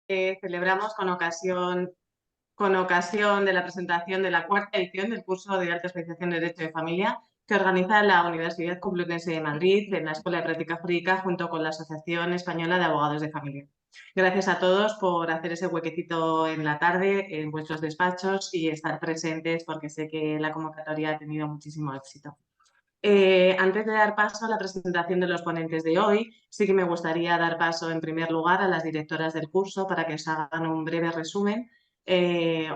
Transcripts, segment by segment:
celebramos con ocasión de la presentación de la cuarta edición del curso de alta especialización en Derecho de Familia que organiza la Universidad Complutense de Madrid en la Escuela de Práctica Jurídica junto con la Asociación Española de Abogados de Familia. Gracias a todos por hacer ese huequecito en la tarde en vuestros despachos y estar presentes porque sé que la convocatoria ha tenido muchísimo éxito. Antes de dar paso a la presentación de los ponentes de hoy, sí que me gustaría dar paso en primer lugar a las directoras del curso para que os hagan un breve resumen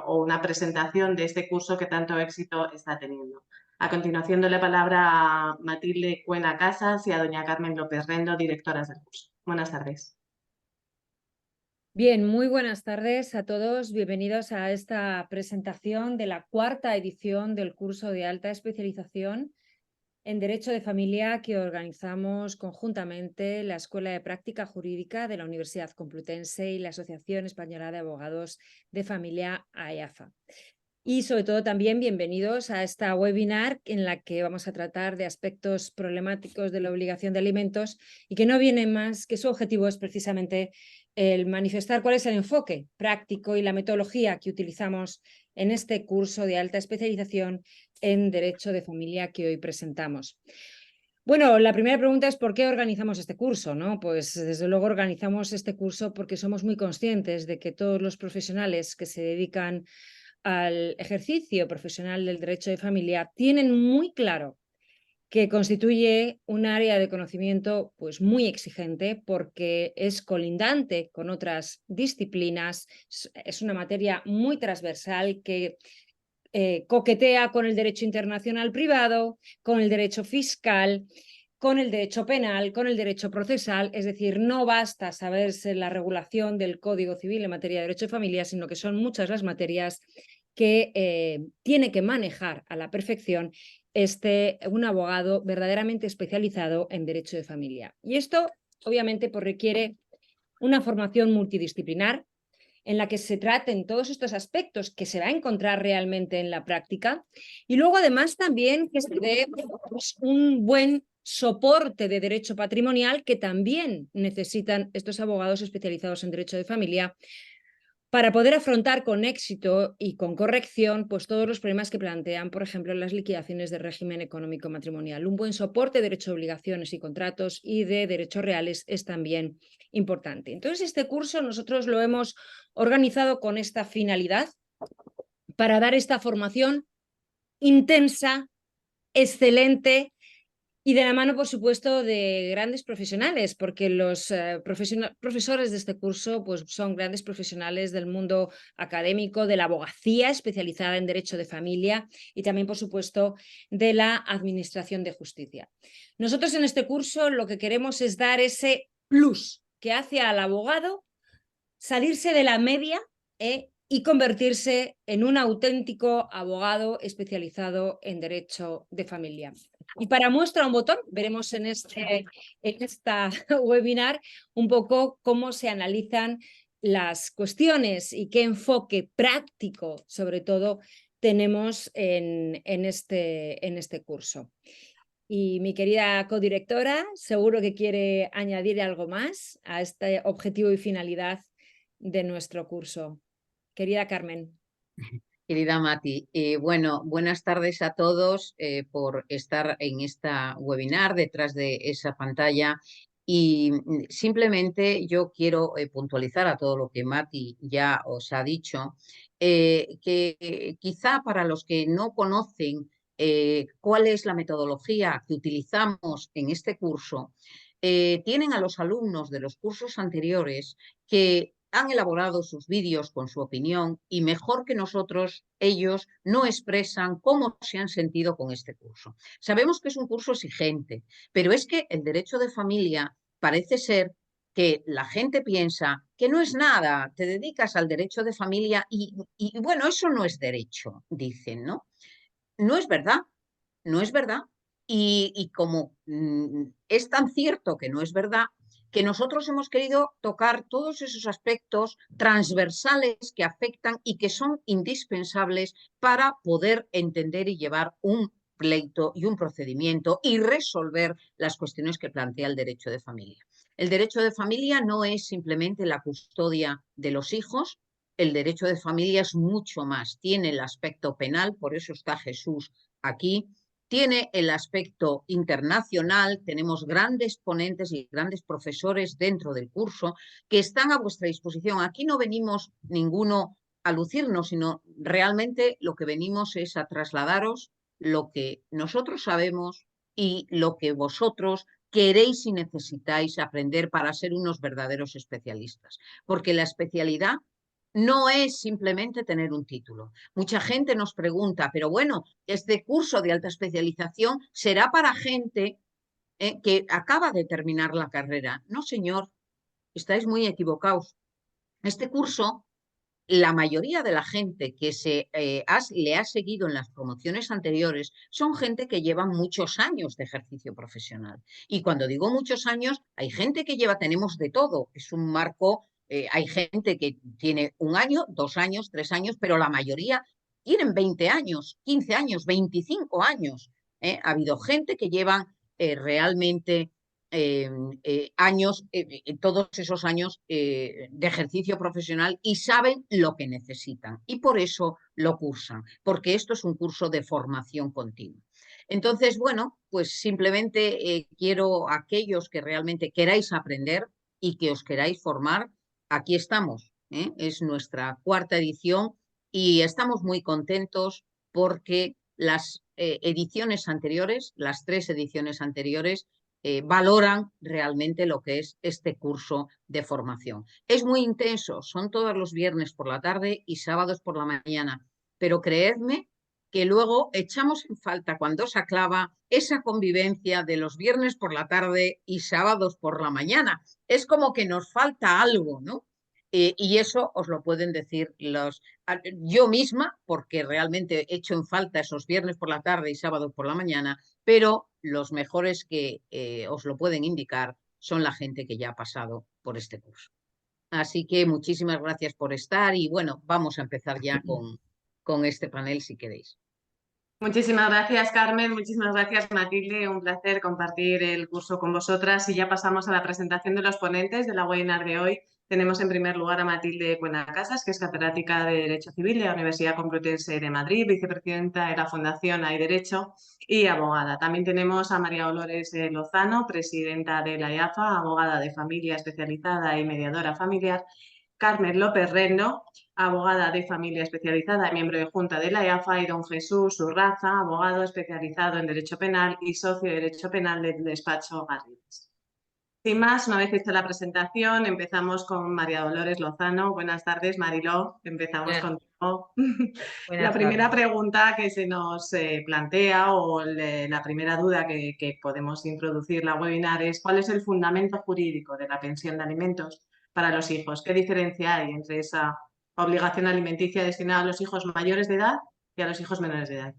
o una presentación de este curso que tanto éxito está teniendo. A continuación doy la palabra a Matilde Cuena Casas y a doña Carmen López Rendo, directoras del curso. Buenas tardes. Bien, muy buenas tardes a todos. Bienvenidos a esta presentación de la cuarta edición del curso de alta especialización en Derecho de Familia que organizamos conjuntamente la Escuela de Práctica Jurídica de la Universidad Complutense y la Asociación Española de Abogados de Familia, AEAFA. Y sobre todo también bienvenidos a esta webinar en la que vamos a tratar de aspectos problemáticos de la obligación de alimentos y que no viene más que su objetivo es precisamente el manifestar cuál es el enfoque práctico y la metodología que utilizamos en este curso de alta especialización en Derecho de Familia que hoy presentamos. Bueno, la primera pregunta es ¿por qué organizamos este curso? ¿No? Pues desde luego organizamos este curso porque somos muy conscientes de que todos los profesionales que se dedican al ejercicio profesional del derecho de familia tienen muy claro que constituye un área de conocimiento pues muy exigente porque es colindante con otras disciplinas, es una materia muy transversal que coquetea con el derecho internacional privado, con el derecho fiscal, con el derecho penal, con el derecho procesal, es decir, no basta saberse la regulación del Código Civil en materia de derecho de familia, sino que son muchas las materias que tiene que manejar a la perfección un abogado verdaderamente especializado en derecho de familia. Y esto, obviamente, pues, requiere una formación multidisciplinar en la que se traten todos estos aspectos que se va a encontrar realmente en la práctica y luego además también que se dé pues, un buen soporte de derecho patrimonial que también necesitan estos abogados especializados en derecho de familia para poder afrontar con éxito y con corrección pues, todos los problemas que plantean, por ejemplo, las liquidaciones de régimen económico matrimonial. Un buen soporte de derecho de obligaciones y contratos y de derechos reales es también importante. Entonces, este curso nosotros lo hemos organizado con esta finalidad para dar esta formación intensa, excelente, y de la mano, por supuesto, de grandes profesionales, porque los profesores de este curso pues, son grandes profesionales del mundo académico, de la abogacía especializada en derecho de familia y también, por supuesto, de la administración de justicia. Nosotros en este curso lo que queremos es dar ese plus que hace al abogado salirse de la media y convertirse en un auténtico abogado especializado en derecho de familia. Y para muestra un botón, veremos en esta webinar un poco cómo se analizan las cuestiones y qué enfoque práctico, sobre todo, tenemos en este curso. Y mi querida codirectora, seguro que quiere añadir algo más a este objetivo y finalidad de nuestro curso. Querida Carmen. Querida Mati, bueno, buenas tardes a todos por estar en esta webinar detrás de esa pantalla y simplemente yo quiero puntualizar a todo lo que Mati ya os ha dicho, que quizá para los que no conocen cuál es la metodología que utilizamos en este curso, tienen a los alumnos de los cursos anteriores que han elaborado sus vídeos con su opinión y mejor que nosotros, ellos no expresan cómo se han sentido con este curso. Sabemos que es un curso exigente, pero es que el derecho de familia parece ser que la gente piensa que no es nada, te dedicas al derecho de familia y bueno, eso no es derecho, dicen, ¿no? No es verdad, no es verdad. Y como es tan cierto que no es verdad, que nosotros hemos querido tocar todos esos aspectos transversales que afectan y que son indispensables para poder entender y llevar un pleito y un procedimiento y resolver las cuestiones que plantea el derecho de familia. El derecho de familia no es simplemente la custodia de los hijos, el derecho de familia es mucho más. Tiene el aspecto penal, por eso está Jesús aquí, tiene el aspecto internacional, tenemos grandes ponentes y grandes profesores dentro del curso que están a vuestra disposición. Aquí no venimos ninguno a lucirnos, sino realmente lo que venimos es a trasladaros lo que nosotros sabemos y lo que vosotros queréis y necesitáis aprender para ser unos verdaderos especialistas. Porque la especialidad no es simplemente tener un título. Mucha gente nos pregunta, pero bueno, este curso de alta especialización será para gente que acaba de terminar la carrera. No, señor, estáis muy equivocados. Este curso, la mayoría de la gente que le ha seguido en las promociones anteriores son gente que lleva muchos años de ejercicio profesional. Y cuando digo muchos años, hay gente que tenemos de todo. Es un marco, hay gente que tiene 1 año, 2 años, 3 años, pero la mayoría tienen 20 años, 15 años, 25 años. Ha habido gente que llevan realmente años, todos esos años de ejercicio profesional y saben lo que necesitan y por eso lo cursan, porque esto es un curso de formación continua. Entonces, bueno, pues simplemente quiero a aquellos que realmente queráis aprender y que os queráis formar, aquí estamos, es nuestra 4ª edición y estamos muy contentos porque las ediciones anteriores, las 3 ediciones anteriores, valoran realmente lo que es este curso de formación. Es muy intenso, son todos los viernes por la tarde y sábados por la mañana, pero creedme que luego echamos en falta cuando se acaba esa convivencia de los viernes por la tarde y sábados por la mañana. Es como que nos falta algo, ¿no? Y eso os lo pueden decir yo misma, porque realmente echo en falta esos viernes por la tarde y sábados por la mañana, pero los mejores que os lo pueden indicar son la gente que ya ha pasado por este curso. Así que muchísimas gracias por estar y bueno, vamos a empezar ya con este panel si queréis. Muchísimas gracias, Carmen. Muchísimas gracias, Matilde. Un placer compartir el curso con vosotras. Y ya pasamos a la presentación de los ponentes de la webinar de hoy. Tenemos en primer lugar a Matilde Buenacasas, que es catedrática de Derecho Civil de la Universidad Complutense de Madrid, vicepresidenta de la Fundación Hay Derecho y abogada. También tenemos a María Dolores Lozano, presidenta de la IAFA, abogada de familia especializada y mediadora familiar. Carmen López Rendo, abogada de familia especializada y miembro de Junta de la IAFA, y don Jesús Urraza, abogado especializado en Derecho Penal y socio de Derecho Penal del despacho Garridas. Sin más, una vez hecha la presentación, empezamos con María Dolores Lozano. Buenas tardes, Mariló. Empezamos contigo. La primera pregunta que se nos plantea o la primera duda que podemos introducir la webinar es ¿cuál es el fundamento jurídico de la pensión de alimentos para los hijos? ¿Qué diferencia hay entre esa obligación alimenticia destinada a los hijos mayores de edad y a los hijos menores de edad?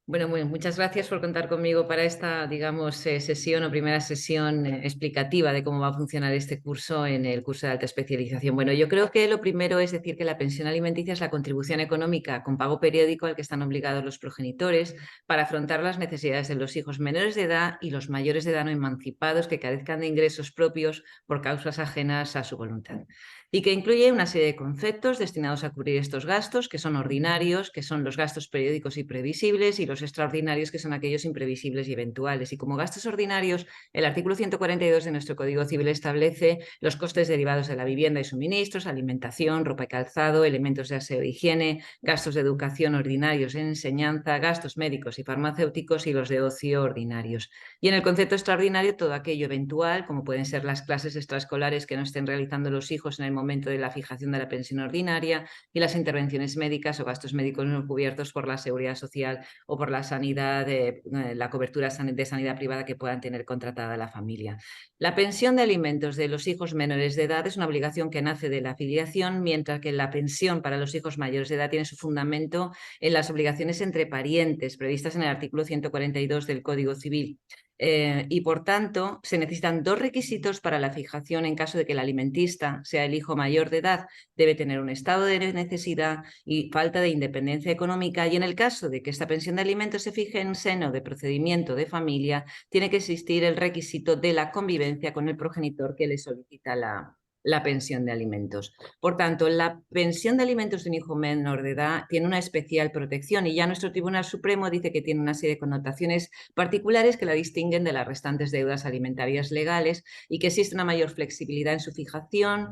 Bueno, muchas gracias por contar conmigo para esta, digamos, sesión o primera sesión explicativa de cómo va a funcionar este curso en el curso de alta especialización. Bueno, yo creo que lo primero es decir que la pensión alimenticia es la contribución económica con pago periódico al que están obligados los progenitores para afrontar las necesidades de los hijos menores de edad y los mayores de edad no emancipados que carezcan de ingresos propios por causas ajenas a su voluntad. Y que incluye una serie de conceptos destinados a cubrir estos gastos, que son ordinarios, que son los gastos periódicos y previsibles, y los extraordinarios, que son aquellos imprevisibles y eventuales. Y como gastos ordinarios, el artículo 142 de nuestro Código Civil establece los costes derivados de la vivienda y suministros, alimentación, ropa y calzado, elementos de aseo e higiene, gastos de educación ordinarios en enseñanza, gastos médicos y farmacéuticos y los de ocio ordinarios. Y en el concepto extraordinario, todo aquello eventual, como pueden ser las clases extraescolares que no estén realizando los hijos en el momento de la fijación de la pensión ordinaria y las intervenciones médicas o gastos médicos no cubiertos por la seguridad social o por la sanidad, la cobertura de sanidad privada que puedan tener contratada la familia. La pensión de alimentos de los hijos menores de edad es una obligación que nace de la filiación, mientras que la pensión para los hijos mayores de edad tiene su fundamento en las obligaciones entre parientes previstas en el artículo 142 del Código Civil. y por tanto se necesitan 2 requisitos para la fijación en caso de que el alimentista sea el hijo mayor de edad. Debe tener un estado de necesidad y falta de independencia económica, y en el caso de que esta pensión de alimentos se fije en seno de procedimiento de familia, tiene que existir el requisito de la convivencia con el progenitor que le solicita la pensión de alimentos. Por tanto, la pensión de alimentos de un hijo menor de edad tiene una especial protección, y ya nuestro Tribunal Supremo dice que tiene una serie de connotaciones particulares que la distinguen de las restantes deudas alimentarias legales, y que existe una mayor flexibilidad en su fijación,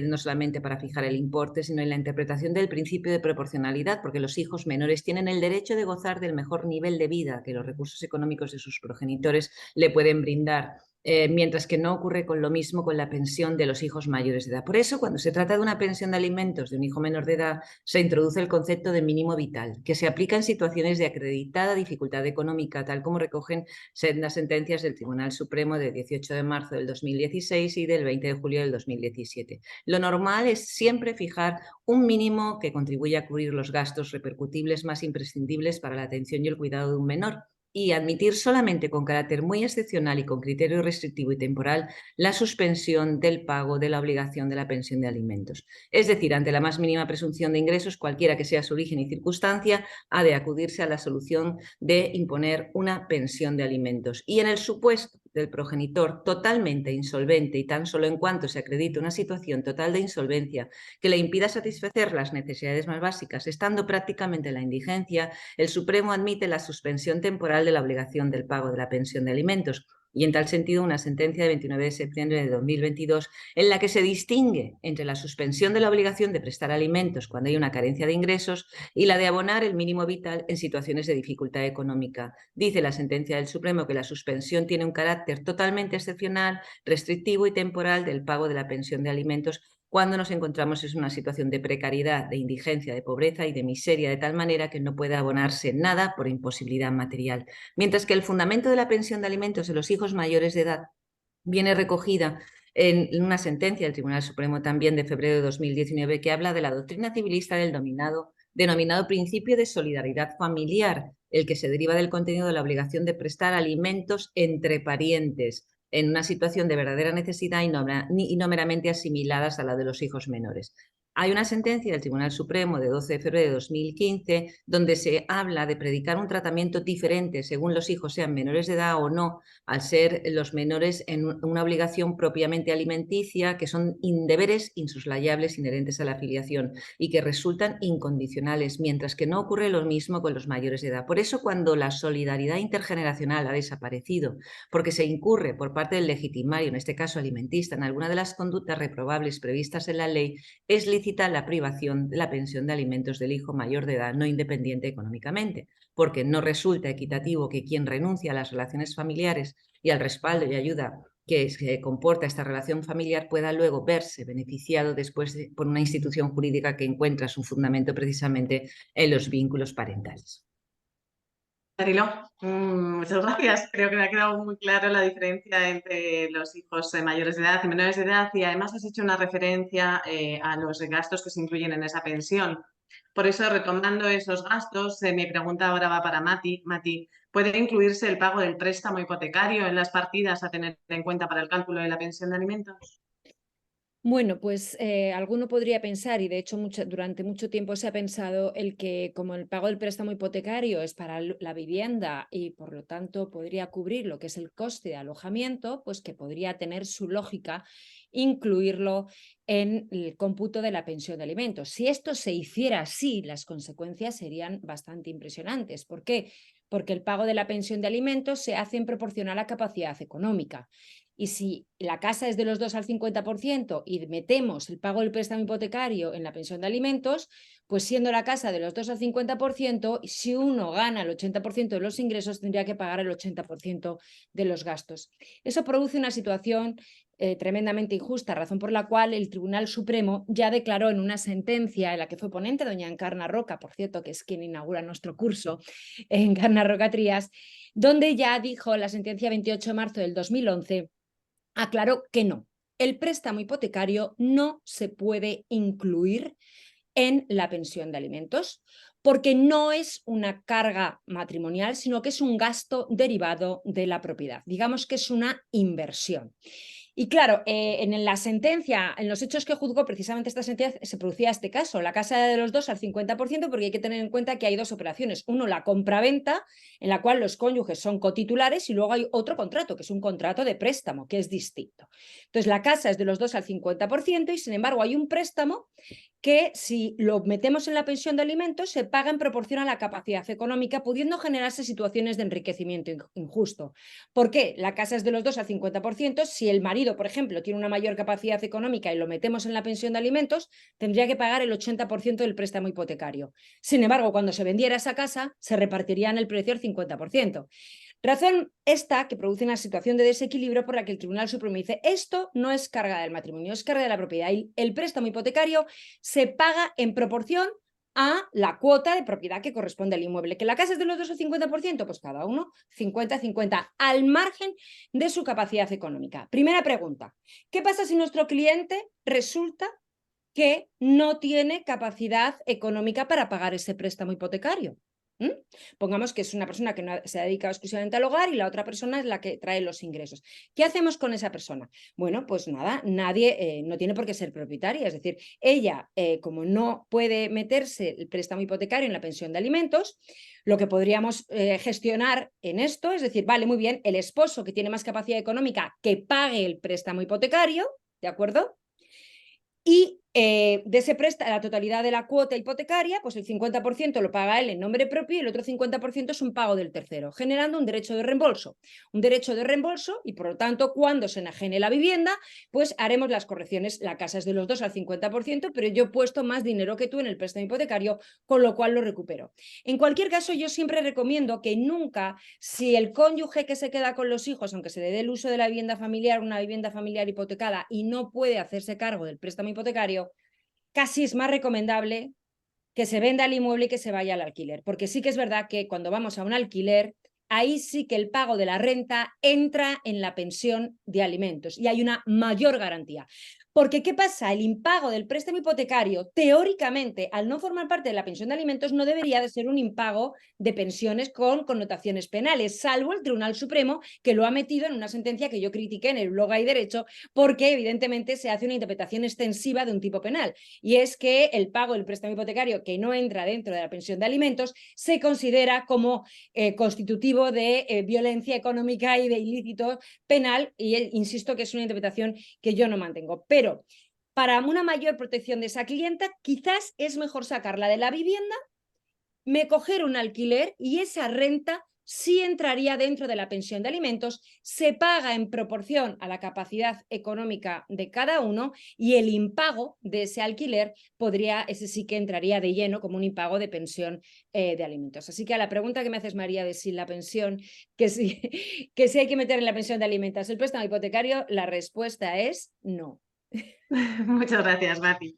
no solamente para fijar el importe, sino en la interpretación del principio de proporcionalidad, porque los hijos menores tienen el derecho de gozar del mejor nivel de vida que los recursos económicos de sus progenitores le pueden brindar. Mientras que no ocurre con lo mismo con la pensión de los hijos mayores de edad. Por eso, cuando se trata de una pensión de alimentos de un hijo menor de edad, se introduce el concepto de mínimo vital, que se aplica en situaciones de acreditada dificultad económica, tal como recogen las sentencias del Tribunal Supremo del 18 de marzo del 2016 y del 20 de julio del 2017. Lo normal es siempre fijar un mínimo que contribuya a cubrir los gastos repercutibles más imprescindibles para la atención y el cuidado de un menor, y admitir solamente con carácter muy excepcional y con criterio restrictivo y temporal la suspensión del pago de la obligación de la pensión de alimentos. Es decir, ante la más mínima presunción de ingresos, cualquiera que sea su origen y circunstancia, ha de acudirse a la solución de imponer una pensión de alimentos. Y en el supuesto del progenitor totalmente insolvente, y tan solo en cuanto se acredite una situación total de insolvencia que le impida satisfacer las necesidades más básicas, estando prácticamente en la indigencia, el Supremo admite la suspensión temporal de la obligación del pago de la pensión de alimentos, y en tal sentido una sentencia de 29 de septiembre de 2022 en la que se distingue entre la suspensión de la obligación de prestar alimentos cuando hay una carencia de ingresos y la de abonar el mínimo vital en situaciones de dificultad económica. Dice la sentencia del Supremo que la suspensión tiene un carácter totalmente excepcional, restrictivo y temporal del pago de la pensión de alimentos cuando nos encontramos en una situación de precariedad, de indigencia, de pobreza y de miseria, de tal manera que no puede abonarse nada por imposibilidad material. Mientras que el fundamento de la pensión de alimentos de los hijos mayores de edad viene recogida en una sentencia del Tribunal Supremo también de febrero de 2019 que habla de la doctrina civilista del denominado principio de solidaridad familiar, el que se deriva del contenido de la obligación de prestar alimentos entre parientes en una situación de verdadera necesidad y no meramente asimiladas a la de los hijos menores. Hay una sentencia del Tribunal Supremo de 12 de febrero de 2015 donde se habla de predicar un tratamiento diferente según los hijos sean menores de edad o no, al ser los menores en una obligación propiamente alimenticia, que son deberes insoslayables inherentes a la filiación y que resultan incondicionales, mientras que no ocurre lo mismo con los mayores de edad. Por eso, cuando la solidaridad intergeneracional ha desaparecido, porque se incurre por parte del legitimario, en este caso alimentista, en alguna de las conductas reprobables previstas en la ley, es lícita la privación de la pensión de alimentos del hijo mayor de edad no independiente económicamente, porque no resulta equitativo que quien renuncia a las relaciones familiares y al respaldo y ayuda que comporta esta relación familiar pueda luego verse beneficiado después por una institución jurídica que encuentra su fundamento precisamente en los vínculos parentales. Marilo, muchas gracias. Creo que me ha quedado muy claro la diferencia entre los hijos mayores de edad y menores de edad, y además has hecho una referencia a los gastos que se incluyen en esa pensión. Por eso, retomando esos gastos, mi pregunta ahora va para Mati. Mati, ¿puede incluirse el pago del préstamo hipotecario en las partidas a tener en cuenta para el cálculo de la pensión de alimentos? Bueno, pues alguno podría pensar, y de hecho durante mucho tiempo se ha pensado el que como el pago del préstamo hipotecario es para la vivienda y por lo tanto podría cubrir lo que es el coste de alojamiento, pues que podría tener su lógica incluirlo en el cómputo de la pensión de alimentos. Si esto se hiciera así, las consecuencias serían bastante impresionantes. ¿Por qué? Porque el pago de la pensión de alimentos se hace en proporción a la capacidad económica. Y si la casa es de los 2 al 50% y metemos el pago del préstamo hipotecario en la pensión de alimentos, pues siendo la casa de los 2 al 50%, si uno gana el 80% de los ingresos, tendría que pagar el 80% de los gastos. Eso produce una situación tremendamente injusta, razón por la cual el Tribunal Supremo ya declaró en una sentencia en la que fue ponente doña Encarna Roca, por cierto, que es quien inaugura nuestro curso, Encarna Roca Trías, donde ya dijo la sentencia 28 de marzo del 2011, aclaró que no, el préstamo hipotecario no se puede incluir en la pensión de alimentos, porque no es una carga matrimonial, sino que es un gasto derivado de la propiedad. Digamos que es una inversión. Y claro, en la sentencia, en los hechos que juzgó precisamente esta sentencia, se producía este caso, la casa de los dos al 50%, porque hay que tener en cuenta que hay dos operaciones. Uno, la compraventa, en la cual los cónyuges son cotitulares, y luego hay otro contrato, que es un contrato de préstamo, que es distinto. Entonces, la casa es de los dos al 50% y, sin embargo, hay un préstamo que, si lo metemos en la pensión de alimentos, se paga en proporción a la capacidad económica, pudiendo generarse situaciones de enriquecimiento injusto. ¿Por qué? La casa es de los dos al 50%. Si el marido, por ejemplo, tiene una mayor capacidad económica y lo metemos en la pensión de alimentos, tendría que pagar el 80% del préstamo hipotecario. Sin embargo, cuando se vendiera esa casa, se repartiría en el precio el 50%. Razón esta que produce una situación de desequilibrio por la que el Tribunal Supremo dice: esto no es carga del matrimonio, es carga de la propiedad. Y el préstamo hipotecario se paga en proporción a la cuota de propiedad que corresponde al inmueble. ¿Que la casa es de los dos al 50%? Pues cada uno 50-50, al margen de su capacidad económica. Primera pregunta: ¿qué pasa si nuestro cliente resulta que no tiene capacidad económica para pagar ese préstamo hipotecario? Pongamos que es una persona que no se ha dedicado exclusivamente al hogar y la otra persona es la que trae los ingresos. ¿Qué hacemos con esa persona? Bueno, pues nada, nadie no tiene por qué ser propietaria. Es decir, ella, como no puede meterse el préstamo hipotecario en la pensión de alimentos, lo que podríamos gestionar en esto es decir: vale, muy bien, el esposo, que tiene más capacidad económica, que pague el préstamo hipotecario, ¿de acuerdo? Y de ese préstamo, la totalidad de la cuota hipotecaria, pues el 50% lo paga él en nombre propio y el otro 50% es un pago del tercero, generando un derecho de reembolso. Un derecho de reembolso, y por lo tanto, cuando se enajene la vivienda, pues haremos las correcciones. La casa es de los dos al 50%, pero yo he puesto más dinero que tú en el préstamo hipotecario, con lo cual lo recupero. En cualquier caso, yo siempre recomiendo que nunca, si el cónyuge que se queda con los hijos, aunque se le dé el uso de la vivienda familiar, una vivienda familiar hipotecada, y no puede hacerse cargo del préstamo hipotecario, casi es más recomendable que se venda el inmueble y que se vaya al alquiler, porque sí que es verdad que cuando vamos a un alquiler, ahí sí que el pago de la renta entra en la pensión de alimentos y hay una mayor garantía. Porque, ¿qué pasa? El impago del préstamo hipotecario, teóricamente, al no formar parte de la pensión de alimentos, no debería de ser un impago de pensiones con connotaciones penales, salvo el Tribunal Supremo, que lo ha metido en una sentencia que yo critiqué en el blog Hay Derecho, porque evidentemente se hace una interpretación extensiva de un tipo penal, y es que el pago del préstamo hipotecario que no entra dentro de la pensión de alimentos se considera como constitutivo de violencia económica y de ilícito penal, y insisto que es una interpretación que yo no mantengo. Pero para una mayor protección de esa clienta, quizás es mejor sacarla de la vivienda, me coger un alquiler y esa renta sí entraría dentro de la pensión de alimentos, se paga en proporción a la capacidad económica de cada uno y el impago de ese alquiler ese sí que entraría de lleno como un impago de pensión de alimentos. Así que a la pregunta que me haces, María, de si la pensión, que sí hay que meter en la pensión de alimentos el préstamo hipotecario, la respuesta es no. Muchas gracias, Mati.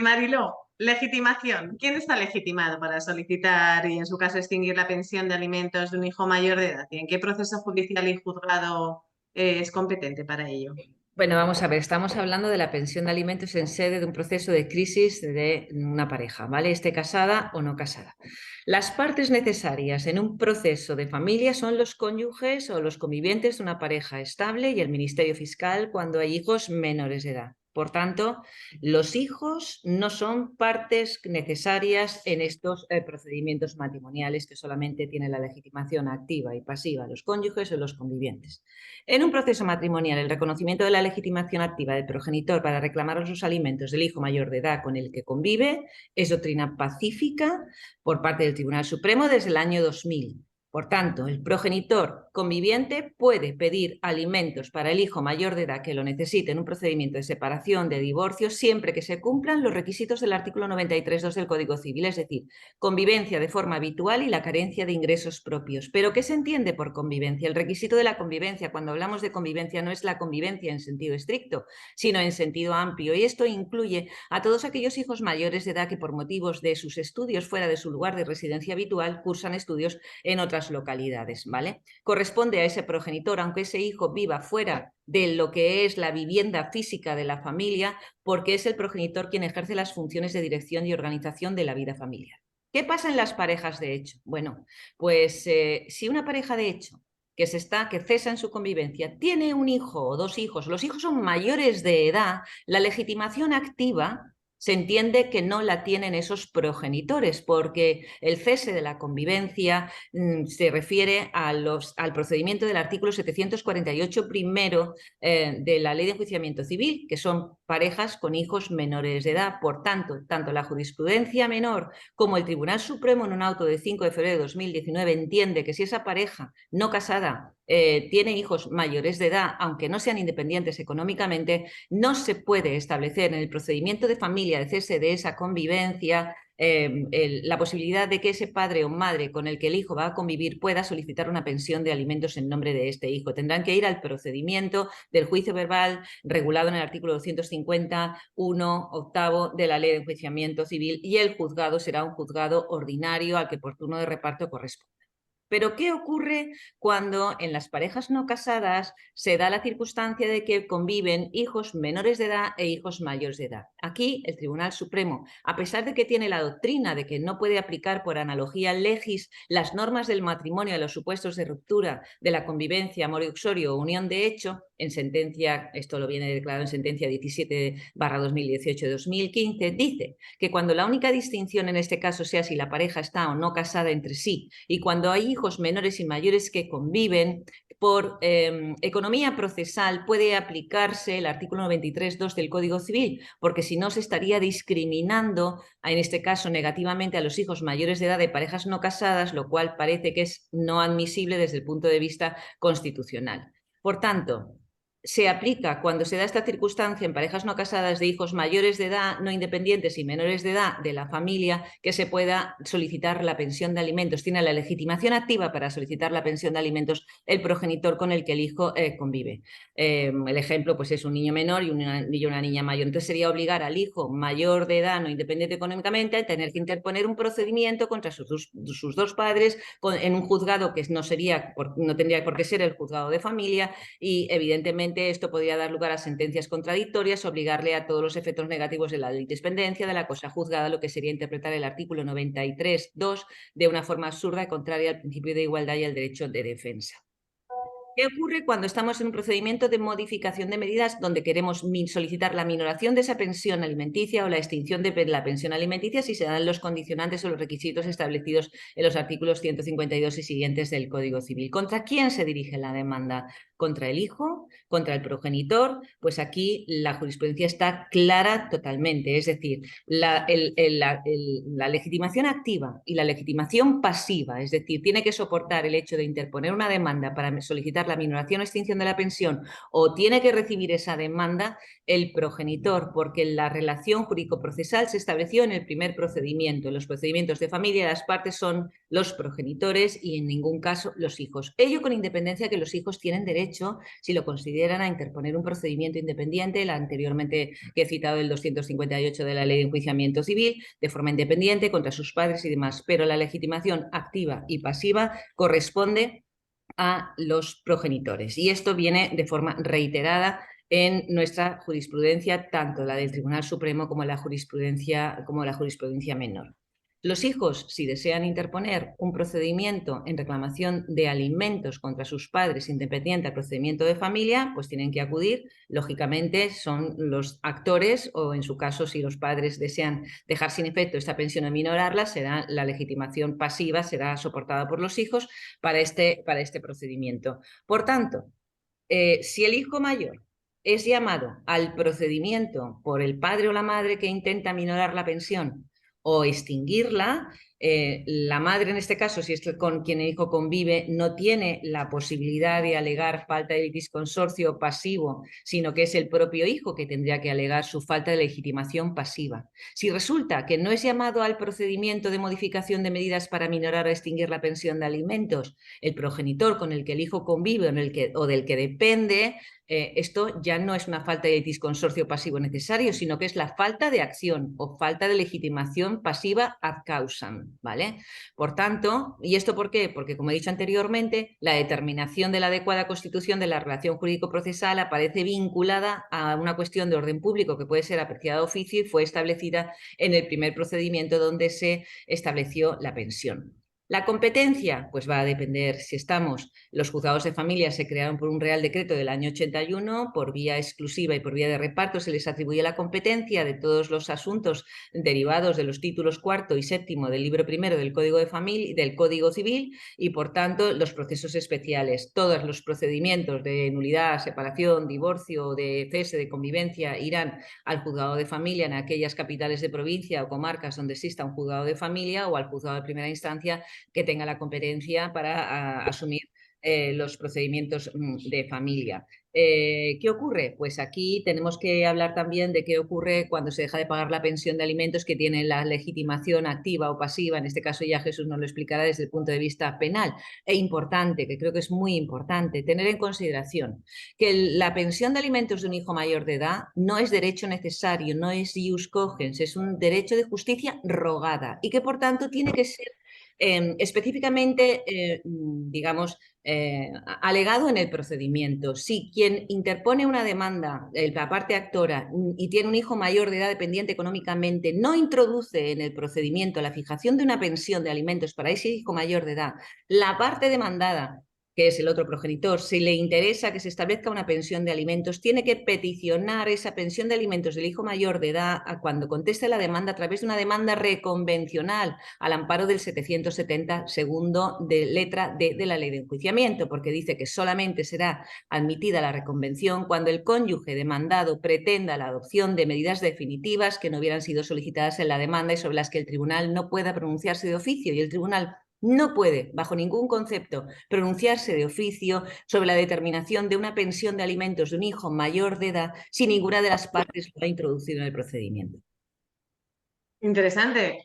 Mariló, legitimación. ¿Quién está legitimado para solicitar y, en su caso, extinguir la pensión de alimentos de un hijo mayor de edad? ¿Y en qué proceso judicial y juzgado es competente para ello? Bueno, vamos a ver, estamos hablando de la pensión de alimentos en sede de un proceso de crisis de una pareja, ¿vale? Esté casada o no casada. Las partes necesarias en un proceso de familia son los cónyuges o los convivientes de una pareja estable y el Ministerio Fiscal cuando hay hijos menores de edad. Por tanto, los hijos no son partes necesarias en estos procedimientos matrimoniales que solamente tienen la legitimación activa y pasiva los cónyuges o los convivientes. En un proceso matrimonial, el reconocimiento de la legitimación activa del progenitor para reclamar los alimentos del hijo mayor de edad con el que convive es doctrina pacífica por parte del Tribunal Supremo desde el año 2000. Por tanto, el progenitor conviviente puede pedir alimentos para el hijo mayor de edad que lo necesite en un procedimiento de separación, de divorcio, siempre que se cumplan los requisitos del artículo 93.2 del Código Civil, es decir, convivencia de forma habitual y la carencia de ingresos propios. ¿Pero qué se entiende por convivencia? El requisito de la convivencia, cuando hablamos de convivencia, no es la convivencia en sentido estricto, sino en sentido amplio, y esto incluye a todos aquellos hijos mayores de edad que por motivos de sus estudios fuera de su lugar de residencia habitual cursan estudios en otras localidades, ¿vale? Corresponde a ese progenitor, aunque ese hijo viva fuera de lo que es la vivienda física de la familia, porque es el progenitor quien ejerce las funciones de dirección y organización de la vida familiar. ¿Qué pasa en las parejas de hecho? Bueno, pues si una pareja de hecho que cesa en su convivencia, tiene un hijo o dos hijos, los hijos son mayores de edad, la legitimación activa se entiende que no la tienen esos progenitores, porque el cese de la convivencia se refiere al procedimiento del artículo 748 primero de la Ley de Enjuiciamiento Civil, que son parejas con hijos menores de edad. Por tanto, tanto la jurisprudencia menor como el Tribunal Supremo, en un auto de 5 de febrero de 2019, entiende que si esa pareja no casada tiene hijos mayores de edad, aunque no sean independientes económicamente, no se puede establecer en el procedimiento de familia de cese de esa convivencia la posibilidad de que ese padre o madre con el que el hijo va a convivir pueda solicitar una pensión de alimentos en nombre de este hijo. Tendrán que ir al procedimiento del juicio verbal regulado en el artículo 251, octavo de la Ley de Enjuiciamiento Civil, y el juzgado será un juzgado ordinario al que por turno de reparto corresponde. Pero ¿qué ocurre cuando en las parejas no casadas se da la circunstancia de que conviven hijos menores de edad e hijos mayores de edad? Aquí el Tribunal Supremo, a pesar de que tiene la doctrina de que no puede aplicar por analogía legis las normas del matrimonio a los supuestos de ruptura de la convivencia, amor uxorio o unión de hecho, en sentencia, esto lo viene declarado en sentencia 17/2018 de 2015, dice que cuando la única distinción en este caso sea si la pareja está o no casada entre sí, y cuando hay hijos menores y mayores que conviven, por economía procesal puede aplicarse el artículo 93.2 del Código Civil, porque si no se estaría discriminando, en este caso negativamente, a los hijos mayores de edad de parejas no casadas, lo cual parece que es no admisible desde el punto de vista constitucional. Por tanto, se aplica cuando se da esta circunstancia en parejas no casadas de hijos mayores de edad, no independientes y menores de edad de la familia, que se pueda solicitar la pensión de alimentos. Tiene la legitimación activa para solicitar la pensión de alimentos el progenitor con el que el hijo convive. El ejemplo pues es un niño menor y una niña mayor. Entonces sería obligar al hijo mayor de edad, no independiente económicamente, a tener que interponer un procedimiento contra sus dos padres en un juzgado que no tendría por qué ser el juzgado de familia, y evidentemente esto podría dar lugar a sentencias contradictorias, obligarle a todos los efectos negativos de la independencia de la cosa juzgada, lo que sería interpretar el artículo 93.2 de una forma absurda y contraria al principio de igualdad y al derecho de defensa. ¿Qué ocurre cuando estamos en un procedimiento de modificación de medidas donde queremos solicitar la minoración de esa pensión alimenticia o la extinción de la pensión alimenticia si se dan los condicionantes o los requisitos establecidos en los artículos 152 y siguientes del Código Civil? ¿Contra quién se dirige la demanda? ¿Contra el hijo? ¿Contra el progenitor? Pues aquí la jurisprudencia está clara totalmente, es decir, la legitimación activa y la legitimación pasiva, es decir, tiene que soportar el hecho de interponer una demanda para solicitar la minoración o extinción de la pensión, o tiene que recibir esa demanda el progenitor, porque la relación jurídico-procesal se estableció en el primer procedimiento. En los procedimientos de familia las partes son los progenitores y en ningún caso los hijos. Ello con independencia que los hijos tienen derecho, si lo consideran, a interponer un procedimiento independiente, el anteriormente que he citado, el 258 de la Ley de Enjuiciamiento Civil, de forma independiente contra sus padres y demás, pero la legitimación activa y pasiva corresponde a los progenitores. Y esto viene de forma reiterada en nuestra jurisprudencia, tanto la del Tribunal Supremo como la jurisprudencia menor. Los hijos, si desean interponer un procedimiento en reclamación de alimentos contra sus padres independiente al procedimiento de familia, pues tienen que acudir. Lógicamente son los actores, o en su caso, si los padres desean dejar sin efecto esta pensión o minorarla, será la legitimación pasiva, será soportada por los hijos para este procedimiento. Por tanto, si el hijo mayor es llamado al procedimiento por el padre o la madre que intenta minorar la pensión o extinguirla, la madre en este caso, si es con quien el hijo convive, no tiene la posibilidad de alegar falta de litis consorcio pasivo, sino que es el propio hijo que tendría que alegar su falta de legitimación pasiva. Si resulta que no es llamado al procedimiento de modificación de medidas para minorar o extinguir la pensión de alimentos, el progenitor con el que el hijo convive o del que depende, esto ya no es una falta de litis consorcio pasivo necesario, sino que es la falta de acción o falta de legitimación pasiva ad causam. pensión, ¿vale? Por tanto, ¿y esto por qué? Porque, como he dicho anteriormente, la determinación de la adecuada constitución de la relación jurídico-procesal aparece vinculada a una cuestión de orden público que puede ser apreciada de oficio y fue establecida en el primer procedimiento donde se estableció la pensión. La competencia, pues va a depender si estamos. Los juzgados de familia se crearon por un Real Decreto del año 81, por vía exclusiva y por vía de reparto se les atribuye la competencia de todos los asuntos derivados de los títulos cuarto y séptimo del libro primero del Código de Familia, del Código Civil, y por tanto los procesos especiales. Todos los procedimientos de nulidad, separación, divorcio, de cese, de convivencia irán al juzgado de familia en aquellas capitales de provincia o comarcas donde exista un juzgado de familia, o al juzgado de primera instancia que tenga la competencia para asumir los procedimientos de familia. ¿Qué ocurre? Pues aquí tenemos que hablar también de qué ocurre cuando se deja de pagar la pensión de alimentos que tiene la legitimación activa o pasiva. En este caso ya Jesús nos lo explicará desde el punto de vista penal. E importante, que creo que es muy importante, tener en consideración que la pensión de alimentos de un hijo mayor de edad no es derecho necesario, no es ius cogens, es un derecho de justicia rogada y que por tanto tiene que ser específicamente, digamos, alegado en el procedimiento. Si quien interpone una demanda, la parte actora, y tiene un hijo mayor de edad dependiente económicamente, no introduce en el procedimiento la fijación de una pensión de alimentos para ese hijo mayor de edad, la parte demandada, que es el otro progenitor, si le interesa que se establezca una pensión de alimentos, tiene que peticionar esa pensión de alimentos del hijo mayor de edad cuando conteste la demanda a través de una demanda reconvencional al amparo del 770 segundo de letra D de la ley de enjuiciamiento, porque dice que solamente será admitida la reconvención cuando el cónyuge demandado pretenda la adopción de medidas definitivas que no hubieran sido solicitadas en la demanda y sobre las que el tribunal no pueda pronunciarse de oficio, y el tribunal no puede, bajo ningún concepto, pronunciarse de oficio sobre la determinación de una pensión de alimentos de un hijo mayor de edad si ninguna de las partes lo ha introducido en el procedimiento. Interesante.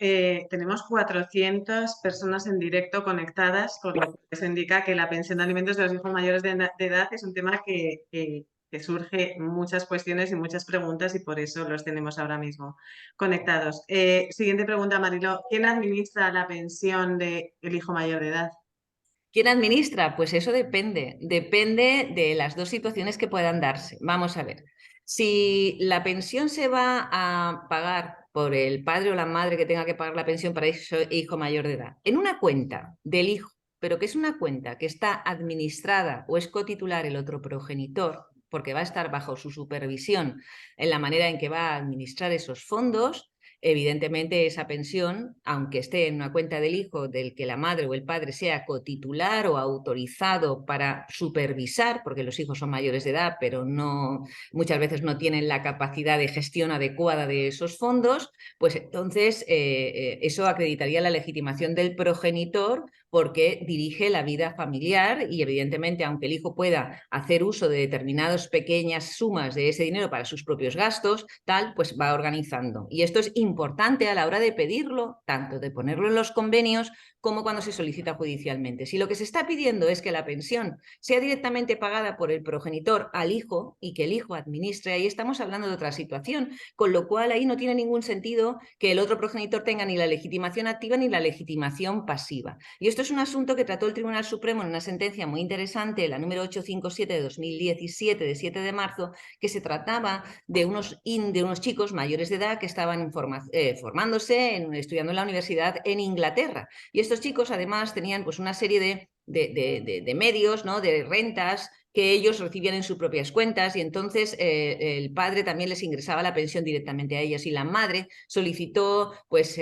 Tenemos 400 personas en directo conectadas, con lo que eso indica que la pensión de alimentos de los hijos mayores de edad es un tema que surge muchas cuestiones y muchas preguntas, y por eso los tenemos ahora mismo conectados. Siguiente pregunta, Marilo. ¿Quién administra la pensión del hijo mayor de edad? ¿Quién administra? Pues eso depende de las dos situaciones que puedan darse. Vamos a ver, si la pensión se va a pagar por el padre o la madre que tenga que pagar la pensión para ese hijo mayor de edad, en una cuenta del hijo, pero que es una cuenta que está administrada o es cotitular el otro progenitor, porque va a estar bajo su supervisión en la manera en que va a administrar esos fondos, evidentemente esa pensión, aunque esté en una cuenta del hijo del que la madre o el padre sea cotitular o autorizado para supervisar, porque los hijos son mayores de edad, pero muchas veces no tienen la capacidad de gestión adecuada de esos fondos, pues entonces eso acreditaría la legitimación del progenitor porque dirige la vida familiar y evidentemente, aunque el hijo pueda hacer uso de determinadas pequeñas sumas de ese dinero para sus propios gastos, tal, pues va organizando. Y esto es importante a la hora de pedirlo, tanto de ponerlo en los convenios como cuando se solicita judicialmente. Si lo que se está pidiendo es que la pensión sea directamente pagada por el progenitor al hijo y que el hijo administre, ahí estamos hablando de otra situación, con lo cual ahí no tiene ningún sentido que el otro progenitor tenga ni la legitimación activa ni la legitimación pasiva. Y esto es un asunto que trató el Tribunal Supremo en una sentencia muy interesante, la número 857 de 2017, de 7 de marzo, que se trataba de unos chicos mayores de edad que estaban formándose, estudiando en la universidad en Inglaterra. Y estos chicos además tenían pues una serie de medios, ¿no?, de rentas que ellos recibían en sus propias cuentas, y entonces el padre también les ingresaba la pensión directamente a ellos, y la madre solicitó pues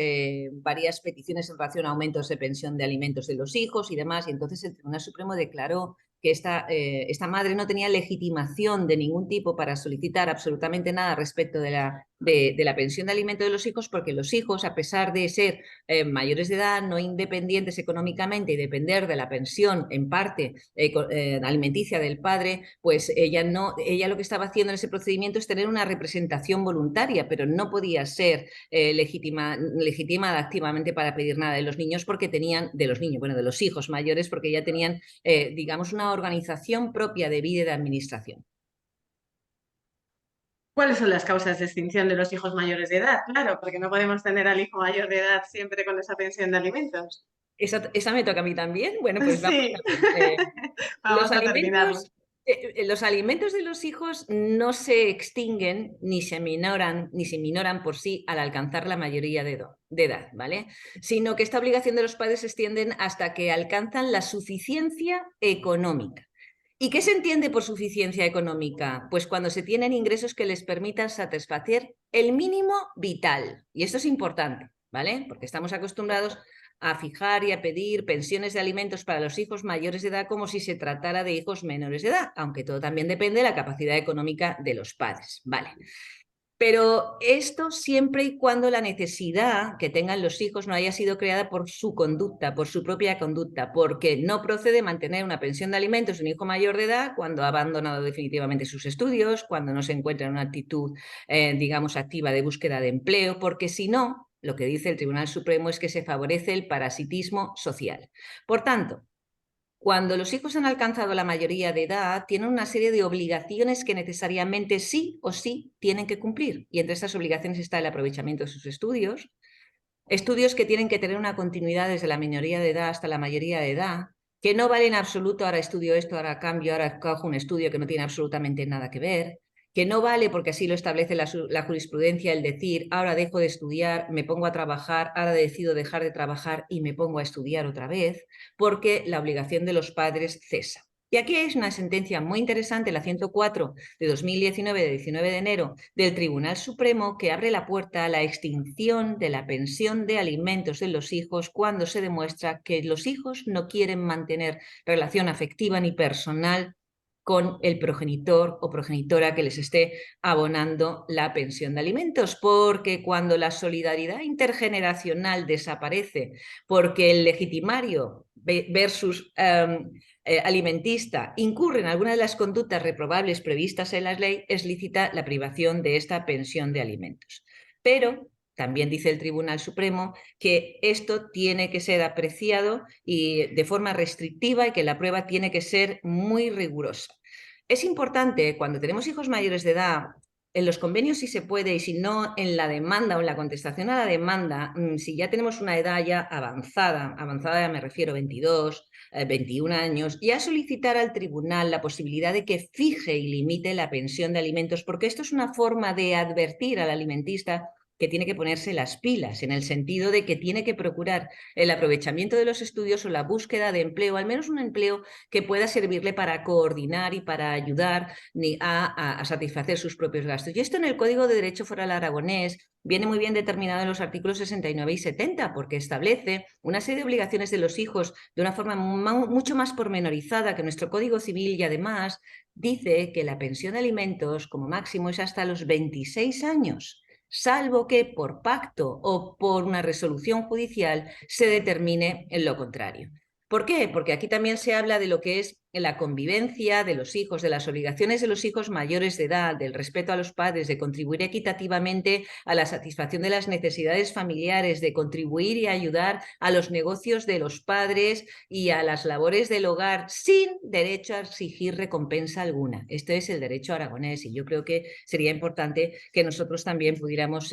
varias peticiones en relación a aumentos de pensión de alimentos de los hijos y demás, y entonces el Tribunal Supremo declaró que esta madre no tenía legitimación de ningún tipo para solicitar absolutamente nada respecto de la pensión de alimentos de los hijos, porque los hijos, a pesar de ser mayores de edad, no independientes económicamente y depender de la pensión en parte alimenticia del padre, pues ella lo que estaba haciendo en ese procedimiento es tener una representación voluntaria, pero no podía ser legitimada activamente para pedir nada de los niños, porque tenían, de los hijos mayores, porque ya tenían, digamos, una organización propia de vida y de administración. ¿Cuáles son las causas de extinción de los hijos mayores de edad? Claro, porque no podemos tener al hijo mayor de edad siempre con esa pensión de alimentos. Esa me toca a mí también. Bueno, pues vamos Sí, a ver. vamos a terminarlo. Los alimentos de los hijos no se extinguen ni se minoran por sí al alcanzar la mayoría de edad, ¿vale? Sino que esta obligación de los padres se extienden hasta que alcanzan la suficiencia económica. ¿Y qué se entiende por suficiencia económica? Pues cuando se tienen ingresos que les permitan satisfacer el mínimo vital. Y esto es importante, ¿vale? Porque estamos acostumbrados a fijar y a pedir pensiones de alimentos para los hijos mayores de edad como si se tratara de hijos menores de edad, aunque todo también depende de la capacidad económica de los padres, ¿vale? Pero esto siempre y cuando la necesidad que tengan los hijos no haya sido creada por su conducta, por su propia conducta, porque no procede mantener una pensión de alimentos de un hijo mayor de edad cuando ha abandonado definitivamente sus estudios, cuando no se encuentra en una actitud, digamos, activa de búsqueda de empleo, porque si no, lo que dice el Tribunal Supremo es que se favorece el parasitismo social. Por tanto, cuando los hijos han alcanzado la mayoría de edad, tienen una serie de obligaciones que necesariamente sí o sí tienen que cumplir. Y entre estas obligaciones está el aprovechamiento de sus estudios que tienen que tener una continuidad desde la minoría de edad hasta la mayoría de edad, que no vale en absoluto, ahora estudio esto, ahora cambio, ahora cojo un estudio que no tiene absolutamente nada que ver, que no vale porque así lo establece la jurisprudencia el decir, ahora dejo de estudiar, me pongo a trabajar, ahora decido dejar de trabajar y me pongo a estudiar otra vez, porque la obligación de los padres cesa. Y aquí es una sentencia muy interesante, la 104 de 2019, de 19 de enero, del Tribunal Supremo, que abre la puerta a la extinción de la pensión de alimentos de los hijos cuando se demuestra que los hijos no quieren mantener relación afectiva ni personal con el progenitor o progenitora que les esté abonando la pensión de alimentos, porque cuando la solidaridad intergeneracional desaparece, porque el legitimario versus alimentista incurre en alguna de las conductas reprobables previstas en la ley, es lícita la privación de esta pensión de alimentos. Pero también dice el Tribunal Supremo que esto tiene que ser apreciado y de forma restrictiva y que la prueba tiene que ser muy rigurosa. Es importante, cuando tenemos hijos mayores de edad, en los convenios sí se puede y si no en la demanda o en la contestación a la demanda, si ya tenemos una edad ya avanzada ya me refiero 22, 21 años, ya solicitar al tribunal la posibilidad de que fije y limite la pensión de alimentos, porque esto es una forma de advertir al alimentista que tiene que ponerse las pilas, en el sentido de que tiene que procurar el aprovechamiento de los estudios o la búsqueda de empleo, al menos un empleo que pueda servirle para coordinar y para ayudar a satisfacer sus propios gastos. Y esto en el Código de Derecho Foral aragonés viene muy bien determinado en los artículos 69 y 70, porque establece una serie de obligaciones de los hijos de una forma mucho más pormenorizada que nuestro Código Civil, y además dice que la pensión de alimentos como máximo es hasta los 26 años, salvo que por pacto o por una resolución judicial se determine en lo contrario. ¿Por qué? Porque aquí también se habla de lo que es la convivencia de los hijos, de las obligaciones de los hijos mayores de edad, del respeto a los padres, de contribuir equitativamente a la satisfacción de las necesidades familiares, de contribuir y ayudar a los negocios de los padres y a las labores del hogar sin derecho a exigir recompensa alguna. Este es el derecho aragonés y yo creo que sería importante que nosotros también pudiéramos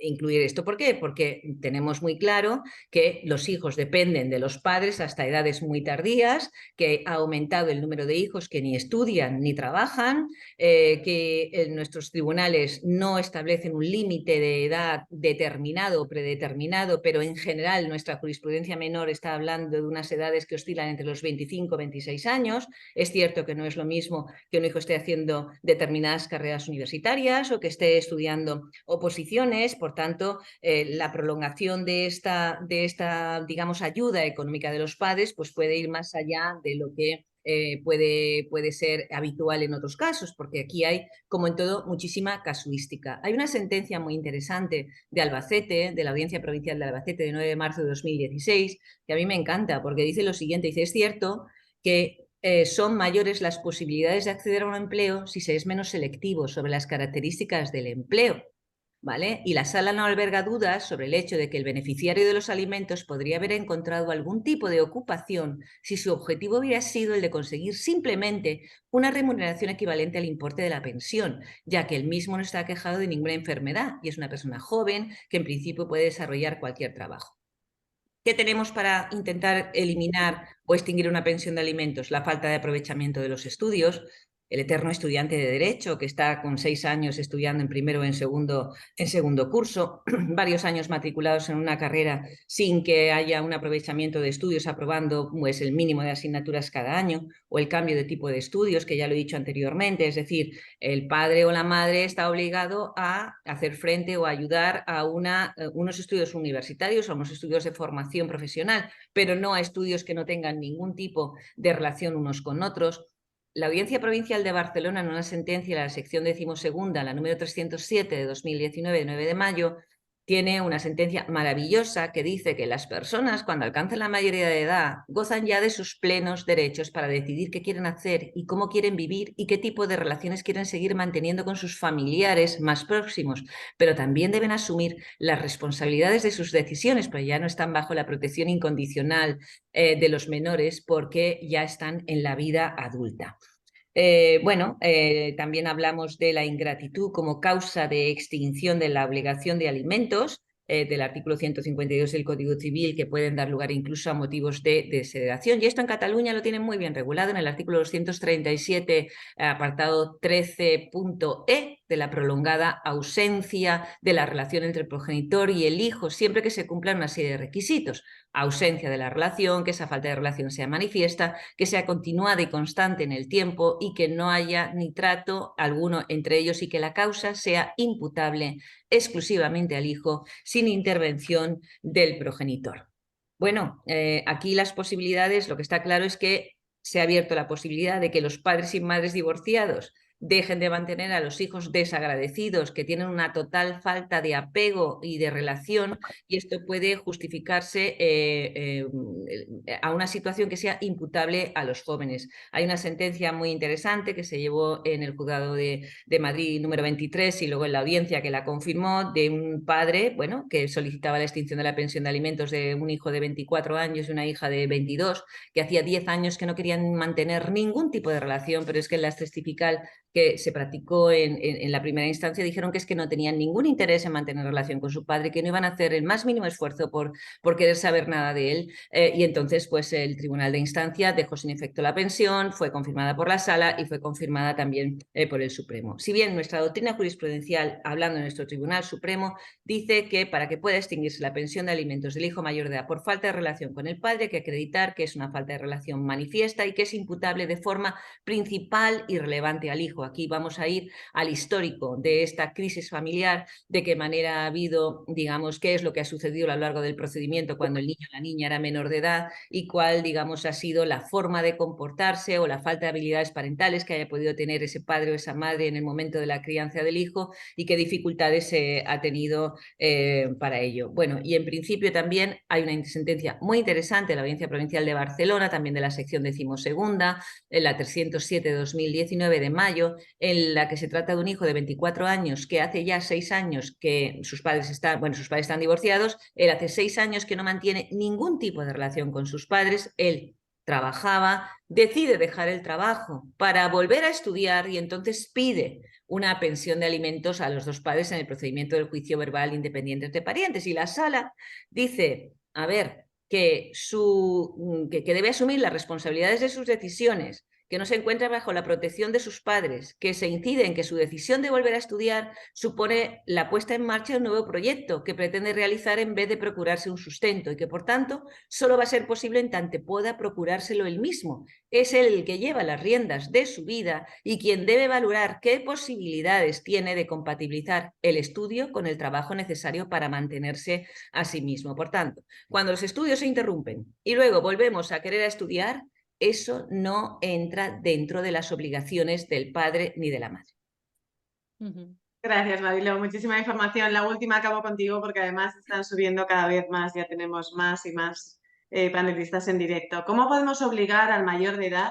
incluir esto. ¿Por qué? Porque tenemos muy claro que los hijos dependen de los padres hasta edades muy tardías, que ha aumentado el número de hijos que ni estudian ni trabajan, que nuestros tribunales no establecen un límite de edad determinado o predeterminado, pero en general nuestra jurisprudencia menor está hablando de unas edades que oscilan entre los 25 y 26 años. Es cierto que no es lo mismo que un hijo esté haciendo determinadas carreras universitarias o que esté estudiando oposiciones, por tanto, la prolongación de esta, digamos, ayuda económica de los padres pues puede ir más allá de lo que puede ser habitual en otros casos, porque aquí hay, como en todo, muchísima casuística. Hay una sentencia muy interesante de Albacete, de la Audiencia Provincial de Albacete, de 9 de marzo de 2016, que a mí me encanta, porque dice lo siguiente, dice, es cierto que son mayores las posibilidades de acceder a un empleo si se es menos selectivo sobre las características del empleo. ¿vale? Y la sala no alberga dudas sobre el hecho de que el beneficiario de los alimentos podría haber encontrado algún tipo de ocupación si su objetivo hubiera sido el de conseguir simplemente una remuneración equivalente al importe de la pensión, ya que él mismo no está quejado de ninguna enfermedad y es una persona joven que en principio puede desarrollar cualquier trabajo. ¿Qué tenemos para intentar eliminar o extinguir una pensión de alimentos? La falta de aprovechamiento de los estudios, el eterno estudiante de Derecho que está con 6 años estudiando en primero o en segundo curso, varios años matriculados en una carrera sin que haya un aprovechamiento de estudios, aprobando pues, el mínimo de asignaturas cada año, o el cambio de tipo de estudios, que ya lo he dicho anteriormente, es decir, el padre o la madre está obligado a hacer frente o a ayudar a unos estudios universitarios o unos estudios de formación profesional, pero no a estudios que no tengan ningún tipo de relación unos con otros. La Audiencia Provincial de Barcelona, en una sentencia de la sección 12ª, la número 307 de 2019, de 9 de mayo, tiene una sentencia maravillosa que dice que las personas, cuando alcanzan la mayoría de edad, gozan ya de sus plenos derechos para decidir qué quieren hacer y cómo quieren vivir y qué tipo de relaciones quieren seguir manteniendo con sus familiares más próximos, pero también deben asumir las responsabilidades de sus decisiones, porque ya no están bajo la protección incondicional de los menores porque ya están en la vida adulta. También hablamos de la ingratitud como causa de extinción de la obligación de alimentos, del artículo 152 del Código Civil, que pueden dar lugar incluso a motivos de desheredación. Y esto en Cataluña lo tienen muy bien regulado en el artículo 237, apartado 13.e, de la prolongada ausencia de la relación entre el progenitor y el hijo, siempre que se cumplan una serie de requisitos. Ausencia de la relación, que esa falta de relación sea manifiesta, que sea continuada y constante en el tiempo y que no haya ni trato alguno entre ellos y que la causa sea imputable exclusivamente al hijo sin intervención del progenitor. Bueno, aquí las posibilidades, lo que está claro es que se ha abierto la posibilidad de que los padres y madres divorciados dejen de mantener a los hijos desagradecidos, que tienen una total falta de apego y de relación, y esto puede justificarse a una situación que sea imputable a los jóvenes. Hay una sentencia muy interesante que se llevó en el juzgado de Madrid número 23 y luego en la audiencia que la confirmó, de un padre, bueno, que solicitaba la extinción de la pensión de alimentos de un hijo de 24 años y una hija de 22, que hacía 10 años que no querían mantener ningún tipo de relación, pero es que en la testifical que se practicó en la primera instancia dijeron que es que no tenían ningún interés en mantener relación con su padre, que no iban a hacer el más mínimo esfuerzo por querer saber nada de él, y entonces pues el Tribunal de Instancia dejó sin efecto la pensión, fue confirmada por la Sala y fue confirmada también por el Supremo. Si bien nuestra doctrina jurisprudencial, hablando de nuestro Tribunal Supremo, dice que para que pueda extinguirse la pensión de alimentos del hijo mayor de edad por falta de relación con el padre, hay que acreditar que es una falta de relación manifiesta y que es imputable de forma principal y relevante al hijo. Aquí vamos a ir al histórico de esta crisis familiar, de qué manera ha habido, digamos, qué es lo que ha sucedido a lo largo del procedimiento cuando el niño o la niña era menor de edad y cuál, digamos, ha sido la forma de comportarse o la falta de habilidades parentales que haya podido tener ese padre o esa madre en el momento de la crianza del hijo y qué dificultades ha tenido para ello. Bueno, y en principio también hay una sentencia muy interesante de la Audiencia Provincial de Barcelona, también de la sección 12ª, en la 307 de 2019 de mayo, en la que se trata de un hijo de 24 años que hace ya 6 años que sus padres están divorciados, él hace 6 años que no mantiene ningún tipo de relación con sus padres, él trabajaba, decide dejar el trabajo para volver a estudiar y entonces pide una pensión de alimentos a los dos padres en el procedimiento del juicio verbal independiente entre parientes. Y la Sala dice, a ver, que debe asumir las responsabilidades de sus decisiones, que no se encuentra bajo la protección de sus padres, que se incide en que su decisión de volver a estudiar supone la puesta en marcha de un nuevo proyecto que pretende realizar en vez de procurarse un sustento y que, por tanto, solo va a ser posible en tanto pueda procurárselo él mismo. Es él el que lleva las riendas de su vida y quien debe valorar qué posibilidades tiene de compatibilizar el estudio con el trabajo necesario para mantenerse a sí mismo. Por tanto, cuando los estudios se interrumpen y luego volvemos a querer estudiar, eso no entra dentro de las obligaciones del padre ni de la madre. Gracias, Marilo. Muchísima información. La última acabo contigo porque además están subiendo cada vez más. Ya tenemos más y más panelistas en directo. ¿Cómo podemos obligar al mayor de edad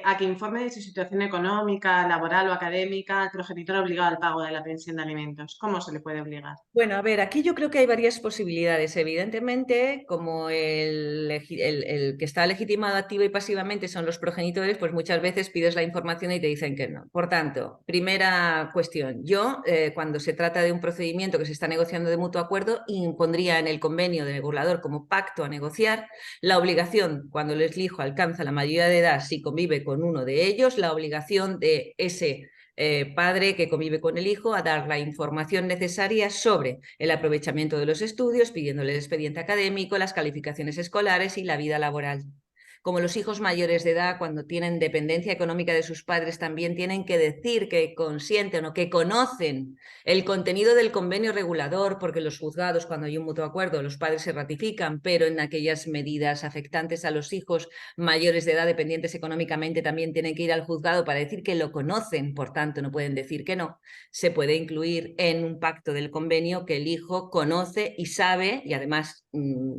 a que informe de su situación económica, laboral o académica al progenitor obligado al pago de la pensión de alimentos. ¿Cómo se le puede obligar? Bueno, a ver, aquí yo creo que hay varias posibilidades. Evidentemente, como el que está legitimado activa y pasivamente son los progenitores, pues muchas veces pides la información y te dicen que no. Por tanto, primera cuestión, yo cuando se trata de un procedimiento que se está negociando de mutuo acuerdo, impondría en el convenio de regulador como pacto a negociar la obligación, cuando el hijo alcanza la mayoría de edad, si convive con uno de ellos, la obligación de ese padre que convive con el hijo a dar la información necesaria sobre el aprovechamiento de los estudios, pidiéndole el expediente académico, las calificaciones escolares y la vida laboral. Como los hijos mayores de edad, cuando tienen dependencia económica de sus padres, también tienen que decir que consienten o que conocen el contenido del convenio regulador, porque los juzgados, cuando hay un mutuo acuerdo, los padres se ratifican, pero en aquellas medidas afectantes a los hijos mayores de edad dependientes económicamente también tienen que ir al juzgado para decir que lo conocen, por tanto no pueden decir que no. Se puede incluir en un pacto del convenio que el hijo conoce y sabe, y además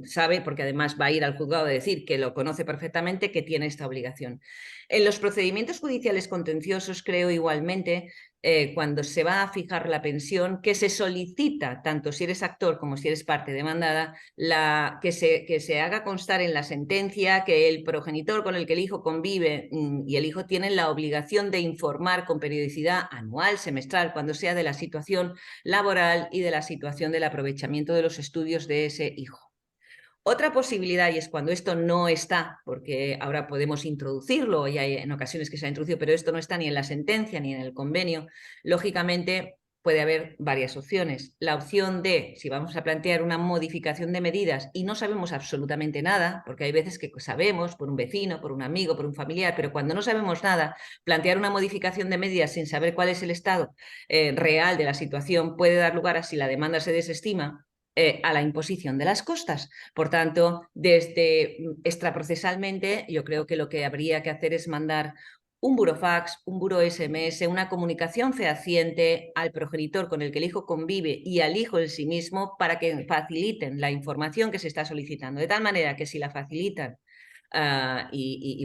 sabe, porque además va a ir al juzgado a decir que lo conoce perfectamente, que tiene esta obligación. En los procedimientos judiciales contenciosos, creo igualmente, cuando se va a fijar la pensión, que se solicita, tanto si eres actor como si eres parte demandada, que se haga constar en la sentencia que el progenitor con el que el hijo convive y el hijo tienen la obligación de informar con periodicidad anual, semestral, cuando sea, de la situación laboral y de la situación del aprovechamiento de los estudios de ese hijo. Otra posibilidad, y es cuando esto no está, porque ahora podemos introducirlo, y hay en ocasiones que se ha introducido, pero esto no está ni en la sentencia ni en el convenio, lógicamente puede haber varias opciones. La opción de, si vamos a plantear una modificación de medidas y no sabemos absolutamente nada, porque hay veces que sabemos por un vecino, por un amigo, por un familiar, pero cuando no sabemos nada, plantear una modificación de medidas sin saber cuál es el estado real de la situación puede dar lugar a, si la demanda se desestima, a la imposición de las costas. Por tanto, desde extraprocesalmente, yo creo que lo que habría que hacer es mandar un burofax, un buro SMS, una comunicación fehaciente al progenitor con el que el hijo convive y al hijo en sí mismo para que faciliten la información que se está solicitando. De tal manera que si la facilitan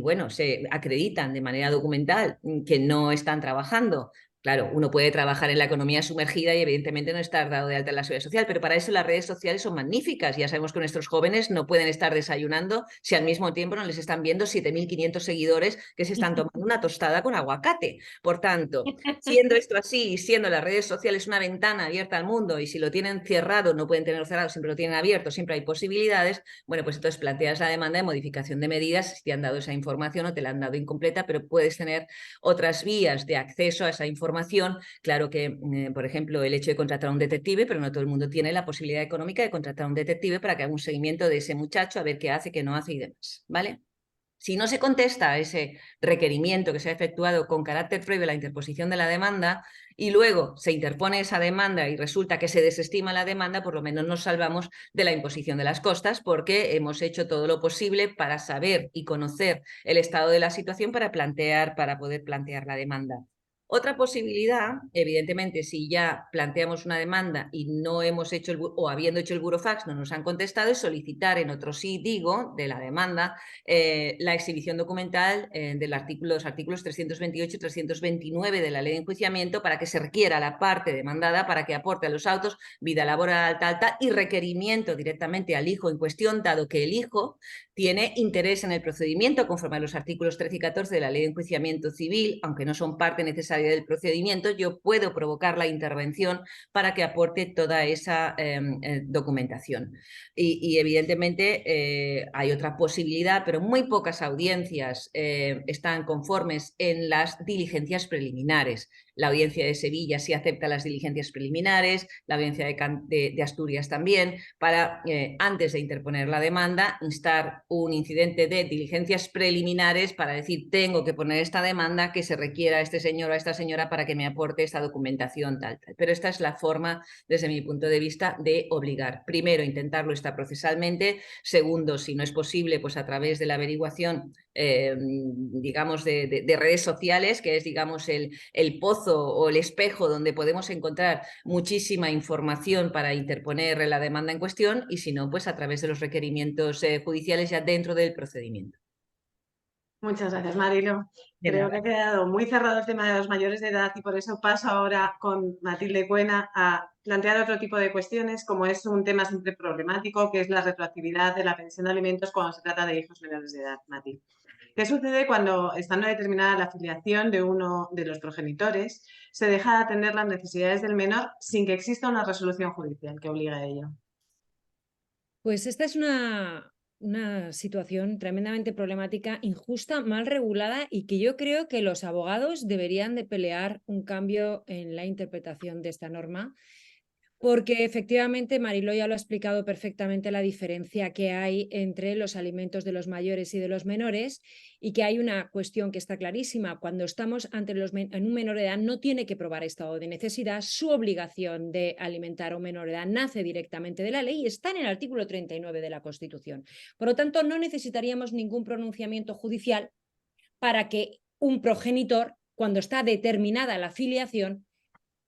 bueno, se acreditan de manera documental que no están trabajando. Claro, uno puede trabajar en la economía sumergida y evidentemente no estar dado de alta en la seguridad social, pero para eso las redes sociales son magníficas. Ya sabemos que nuestros jóvenes no pueden estar desayunando si al mismo tiempo no les están viendo 7.500 seguidores que se están tomando una tostada con aguacate. Por tanto, siendo esto así y siendo las redes sociales una ventana abierta al mundo, y si lo tienen cerrado, no pueden tenerlo cerrado, siempre lo tienen abierto, siempre hay posibilidades, bueno, pues entonces planteas la demanda de modificación de medidas si te han dado esa información o te la han dado incompleta, pero puedes tener otras vías de acceso a esa información. Claro que, por ejemplo, el hecho de contratar a un detective, pero no todo el mundo tiene la posibilidad económica de contratar a un detective para que haga un seguimiento de ese muchacho, a ver qué hace, qué no hace y demás, ¿vale? Si no se contesta a ese requerimiento que se ha efectuado con carácter previo a la interposición de la demanda y luego se interpone esa demanda y resulta que se desestima la demanda, por lo menos nos salvamos de la imposición de las costas, porque hemos hecho todo lo posible para saber y conocer el estado de la situación para poder plantear la demanda. Otra posibilidad, evidentemente, si ya planteamos una demanda y no hemos hecho o habiendo hecho el burofax no nos han contestado, es solicitar en otro sí digo de la demanda la exhibición documental de los artículos 328 y 329 de la Ley de Enjuiciamiento para que se requiera a la parte demandada para que aporte a los autos vida laboral, tal, y requerimiento directamente al hijo en cuestión, dado que el hijo tiene interés en el procedimiento conforme a los artículos 13 y 14 de la Ley de Enjuiciamiento Civil, aunque no son parte necesaria del procedimiento, yo puedo provocar la intervención para que aporte toda esa documentación. Y evidentemente hay otra posibilidad, pero muy pocas audiencias están conformes en las diligencias preliminares. La audiencia de Sevilla sí acepta las diligencias preliminares, la audiencia de Asturias también, para, antes de interponer la demanda, instar un incidente de diligencias preliminares para decir, tengo que poner esta demanda, que se requiera a este señor o a esta señora para que me aporte esta documentación, tal. Pero esta es la forma, desde mi punto de vista, de obligar. Primero, intentarlo procesalmente. Segundo, si no es posible, pues a través de la averiguación, digamos, de redes sociales, que es, digamos, el pozo o el espejo donde podemos encontrar muchísima información para interponer la demanda en cuestión, y si no, pues a través de los requerimientos judiciales ya dentro del procedimiento. Muchas gracias, Marilo. De Creo nada. que ha quedado muy cerrado el tema de los mayores de edad y por eso paso ahora con Matilde Cuena a plantear otro tipo de cuestiones, como es un tema siempre problemático, que es la retroactividad de la pensión de alimentos cuando se trata de hijos menores de edad, Mati. ¿Qué sucede cuando, estando determinada la filiación de uno de los progenitores, se deja de atender las necesidades del menor sin que exista una resolución judicial que obligue a ello? Pues esta es una situación tremendamente problemática, injusta, mal regulada y que yo creo que los abogados deberían de pelear un cambio en la interpretación de esta norma, porque efectivamente Mariló ya lo ha explicado perfectamente la diferencia que hay entre los alimentos de los mayores y de los menores y que hay una cuestión que está clarísima. Cuando estamos en un menor de edad no tiene que probar estado de necesidad. Su obligación de alimentar a un menor de edad nace directamente de la ley y está en el artículo 39 de la Constitución. Por lo tanto, no necesitaríamos ningún pronunciamiento judicial para que un progenitor, cuando está determinada la filiación,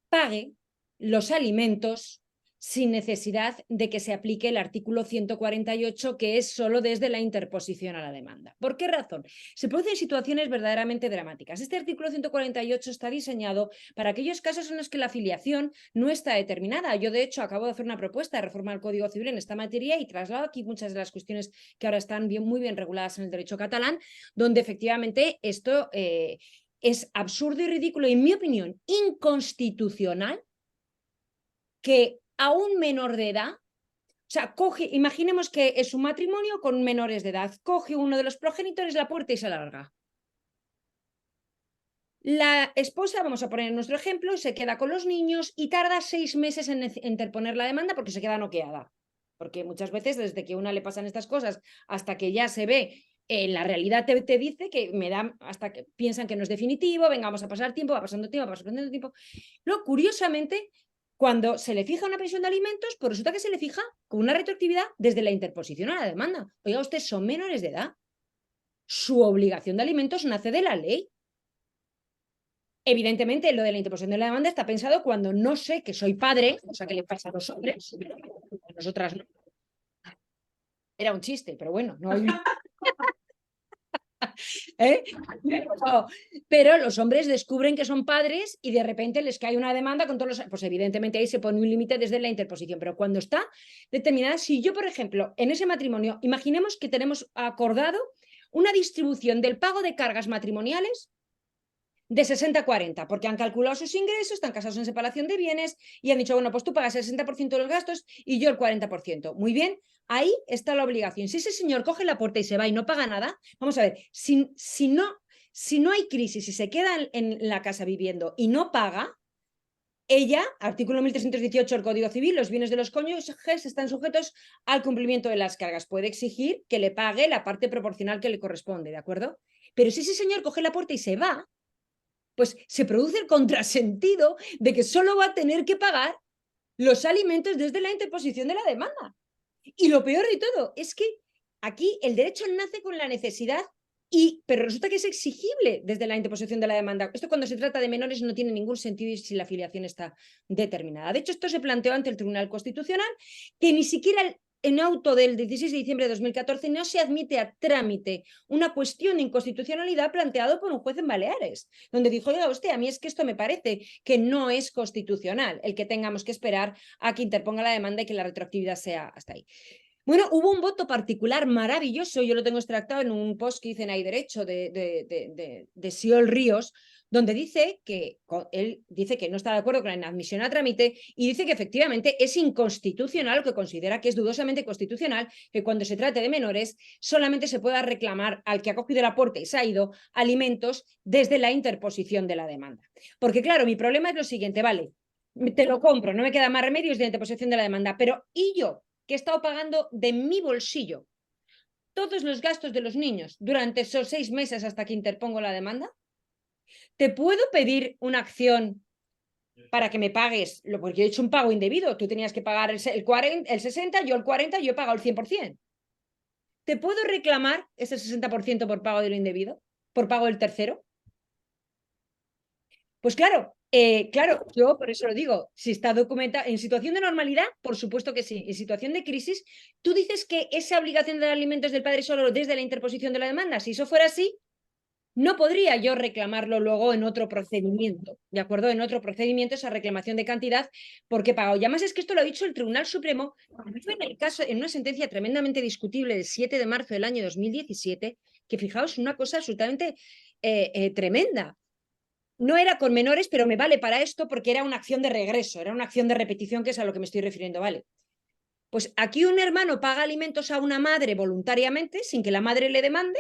pague los alimentos sin necesidad de que se aplique el artículo 148, que es solo desde la interposición a la demanda. ¿Por qué razón? Se producen situaciones verdaderamente dramáticas. Este artículo 148 está diseñado para aquellos casos en los que la filiación no está determinada. Yo, de hecho, acabo de hacer una propuesta de reforma del Código Civil en esta materia y traslado aquí muchas de las cuestiones que ahora están muy bien reguladas en el derecho catalán, donde efectivamente esto es absurdo y ridículo, y en mi opinión, inconstitucional, que a un menor de edad, o sea, imaginemos que es un matrimonio con menores de edad, coge uno de los progenitores la puerta y se larga. La esposa, vamos a poner nuestro ejemplo, se queda con los niños y tarda 6 meses en interponer la demanda porque se queda noqueada. Porque muchas veces desde que a una le pasan estas cosas hasta que ya se ve la realidad te dice que me da, hasta que piensan que no es definitivo, venga, vamos a pasar tiempo, va pasando tiempo, va pasando tiempo. Luego, curiosamente, cuando se le fija una pensión de alimentos, pues resulta que se le fija con una retroactividad desde la interposición a la demanda. Oiga, ustedes son menores de edad. Su obligación de alimentos nace de la ley. Evidentemente, lo de la interposición de la demanda está pensado cuando no sé que soy padre, o sea, que le pasa a los hombres, a nosotras no. Era un chiste, pero bueno, no hay... ¿Eh? Pero los hombres descubren que son padres y de repente les cae una demanda con todos los... Pues evidentemente ahí se pone un límite desde la interposición, pero cuando está determinada, si yo, por ejemplo, en ese matrimonio, imaginemos que tenemos acordado una distribución del pago de cargas matrimoniales de 60-40, porque han calculado sus ingresos, están casados en separación de bienes y han dicho, bueno, pues tú pagas el 60% de los gastos y yo el 40%. Muy bien, ahí está la obligación. Si ese señor coge la puerta y se va y no paga nada, vamos a ver, si no hay crisis y se queda en la casa viviendo y no paga, ella, artículo 1318 del Código Civil, los bienes de los cónyuges están sujetos al cumplimiento de las cargas. Puede exigir que le pague la parte proporcional que le corresponde, ¿de acuerdo? Pero si ese señor coge la puerta y se va, pues se produce el contrasentido de que solo va a tener que pagar los alimentos desde la interposición de la demanda. Y lo peor de todo es que aquí el derecho nace con la necesidad, pero resulta que es exigible desde la interposición de la demanda. Esto cuando se trata de menores no tiene ningún sentido si la filiación está determinada. De hecho, esto se planteó ante el Tribunal Constitucional, que ni siquiera en auto del 16 de diciembre de 2014 no se admite a trámite una cuestión de inconstitucionalidad planteado por un juez en Baleares, donde dijo, oiga usted, a mí es que esto me parece que no es constitucional el que tengamos que esperar a que interponga la demanda y que la retroactividad sea hasta ahí. Bueno, hubo un voto particular maravilloso, yo lo tengo extractado en un post que hice en Hay Derecho de Siol Ríos, donde dice que él dice que no está de acuerdo con la inadmisión a trámite y dice que efectivamente es inconstitucional, o que considera que es dudosamente constitucional, que cuando se trate de menores solamente se pueda reclamar al que ha cogido la puerta y se ha ido alimentos desde la interposición de la demanda. Porque claro, mi problema es lo siguiente, vale, te lo compro, no me queda más remedio, es de la interposición de la demanda, pero ¿y yo, que he estado pagando de mi bolsillo todos los gastos de los niños durante esos 6 meses hasta que interpongo la demanda? ¿Te puedo pedir una acción para que me pagues? Porque yo he hecho un pago indebido. Tú tenías que pagar el 60, yo el 40, yo he pagado el 100%. ¿Te puedo reclamar ese 60% por pago de lo indebido? ¿Por pago del tercero? Pues claro, yo por eso lo digo, si está documentado en situación de normalidad, por supuesto que sí. En situación de crisis, tú dices que esa obligación de dar alimentos del padre solo desde la interposición de la demanda. Si eso fuera así, no podría yo reclamarlo luego en otro procedimiento, ¿de acuerdo? En otro procedimiento esa reclamación de cantidad porque he pagado. Y además es que esto lo ha dicho el Tribunal Supremo en el caso, en una sentencia tremendamente discutible del 7 de marzo del año 2017, que fijaos, una cosa absolutamente tremenda. No era con menores, pero me vale para esto porque era una acción de regreso, era una acción de repetición, que es a lo que me estoy refiriendo, ¿vale? Pues aquí un hermano paga alimentos a una madre voluntariamente, sin que la madre le demande,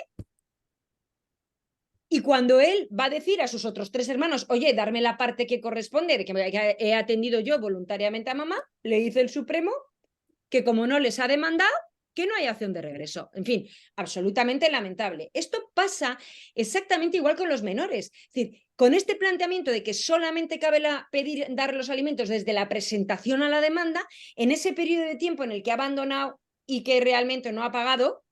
y cuando él va a decir a sus otros 3 hermanos, oye, darme la parte que corresponde, de que he atendido yo voluntariamente a mamá, le dice el Supremo que como no les ha demandado, que no hay acción de regreso. En fin, absolutamente lamentable. Esto pasa exactamente igual con los menores. Es decir, con este planteamiento de que solamente cabe dar los alimentos desde la presentación a la demanda, en ese periodo de tiempo en el que ha abandonado y que realmente no ha pagado,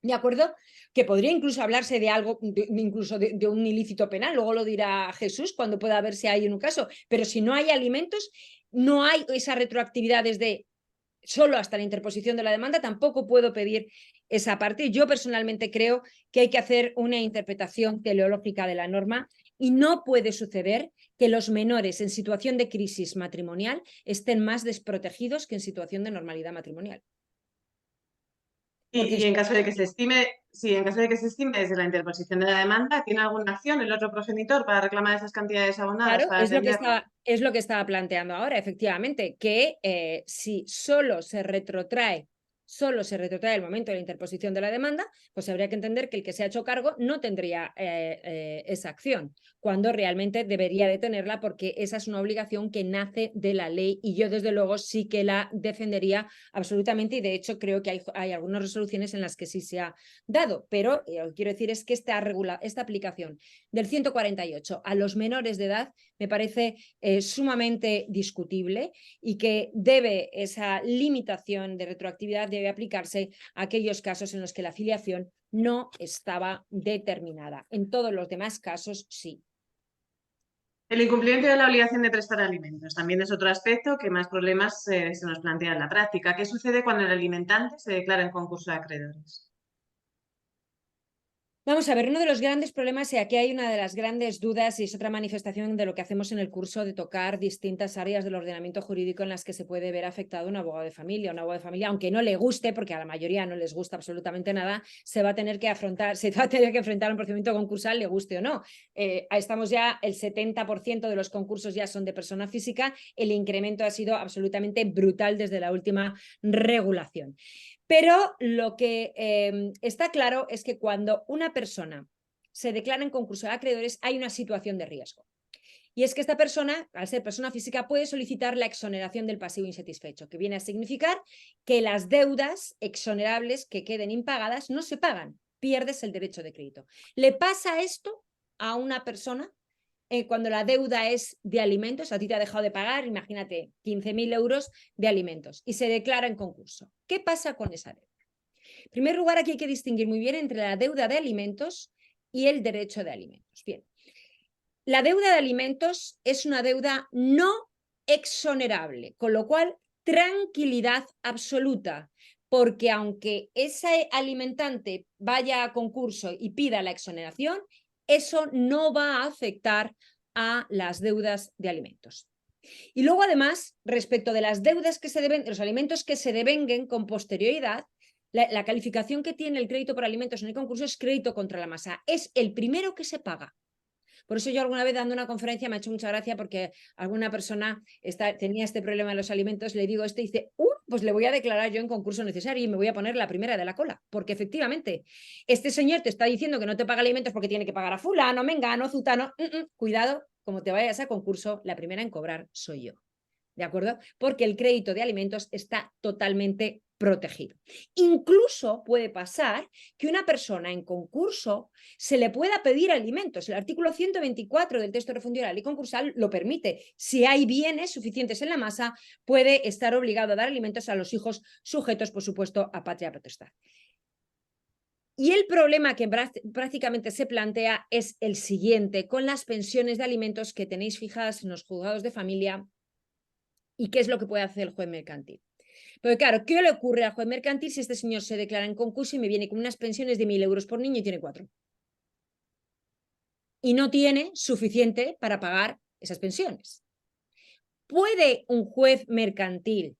¿de acuerdo? Que podría incluso hablarse de algo, incluso de un ilícito penal, luego lo dirá Jesús cuando pueda ver si hay en un caso, pero si no hay alimentos, no hay esa retroactividad desde solo hasta la interposición de la demanda, tampoco puedo pedir esa parte. Yo personalmente creo que hay que hacer una interpretación teleológica de la norma y no puede suceder que los menores en situación de crisis matrimonial estén más desprotegidos que en situación de normalidad matrimonial. Y en caso de que se estime, en caso de que se estime desde la interposición de la demanda, ¿tiene alguna acción el otro progenitor para reclamar esas cantidades abonadas? Claro, Para es lo que estaba planteando ahora, efectivamente, que si solo se retrotrae el momento de la interposición de la demanda, pues habría que entender que el que se ha hecho cargo no tendría esa acción, cuando realmente debería de tenerla, porque esa es una obligación que nace de la ley y yo desde luego sí que la defendería absolutamente, y de hecho creo que hay algunas resoluciones en las que sí se ha dado, pero lo que quiero decir es que esta aplicación del 148 a los menores de edad me parece sumamente discutible y que esa limitación de retroactividad debe aplicarse a aquellos casos en los que la filiación no estaba determinada. En todos los demás casos, sí. El incumplimiento de la obligación de prestar alimentos también es otro aspecto que más problemas se nos plantea en la práctica. ¿Qué sucede cuando el alimentante se declara en concurso de acreedores? Vamos a ver, uno de los grandes problemas, y aquí hay una de las grandes dudas, y es otra manifestación de lo que hacemos en el curso, de tocar distintas áreas del ordenamiento jurídico en las que se puede ver afectado un abogado de familia. Un abogado de familia, aunque no le guste, porque a la mayoría no les gusta absolutamente nada, se va a tener que enfrentar a un procedimiento concursal, le guste o no. Estamos ya, el 70% de los concursos ya son de persona física, el incremento ha sido absolutamente brutal desde la última regulación. Pero lo que está claro es que cuando una persona se declara en concurso de acreedores hay una situación de riesgo. Y es que esta persona, al ser persona física, puede solicitar la exoneración del pasivo insatisfecho, que viene a significar que las deudas exonerables que queden impagadas no se pagan, pierdes el derecho de crédito. ¿Le pasa esto a una persona? Cuando la deuda es de alimentos, a ti te ha dejado de pagar, imagínate, 15.000 euros de alimentos y se declara en concurso. ¿Qué pasa con esa deuda? En primer lugar, aquí hay que distinguir muy bien entre la deuda de alimentos y el derecho de alimentos. Bien, la deuda de alimentos es una deuda no exonerable, con lo cual tranquilidad absoluta, porque aunque ese alimentante vaya a concurso y pida la exoneración, eso no va a afectar a las deudas de alimentos. Y luego, además, respecto de las deudas que se deben, los alimentos que se devenguen con posterioridad, la calificación que tiene el crédito por alimentos en el concurso es crédito contra la masa. Es el primero que se paga. Por eso yo alguna vez dando una conferencia me ha hecho mucha gracia porque alguna persona tenía este problema de los alimentos, le digo esto y dice, pues le voy a declarar yo en concurso necesario y me voy a poner la primera de la cola, porque efectivamente este señor te está diciendo que no te paga alimentos porque tiene que pagar a fulano, mengano, zutano, cuidado, como te vayas a concurso, la primera en cobrar soy yo. ¿De acuerdo? Porque el crédito de alimentos está totalmente protegido. Incluso puede pasar que una persona en concurso se le pueda pedir alimentos. El artículo 124 del texto refundido de la ley concursal lo permite. Si hay bienes suficientes en la masa, puede estar obligado a dar alimentos a los hijos sujetos, por supuesto, a patria potestad. Y el problema que prácticamente se plantea es el siguiente, con las pensiones de alimentos que tenéis fijadas en los juzgados de familia. ¿Y qué es lo que puede hacer el juez mercantil? Porque claro, ¿qué le ocurre al juez mercantil si este señor se declara en concurso y me viene con unas pensiones de 1.000 euros por niño y tiene 4? y no tiene suficiente para pagar esas pensiones. ¿Puede un juez mercantil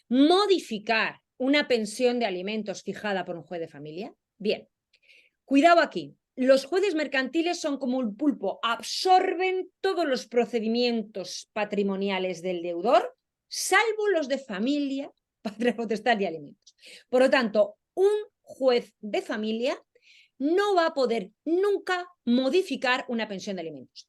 modificar una pensión de alimentos fijada por un juez de familia? Bien, cuidado aquí. Los jueces mercantiles son como un pulpo, absorben todos los procedimientos patrimoniales del deudor, salvo los de familia, patria potestad y alimentos. Por lo tanto, un juez de familia no va a poder nunca modificar una pensión de alimentos,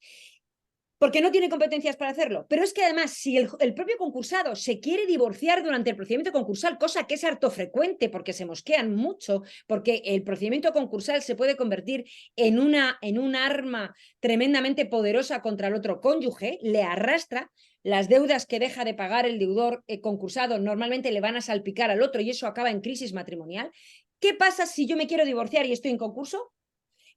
porque no tiene competencias para hacerlo. Pero es que además, si el propio concursado se quiere divorciar durante el procedimiento concursal, cosa que es harto frecuente porque se mosquean mucho, porque el procedimiento concursal se puede convertir en un arma tremendamente poderosa contra el otro cónyuge, le arrastra, las deudas que deja de pagar el deudor concursado normalmente le van a salpicar al otro y eso acaba en crisis matrimonial. ¿Qué pasa si yo me quiero divorciar y estoy en concurso?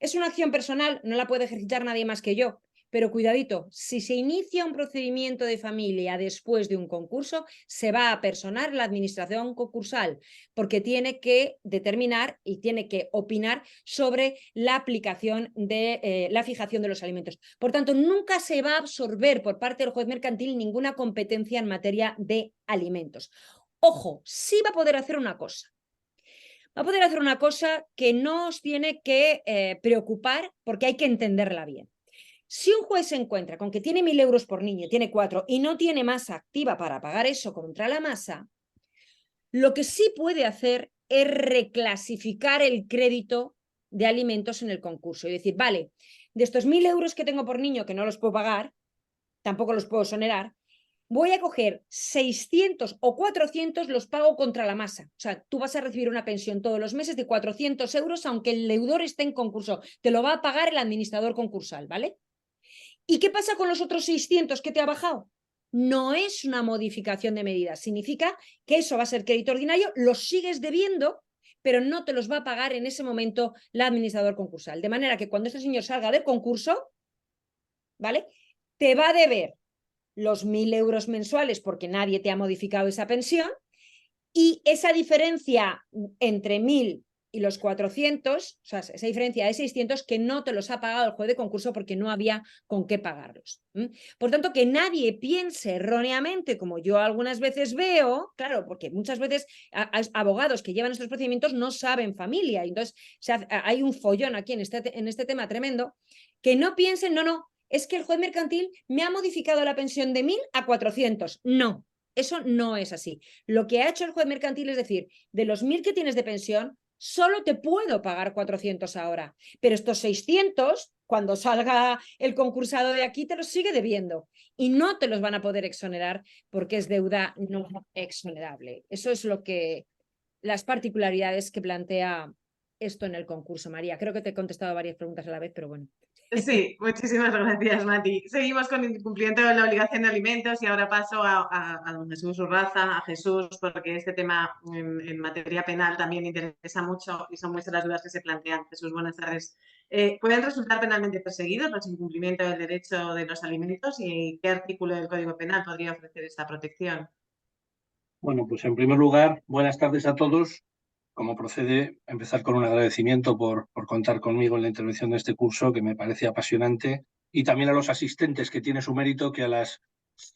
Es una acción personal, no la puede ejercitar nadie más que yo. Pero cuidadito, si se inicia un procedimiento de familia después de un concurso, se va a personar la administración concursal, porque tiene que determinar y tiene que opinar sobre la aplicación de la fijación de los alimentos. Por tanto, nunca se va a absorber por parte del juez mercantil ninguna competencia en materia de alimentos. Ojo, sí va a poder hacer una cosa. Va a poder hacer una cosa que no os tiene que preocupar porque hay que entenderla bien. Si un juez se encuentra con que tiene 1.000 euros por niño, tiene 4 y no tiene masa activa para pagar eso contra la masa, lo que sí puede hacer es reclasificar el crédito de alimentos en el concurso y decir, vale, de estos 1.000 euros que tengo por niño que no los puedo pagar, tampoco los puedo exonerar, voy a coger 600 o 400 los pago contra la masa. O sea, tú vas a recibir una pensión todos los meses de 400 euros aunque el deudor esté en concurso. Te lo va a pagar el administrador concursal, ¿vale? ¿Y qué pasa con los otros 600 que te ha bajado? No es una modificación de medidas, significa que eso va a ser crédito ordinario, los sigues debiendo, pero no te los va a pagar en ese momento el administrador concursal. De manera que cuando este señor salga del concurso, ¿vale? Te va a deber los 1.000 euros mensuales porque nadie te ha modificado esa pensión y esa diferencia entre 1.000 y los 400, o sea, esa diferencia de 600 que no te los ha pagado el juez de concurso porque no había con qué pagarlos. Por tanto, que nadie piense erróneamente, como yo algunas veces veo, claro, porque muchas veces abogados que llevan estos procedimientos no saben familia, y entonces hay un follón aquí en este tema tremendo, que no piensen, no, es que el juez mercantil me ha modificado la pensión de 1.000 a 400. No, eso no es así. Lo que ha hecho el juez mercantil es decir, de los 1.000 que tienes de pensión, solo te puedo pagar 400 ahora, pero estos 600, cuando salga el concursado de aquí, te los sigue debiendo y no te los van a poder exonerar porque es deuda no exonerable. Eso es lo que las particularidades que plantea esto en el concurso, María. Creo que te he contestado varias preguntas a la vez, pero bueno. Sí, muchísimas gracias, Mati. Seguimos con el incumplimiento de la obligación de alimentos y ahora paso a don Jesús Urraza, a Jesús, porque este tema en materia penal también interesa mucho y son muchas las dudas que se plantean. Jesús, buenas tardes. ¿Pueden resultar penalmente perseguidos los incumplimientos del derecho de los alimentos y qué artículo del Código Penal podría ofrecer esta protección? Bueno, pues en primer lugar, buenas tardes a todos. Como procede, empezar con un agradecimiento por contar conmigo en la intervención de este curso, que me parece apasionante, y también a los asistentes, que tiene su mérito que a las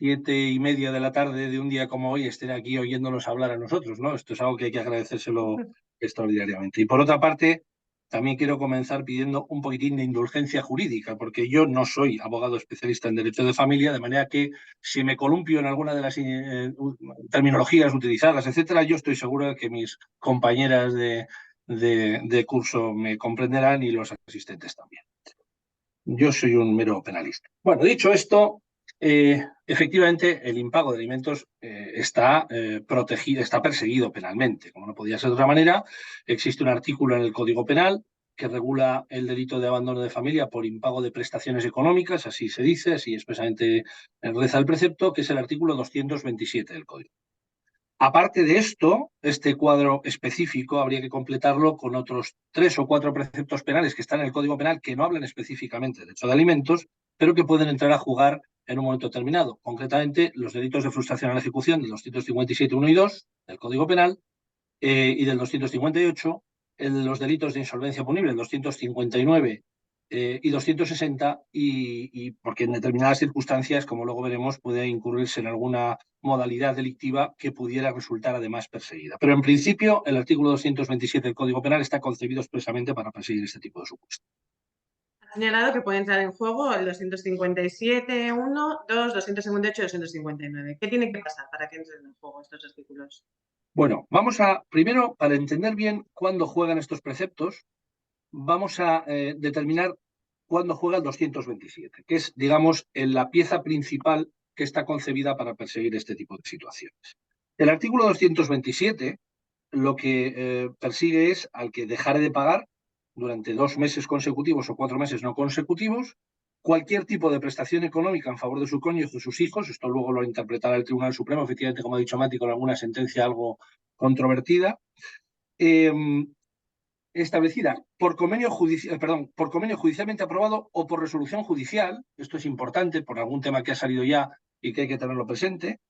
7:30 de la tarde de un día como hoy estén aquí oyéndonos hablar a nosotros, ¿no? Esto es algo que hay que agradecérselo extraordinariamente. Y por otra parte, también quiero comenzar pidiendo un poquitín de indulgencia jurídica, porque yo no soy abogado especialista en derecho de familia, de manera que si me columpio en alguna de las terminologías utilizadas, etcétera, yo estoy seguro de que mis compañeras de curso me comprenderán y los asistentes también. Yo soy un mero penalista. Bueno, dicho esto, efectivamente el impago de alimentos está protegido, está perseguido penalmente. Como no podía ser de otra manera, existe un artículo en el Código Penal que regula el delito de abandono de familia por impago de prestaciones económicas, así se dice, así expresamente reza el precepto, que es el artículo 227 del Código. Aparte de esto, este cuadro específico habría que completarlo con otros 3 o 4 preceptos penales que están en el Código Penal que no hablan específicamente de derecho de alimentos, pero que pueden entrar a jugar en un momento determinado. Concretamente, los delitos de frustración a la ejecución del 257.1 y 2 del Código Penal y del 258, los delitos de insolvencia punible, el 259 y 260, y porque en determinadas circunstancias, como luego veremos, puede incurrirse en alguna modalidad delictiva que pudiera resultar además perseguida. Pero en principio, el artículo 227 del Código Penal está concebido expresamente para perseguir este tipo de supuestos. Ha señalado que puede entrar en juego el 257, 1, 2, 258 y 259. ¿Qué tiene que pasar para que entren en juego estos artículos? Bueno, vamos a, primero, para entender bien cuándo juegan estos preceptos, vamos a determinar cuándo juega el 227, que es, digamos, la pieza principal que está concebida para perseguir este tipo de situaciones. El artículo 227 lo que persigue es al que dejare de pagar durante 2 meses consecutivos o 4 meses no consecutivos cualquier tipo de prestación económica en favor de su cónyuge o sus hijos. Esto luego lo interpretará el Tribunal Supremo, efectivamente, como ha dicho Mati, con alguna sentencia algo controvertida. Establecida por convenio judicialmente aprobado o por resolución judicial. Esto es importante por algún tema que ha salido ya y que hay que tenerlo presente.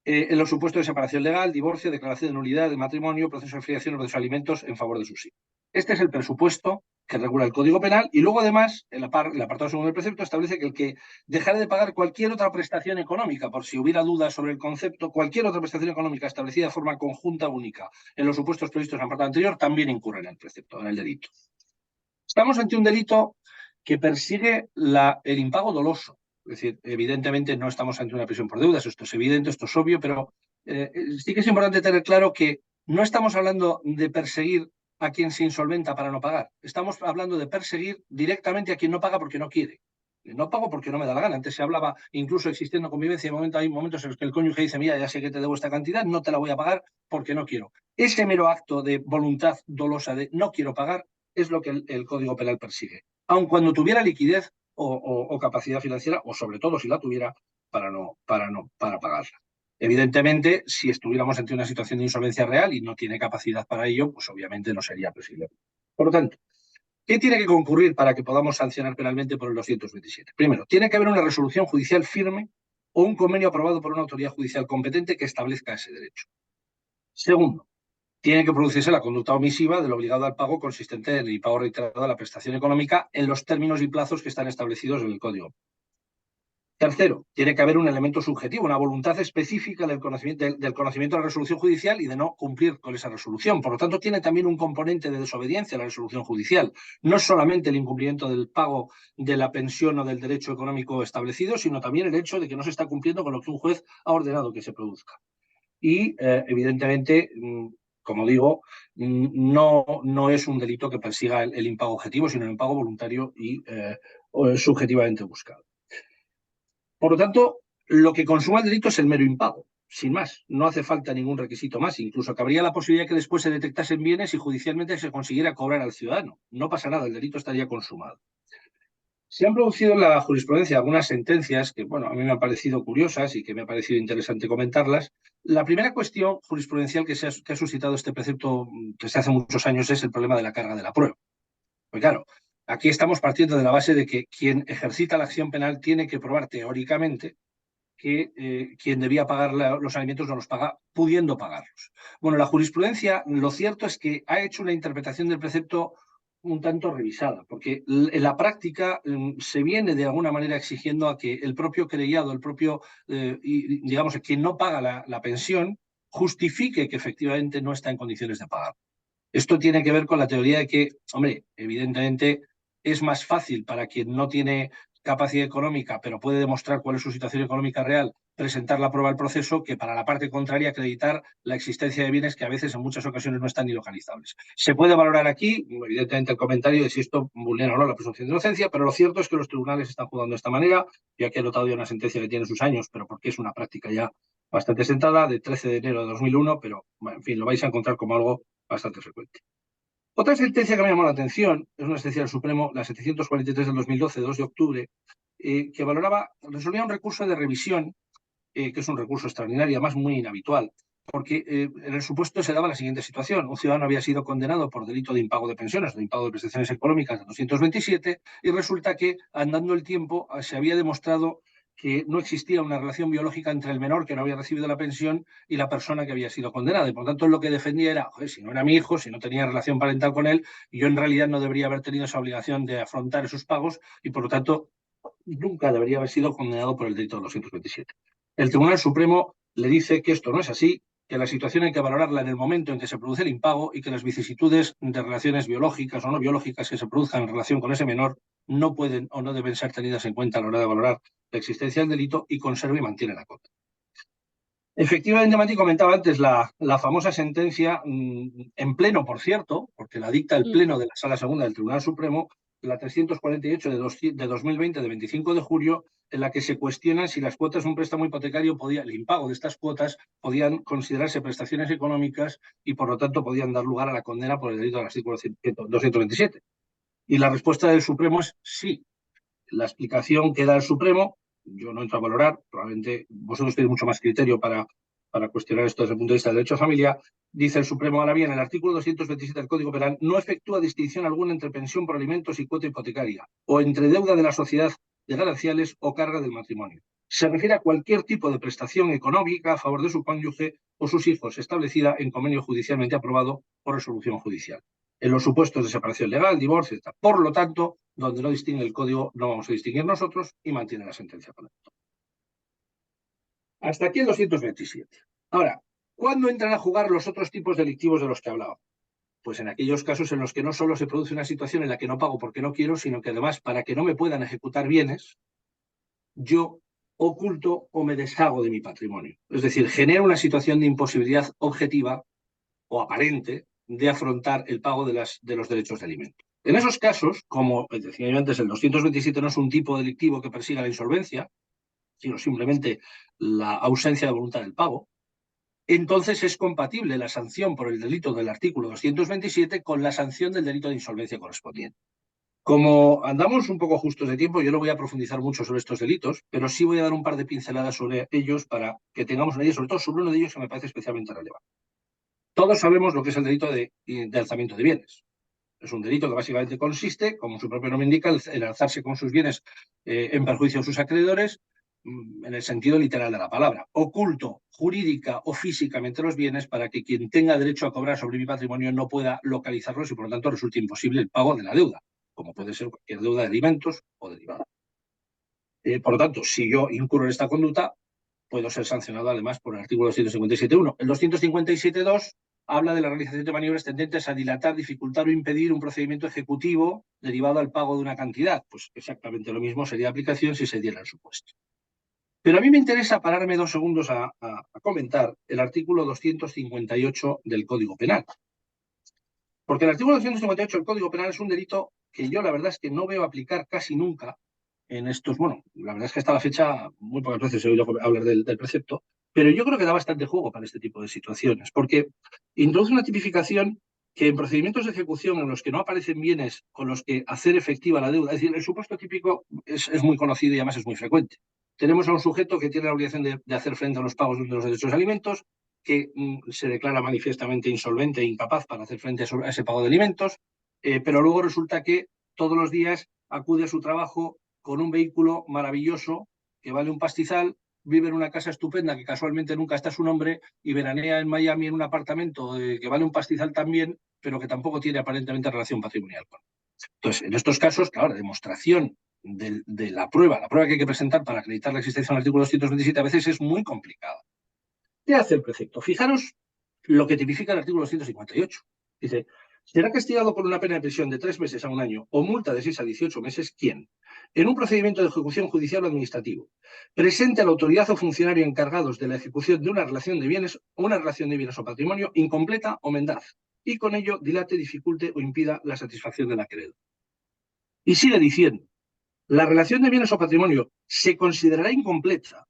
En los supuestos de separación legal, divorcio, declaración de nulidad de matrimonio, proceso de filiación o de sus alimentos en favor de sus hijos. Este es el presupuesto que regula el Código Penal, y luego además el apartado segundo del precepto establece que el que dejara de pagar cualquier otra prestación económica, por si hubiera dudas sobre el concepto, cualquier otra prestación económica establecida de forma conjunta única en los supuestos previstos en el apartado anterior, también incurre en el precepto, en el delito. Estamos ante un delito que persigue el impago doloso. Es decir, evidentemente no estamos ante una prisión por deudas, esto es evidente, esto es obvio, pero sí que es importante tener claro que no estamos hablando de perseguir a quien se insolventa para no pagar. Estamos hablando de perseguir directamente a quien no paga porque no quiere. No pago porque no me da la gana. Antes se hablaba, incluso existiendo convivencia, hay momentos en los que el cónyuge dice, mira, ya sé que te debo esta cantidad, no te la voy a pagar porque no quiero. Ese mero acto de voluntad dolosa de no quiero pagar es lo que el Código Penal persigue. Aun cuando tuviera liquidez o capacidad financiera, o sobre todo si la tuviera, para pagarla. Evidentemente, si estuviéramos ante una situación de insolvencia real y no tiene capacidad para ello, pues obviamente no sería posible. Por lo tanto, ¿qué tiene que concurrir para que podamos sancionar penalmente por el 227? Primero, tiene que haber una resolución judicial firme o un convenio aprobado por una autoridad judicial competente que establezca ese derecho. Segundo, tiene que producirse la conducta omisiva del obligado al pago consistente en el impago reiterado de la prestación económica en los términos y plazos que están establecidos en el Código. Tercero, tiene que haber un elemento subjetivo, una voluntad específica del conocimiento de la resolución judicial y de no cumplir con esa resolución. Por lo tanto, tiene también un componente de desobediencia a la resolución judicial. No es solamente el incumplimiento del pago de la pensión o del derecho económico establecido, sino también el hecho de que no se está cumpliendo con lo que un juez ha ordenado que se produzca. Y, evidentemente, como digo, no es un delito que persiga el impago objetivo, sino el impago voluntario y subjetivamente buscado. Por lo tanto, lo que consuma el delito es el mero impago, sin más. No hace falta ningún requisito más. Incluso cabría la posibilidad que después se detectasen bienes y judicialmente se consiguiera cobrar al ciudadano. No pasa nada, el delito estaría consumado. Se han producido en la jurisprudencia algunas sentencias que, bueno, a mí me han parecido curiosas y que me ha parecido interesante comentarlas. La primera cuestión jurisprudencial que ha suscitado este precepto desde hace muchos años es el problema de la carga de la prueba. Pues claro, aquí estamos partiendo de la base de que quien ejercita la acción penal tiene que probar teóricamente que quien debía pagar los alimentos no los paga pudiendo pagarlos. Bueno, la jurisprudencia, lo cierto es que ha hecho una interpretación del precepto un tanto revisada, porque en la práctica se viene de alguna manera exigiendo a que el propio querellado, digamos, quien no paga la pensión, justifique que efectivamente no está en condiciones de pagar. Esto tiene que ver con la teoría de que, hombre, evidentemente es más fácil para quien no tiene capacidad económica, pero puede demostrar cuál es su situación económica real, presentar la prueba del proceso, que para la parte contraria acreditar la existencia de bienes que a veces en muchas ocasiones no están ni localizables. Se puede valorar aquí, evidentemente, el comentario de si esto vulnera o no la presunción de inocencia, pero lo cierto es que los tribunales están jugando de esta manera. Yo aquí he notado ya una sentencia que tiene sus años, pero porque es una práctica ya bastante sentada, de 13 de enero de 2001, pero, bueno, en fin, lo vais a encontrar como algo bastante frecuente. Otra sentencia que me llamó la atención es una sentencia del Supremo, la 743 del 2012, 2 de octubre, que resolvía un recurso de revisión, que es un recurso extraordinario, además muy inhabitual, porque en el supuesto se daba la siguiente situación. Un ciudadano había sido condenado por delito de impago de pensiones, de impago de prestaciones económicas, de 227, y resulta que, andando el tiempo, se había demostrado que no existía una relación biológica entre el menor que no había recibido la pensión y la persona que había sido condenada. Y por lo tanto, lo que defendía era, joder, si no era mi hijo, si no tenía relación parental con él, yo en realidad no debería haber tenido esa obligación de afrontar esos pagos y, por lo tanto, nunca debería haber sido condenado por el delito de 227. El Tribunal Supremo le dice que esto no es así, que la situación hay que valorarla en el momento en que se produce el impago y que las vicisitudes de relaciones biológicas o no biológicas que se produzcan en relación con ese menor no pueden o no deben ser tenidas en cuenta a la hora de valorar la existencia del delito y conserva y mantiene la condena. Efectivamente, Mati comentaba antes la famosa sentencia, en pleno, por cierto, porque la dicta el Pleno de la Sala Segunda del Tribunal Supremo, la 348 de 2020, de 25 de julio, en la que se cuestiona si las cuotas de un préstamo hipotecario el impago de estas cuotas podían considerarse prestaciones económicas y, por lo tanto, podían dar lugar a la condena por el delito del artículo 227. Y la respuesta del Supremo es sí. La explicación que da el Supremo, yo no entro a valorar, probablemente vosotros tenéis mucho más criterio para cuestionar esto desde el punto de vista del derecho de familia, dice el Supremo, ahora bien, el artículo 227 del Código Penal no efectúa distinción alguna entre pensión por alimentos y cuota hipotecaria, o entre deuda de la sociedad de gananciales o carga del matrimonio. Se refiere a cualquier tipo de prestación económica a favor de su cónyuge o sus hijos establecida en convenio judicialmente aprobado o resolución judicial. En los supuestos de separación legal, divorcio, etc. Por lo tanto, donde no distingue el código, no vamos a distinguir nosotros y mantiene la sentencia con esto. Hasta aquí el 227. Ahora, ¿cuándo entran a jugar los otros tipos delictivos de los que hablaba? Pues en aquellos casos en los que no solo se produce una situación en la que no pago porque no quiero, sino que además, para que no me puedan ejecutar bienes, yo oculto o me deshago de mi patrimonio. Es decir, genero una situación de imposibilidad objetiva o aparente de afrontar el pago de los derechos de alimento. En esos casos, como decía yo antes, el 227 no es un tipo delictivo que persiga la insolvencia, sino simplemente la ausencia de voluntad del pago, entonces es compatible la sanción por el delito del artículo 227 con la sanción del delito de insolvencia correspondiente. Como andamos un poco justos de tiempo, yo no voy a profundizar mucho sobre estos delitos, pero sí voy a dar un par de pinceladas sobre ellos para que tengamos una idea, sobre todo sobre uno de ellos que me parece especialmente relevante. Todos sabemos lo que es el delito de alzamiento de bienes. Es un delito que básicamente consiste, como su propio nombre indica, en alzarse con sus bienes en perjuicio de sus acreedores, en el sentido literal de la palabra. Oculto jurídica o físicamente los bienes para que quien tenga derecho a cobrar sobre mi patrimonio no pueda localizarlos y, por lo tanto, resulte imposible el pago de la deuda, como puede ser cualquier deuda de alimentos o derivada. Por lo tanto, si yo incurro en esta conducta, puedo ser sancionado además por el artículo 257.1. El 257.2 habla de la realización de maniobras tendentes a dilatar, dificultar o impedir un procedimiento ejecutivo derivado al pago de una cantidad. Pues exactamente lo mismo sería aplicación si se diera el supuesto. Pero a mí me interesa pararme 2 segundos a comentar el artículo 258 del Código Penal. Porque el artículo 258 del Código Penal es un delito que yo la verdad es que no veo aplicar casi nunca en estos, bueno, la verdad es que hasta la fecha muy pocas veces he oído hablar del precepto, pero yo creo que da bastante juego para este tipo de situaciones, porque introduce una tipificación que en procedimientos de ejecución en los que no aparecen bienes con los que hacer efectiva la deuda, es decir, el supuesto típico es muy conocido y además es muy frecuente. Tenemos a un sujeto que tiene la obligación de hacer frente a los pagos de los derechos de alimentos, que se declara manifiestamente insolvente e incapaz para hacer frente a ese pago de alimentos, pero luego resulta que todos los días acude a su trabajo con un vehículo maravilloso que vale un pastizal, vive en una casa estupenda que casualmente nunca está a su nombre y veranea en Miami en un apartamento que vale un pastizal también, pero que tampoco tiene aparentemente relación patrimonial. Entonces, en estos casos, claro, la demostración de la prueba que hay que presentar para acreditar la existencia del artículo 227 a veces es muy complicada. ¿Qué hace el precepto? Fijaros lo que tipifica el artículo 258. Dice, será castigado por una pena de prisión de 3 meses a 1 año o multa de 6 a 18 meses quien, en un procedimiento de ejecución judicial o administrativo, presente a la autoridad o funcionario encargados de la ejecución de una relación de bienes o patrimonio incompleta o mendaz, y con ello dilate, dificulte o impida la satisfacción del acreedor. Y sigue diciendo, la relación de bienes o patrimonio se considerará incompleta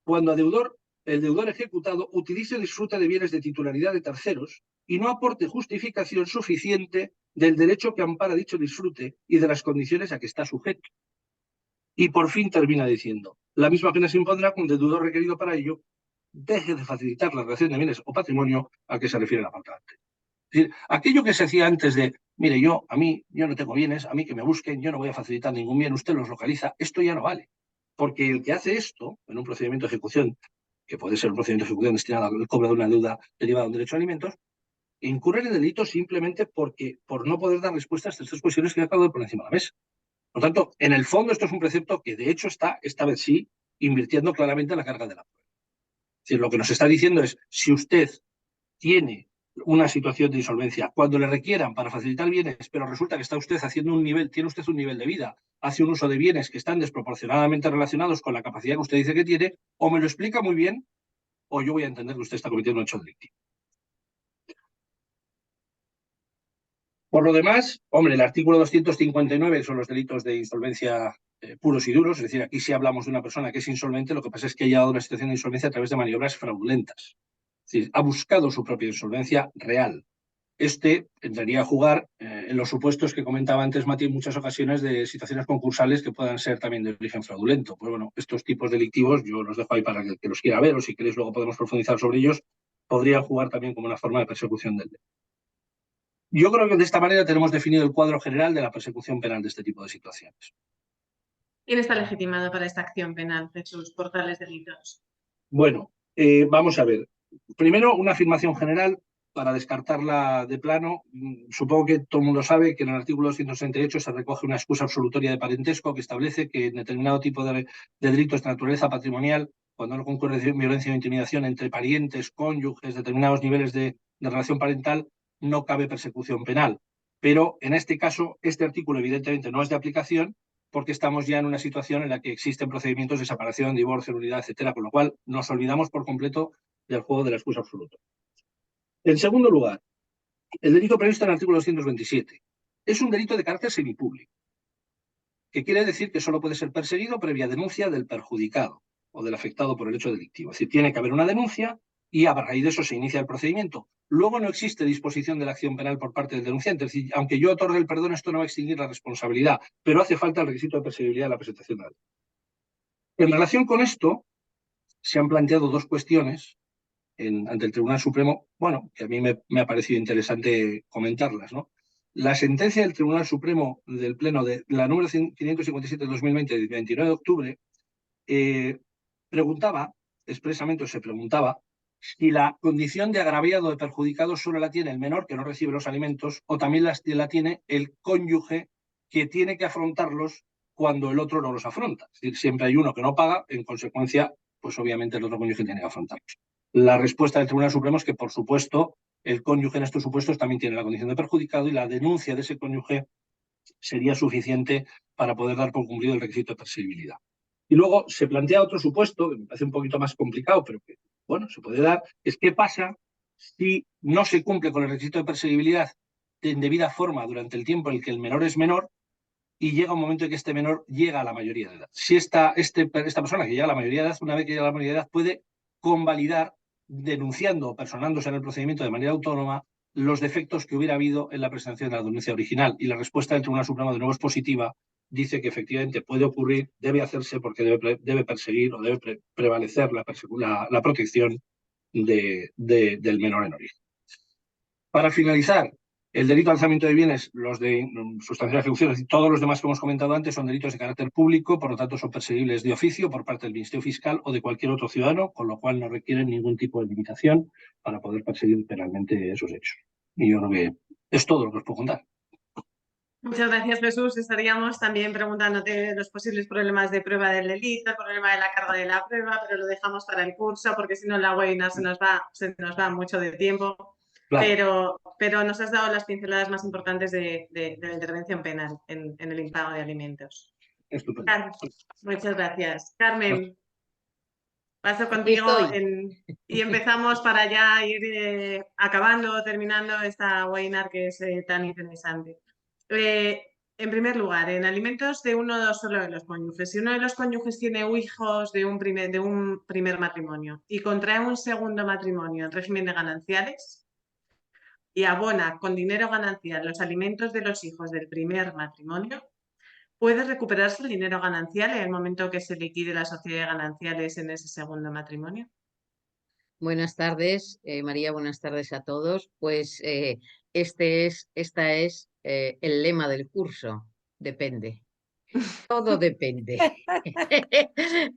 cuando el deudor ejecutado utilice o disfrute de bienes de titularidad de terceros y no aporte justificación suficiente del derecho que ampara dicho disfrute y de las condiciones a que está sujeto. Y por fin termina diciendo, la misma pena se impondrá cuando el deudor requerido para ello deje de facilitar la relación de bienes o patrimonio a que se refiere la parte antes. Es decir, aquello que se hacía antes de, mire, yo no tengo bienes, a mí que me busquen, yo no voy a facilitar ningún bien, usted los localiza, esto ya no vale. porque el que hace esto en un procedimiento de ejecución, que puede ser un procedimiento de ejecución destinado al cobro de una deuda derivada de un derecho a alimentos, incurre en el delito simplemente por no poder dar respuesta a estas tres cuestiones que acabo de poner encima de la mesa. Por lo tanto, en el fondo esto es un precepto que de hecho está, esta vez sí, invirtiendo claramente la carga de la prueba. Es decir, lo que nos está diciendo es, si usted tiene una situación de insolvencia, cuando le requieran para facilitar bienes, pero resulta que está usted haciendo tiene usted un nivel de vida, hace un uso de bienes que están desproporcionadamente relacionados con la capacidad que usted dice que tiene, o me lo explica muy bien, o yo voy a entender que usted está cometiendo un hecho delictivo. Por lo demás, hombre, el artículo 259 son los delitos de insolvencia puros y duros, es decir, aquí sí hablamos de una persona que es insolvente, lo que pasa es que ha llegado a una situación de insolvencia a través de maniobras fraudulentas. Es decir, ha buscado su propia insolvencia real. Este entraría a jugar en los supuestos que comentaba antes Mati en muchas ocasiones de situaciones concursales que puedan ser también de origen fraudulento. Pues bueno, estos tipos delictivos yo los dejo ahí para que los quiera ver, o si queréis luego podemos profundizar sobre ellos, podrían jugar también como una forma de persecución del delito. Yo creo que de esta manera tenemos definido el cuadro general de la persecución penal de este tipo de situaciones. ¿Quién está legitimado para esta acción penal, Jesús, por tales delitos? Bueno, vamos a ver. Primero, una afirmación general para descartarla de plano. Supongo que todo el mundo sabe que en el artículo 268 se recoge una excusa absolutoria de parentesco que establece que en determinado tipo de delitos de naturaleza patrimonial, cuando no concurre violencia o intimidación entre parientes, cónyuges, determinados niveles de relación parental, no cabe persecución penal. Pero en este caso, este artículo evidentemente no es de aplicación porque estamos ya en una situación en la que existen procedimientos de separación, divorcio, nulidad, etcétera, con lo cual nos olvidamos por completo del juego de la excusa absoluta. En segundo lugar, el delito previsto en el artículo 227 es un delito de carácter semipúblico, que quiere decir que solo puede ser perseguido previa denuncia del perjudicado o del afectado por el hecho delictivo. Es decir, tiene que haber una denuncia y a raíz de eso se inicia el procedimiento. Luego no existe disposición de la acción penal por parte del denunciante. Es decir, aunque yo otorgue el perdón, esto no va a extinguir la responsabilidad, pero hace falta el requisito de perseguibilidad de la presentación de la ley. En relación con esto, se han planteado dos cuestiones ante el Tribunal Supremo, bueno, que a mí me ha parecido interesante comentarlas, ¿no? La sentencia del Tribunal Supremo del Pleno de la número 557 de 2020, del 29 de octubre, preguntaba, expresamente se preguntaba, si la condición de agraviado o de perjudicado solo la tiene el menor que no recibe los alimentos o también la tiene el cónyuge que tiene que afrontarlos cuando el otro no los afronta. Es decir, siempre hay uno que no paga, en consecuencia, pues obviamente el otro cónyuge tiene que afrontarlos. La respuesta del Tribunal Supremo es que, por supuesto, el cónyuge en estos supuestos también tiene la condición de perjudicado y la denuncia de ese cónyuge sería suficiente para poder dar por cumplido el requisito de perseguibilidad. Y luego se plantea otro supuesto, que me parece un poquito más complicado, pero que, bueno, se puede dar, es qué pasa si no se cumple con el requisito de perseguibilidad en debida forma durante el tiempo en el que el menor es menor y llega un momento en que este menor llega a la mayoría de edad. Si esta persona que llega a la mayoría de edad, una vez que llega a la mayoría de edad, puede convalidar denunciando o personándose en el procedimiento de manera autónoma los defectos que hubiera habido en la presentación de la denuncia original. Y la respuesta del Tribunal Supremo de nuevo es positiva, dice que efectivamente puede ocurrir, debe hacerse porque debe perseguir o debe prevalecer la protección del menor en origen. Para finalizar, el delito de alzamiento de bienes, los de sustancial ejecución, es decir, todos los demás que hemos comentado antes son delitos de carácter público, por lo tanto son perseguibles de oficio por parte del Ministerio Fiscal o de cualquier otro ciudadano, con lo cual no requieren ningún tipo de limitación para poder perseguir penalmente esos hechos. Y yo creo que es todo lo que os puedo contar. Muchas gracias, Jesús. Estaríamos también preguntándote los posibles problemas de prueba del delito, el problema de la carga de la prueba, pero lo dejamos para el curso porque si no la webinar se nos va mucho de tiempo. Claro. Pero nos has dado las pinceladas más importantes de la intervención penal en el impago de alimentos. Estupendo. Muchas gracias. Carmen, paso contigo y empezamos para ya ir terminando esta webinar que es tan interesante. En primer lugar, en alimentos de uno solo de los cónyuges. Si uno de los cónyuges tiene hijos de un primer matrimonio y contrae un segundo matrimonio en régimen de gananciales y abona con dinero ganancial los alimentos de los hijos del primer matrimonio, ¿puede recuperarse el dinero ganancial en el momento que se liquide la sociedad de gananciales en ese segundo matrimonio? Buenas tardes, María, buenas tardes a todos. Pues esta es el lema del curso, depende. Todo depende.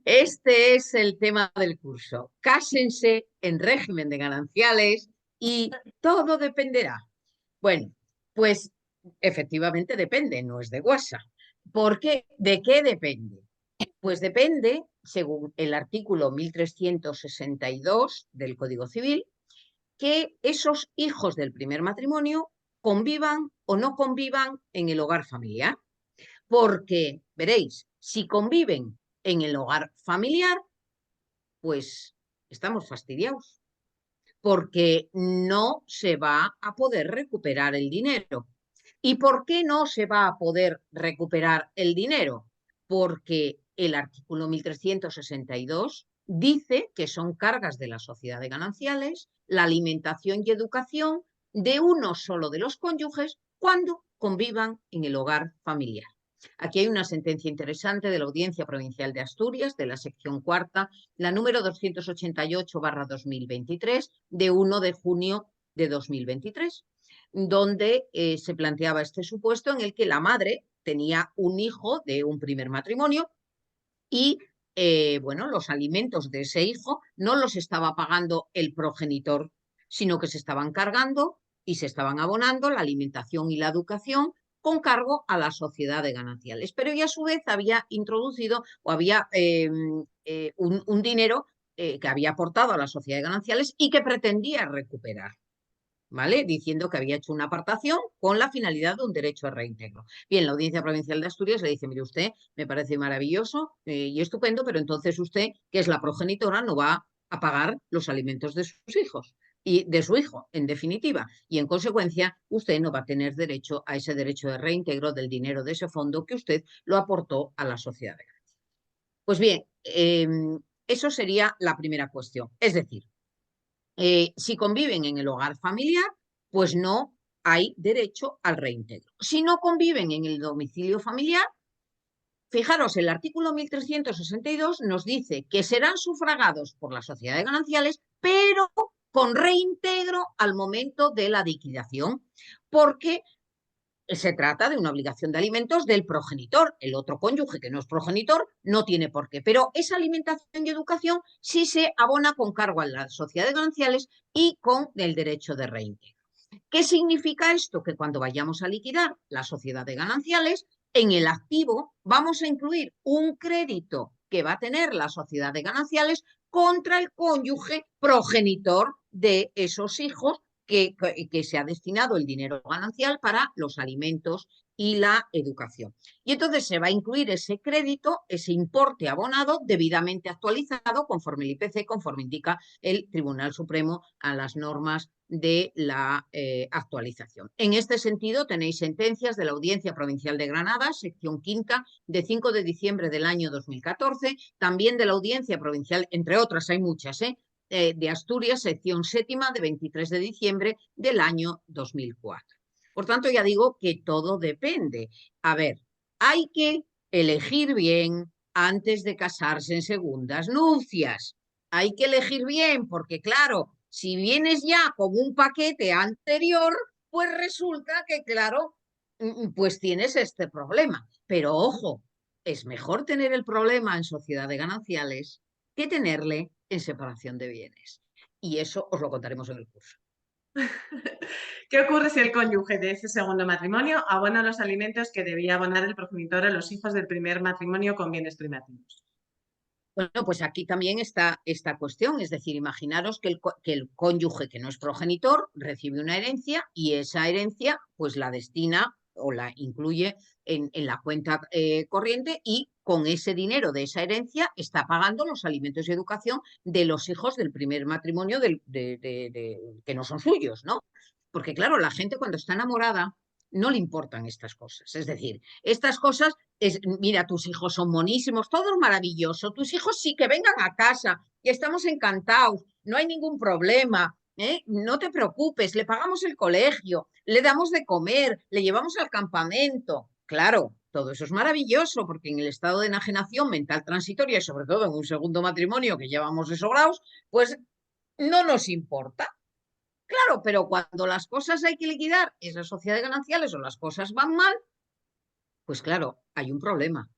Este es el tema del curso. Cásense en régimen de gananciales y todo dependerá. Bueno, pues efectivamente depende, no es de WhatsApp. ¿Por qué? ¿De qué depende? Pues depende, según el artículo 1362 del Código Civil, que esos hijos del primer matrimonio convivan o no convivan en el hogar familiar. Porque, veréis, si conviven en el hogar familiar, pues estamos fastidiados, porque no se va a poder recuperar el dinero. ¿Y por qué no se va a poder recuperar el dinero? Porque el artículo 1362 dice que son cargas de la sociedad de gananciales la alimentación y educación de uno solo de los cónyuges cuando convivan en el hogar familiar. Aquí hay una sentencia interesante de la Audiencia Provincial de Asturias, de la sección cuarta, la número 288/2023, de 1 de junio de 2023, donde se planteaba este supuesto en el que la madre tenía un hijo de un primer matrimonio y bueno, los alimentos de ese hijo no los estaba pagando el progenitor, sino que se estaban cargando y se estaban abonando la alimentación y la educación con cargo a la sociedad de gananciales. Pero ella a su vez había introducido o había un dinero que había aportado a la sociedad de gananciales y que pretendía recuperar. ¿Vale? Diciendo que había hecho una apartación con la finalidad de un derecho a reintegro. Bien, la Audiencia Provincial de Asturias le dice, mire usted, me parece maravilloso y estupendo, pero entonces usted, que es la progenitora, no va a pagar los alimentos de sus hijos y de su hijo, en definitiva. Y en consecuencia, usted no va a tener derecho a ese derecho de reintegro del dinero de ese fondo que usted lo aportó a la sociedad. Pues bien, eso sería la primera cuestión. Es decir, si conviven en el hogar familiar, pues no hay derecho al reintegro. Si no conviven en el domicilio familiar, fijaros, el artículo 1362 nos dice que serán sufragados por la sociedad de gananciales, pero con reintegro al momento de la liquidación, porque se trata de una obligación de alimentos del progenitor. El otro cónyuge que no es progenitor no tiene por qué. Pero esa alimentación y educación sí se abona con cargo a la sociedad de gananciales y con el derecho de reintegro. ¿Qué significa esto? Que cuando vayamos a liquidar la sociedad de gananciales, en el activo vamos a incluir un crédito que va a tener la sociedad de gananciales contra el cónyuge progenitor de esos hijos que se ha destinado el dinero ganancial para los alimentos y la educación. Y entonces se va a incluir ese crédito, ese importe abonado debidamente actualizado conforme el IPC, conforme indica el Tribunal Supremo a las normas de la actualización. En este sentido, tenéis sentencias de la Audiencia Provincial de Granada, sección quinta, de 5 de diciembre del año 2014, también de la Audiencia Provincial, entre otras, hay muchas, de Asturias, sección séptima, de 23 de diciembre del año 2004. Por tanto, ya digo que todo depende. A ver, hay que elegir bien antes de casarse en segundas nupcias. Hay que elegir bien porque, claro, si vienes ya con un paquete anterior, pues resulta que, claro, pues tienes este problema. Pero ojo, es mejor tener el problema en sociedad de gananciales que tenerle en separación de bienes. Y eso os lo contaremos en el curso. ¿Qué ocurre si el cónyuge de ese segundo matrimonio abona los alimentos que debía abonar el progenitor a los hijos del primer matrimonio con bienes privativos? Bueno, pues aquí también está esta cuestión, es decir, imaginaros que el cónyuge que no es progenitor recibe una herencia y esa herencia pues la destina o la incluye en la cuenta corriente y con ese dinero de esa herencia está pagando los alimentos y educación de los hijos del primer matrimonio que no son suyos, ¿no? Porque claro, la gente cuando está enamorada no le importan estas cosas. Es decir, estas cosas, mira, tus hijos son monísimos, todo es maravilloso, tus hijos sí que vengan a casa y estamos encantados, no hay ningún problema, no te preocupes, le pagamos el colegio, le damos de comer, le llevamos al campamento. Claro, todo eso es maravilloso porque en el estado de enajenación mental transitoria y sobre todo en un segundo matrimonio que llevamos de sobrados, pues no nos importa. Claro, pero cuando las cosas hay que liquidar, esa sociedad de gananciales o las cosas van mal, Pues claro, hay un problema.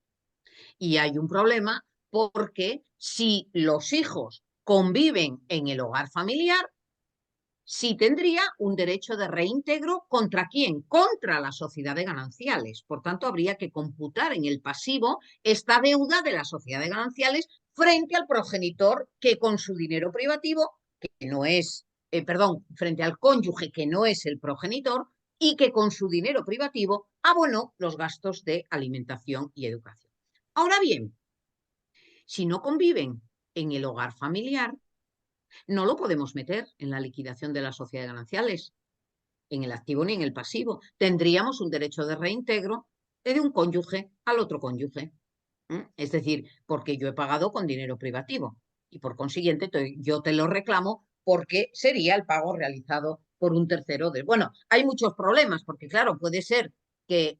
Y hay un problema porque si los hijos conviven en el hogar familiar, sí tendría un derecho de reintegro. ¿Contra quién? Contra la sociedad de gananciales. Por tanto, habría que computar en el pasivo esta deuda de la sociedad de gananciales frente al progenitor que con su dinero privativo, que no es, frente al cónyuge que no es el progenitor y que con su dinero privativo abonó los gastos de alimentación y educación. Ahora bien, si no conviven en el hogar familiar, no lo podemos meter en la liquidación de la sociedad de gananciales, en el activo ni en el pasivo. Tendríamos un derecho de reintegro de un cónyuge al otro cónyuge. Es decir, porque yo he pagado con dinero privativo y por consiguiente yo te lo reclamo porque sería el pago realizado por un tercero. Bueno, hay muchos problemas porque, claro, puede ser que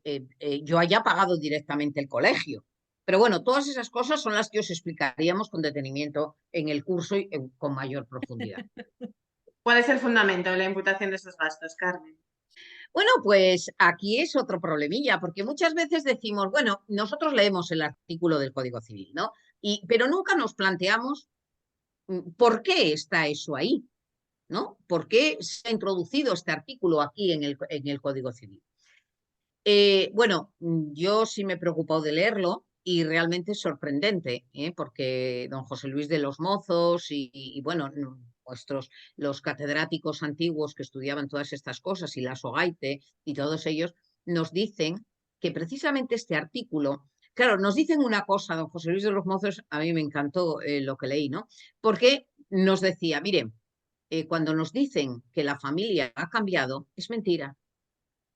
yo haya pagado directamente el colegio. Pero bueno, todas esas cosas son las que os explicaríamos con detenimiento en el curso y con mayor profundidad. ¿Cuál es el fundamento de la imputación de esos gastos, Carmen? Bueno, pues aquí es otro problemilla, porque muchas veces decimos, bueno, nosotros leemos el artículo del Código Civil, ¿no? Pero nunca nos planteamos por qué está eso ahí, ¿no? ¿Por qué se ha introducido este artículo aquí en el Código Civil? Bueno, yo sí me he preocupado de leerlo y realmente es sorprendente, porque don José Luis de los Mozos y bueno, los catedráticos antiguos que estudiaban todas estas cosas y la Sogaite y todos ellos nos dicen que precisamente este artículo, claro, nos dicen una cosa, don José Luis de los Mozos, a mí me encantó lo que leí, ¿no? Porque nos decía, miren, cuando nos dicen que la familia ha cambiado, es mentira.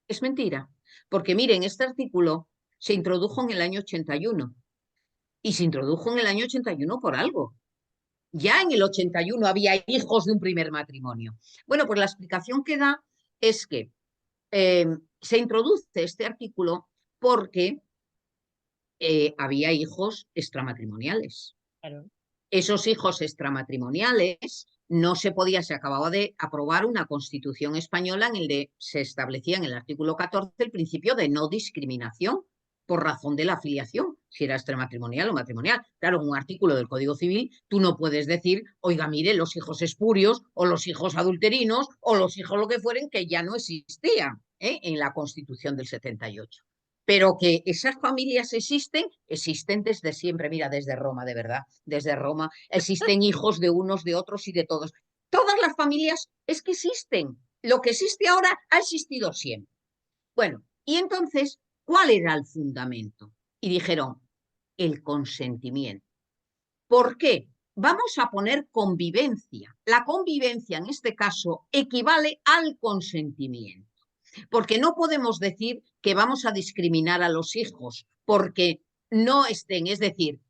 Es mentira, porque miren, este artículo se introdujo en el año 81 y se introdujo en el año 81 por algo. Ya en el 81 había hijos de un primer matrimonio. Bueno, pues la explicación que da es que se introduce este artículo porque había hijos extramatrimoniales. Claro. Esos hijos extramatrimoniales no se podía, se acababa de aprobar una constitución española en el que se establecía en el artículo 14 el principio de no discriminación por razón de la afiliación, si era extramatrimonial o matrimonial. Claro, en un artículo del Código Civil tú no puedes decir, oiga, mire, los hijos espurios o los hijos adulterinos o los hijos lo que fueren, que ya no existían en la Constitución del 78. Pero que esas familias existen desde siempre, mira, desde Roma, de verdad, desde Roma, existen hijos de unos, de otros y de todos. Todas las familias es que existen. Lo que existe ahora ha existido siempre. Bueno, y entonces, ¿cuál era el fundamento? Y dijeron, el consentimiento. ¿Por qué? Vamos a poner convivencia. La convivencia, en este caso, equivale al consentimiento. Porque no podemos decir que vamos a discriminar a los hijos porque no estén, es decir,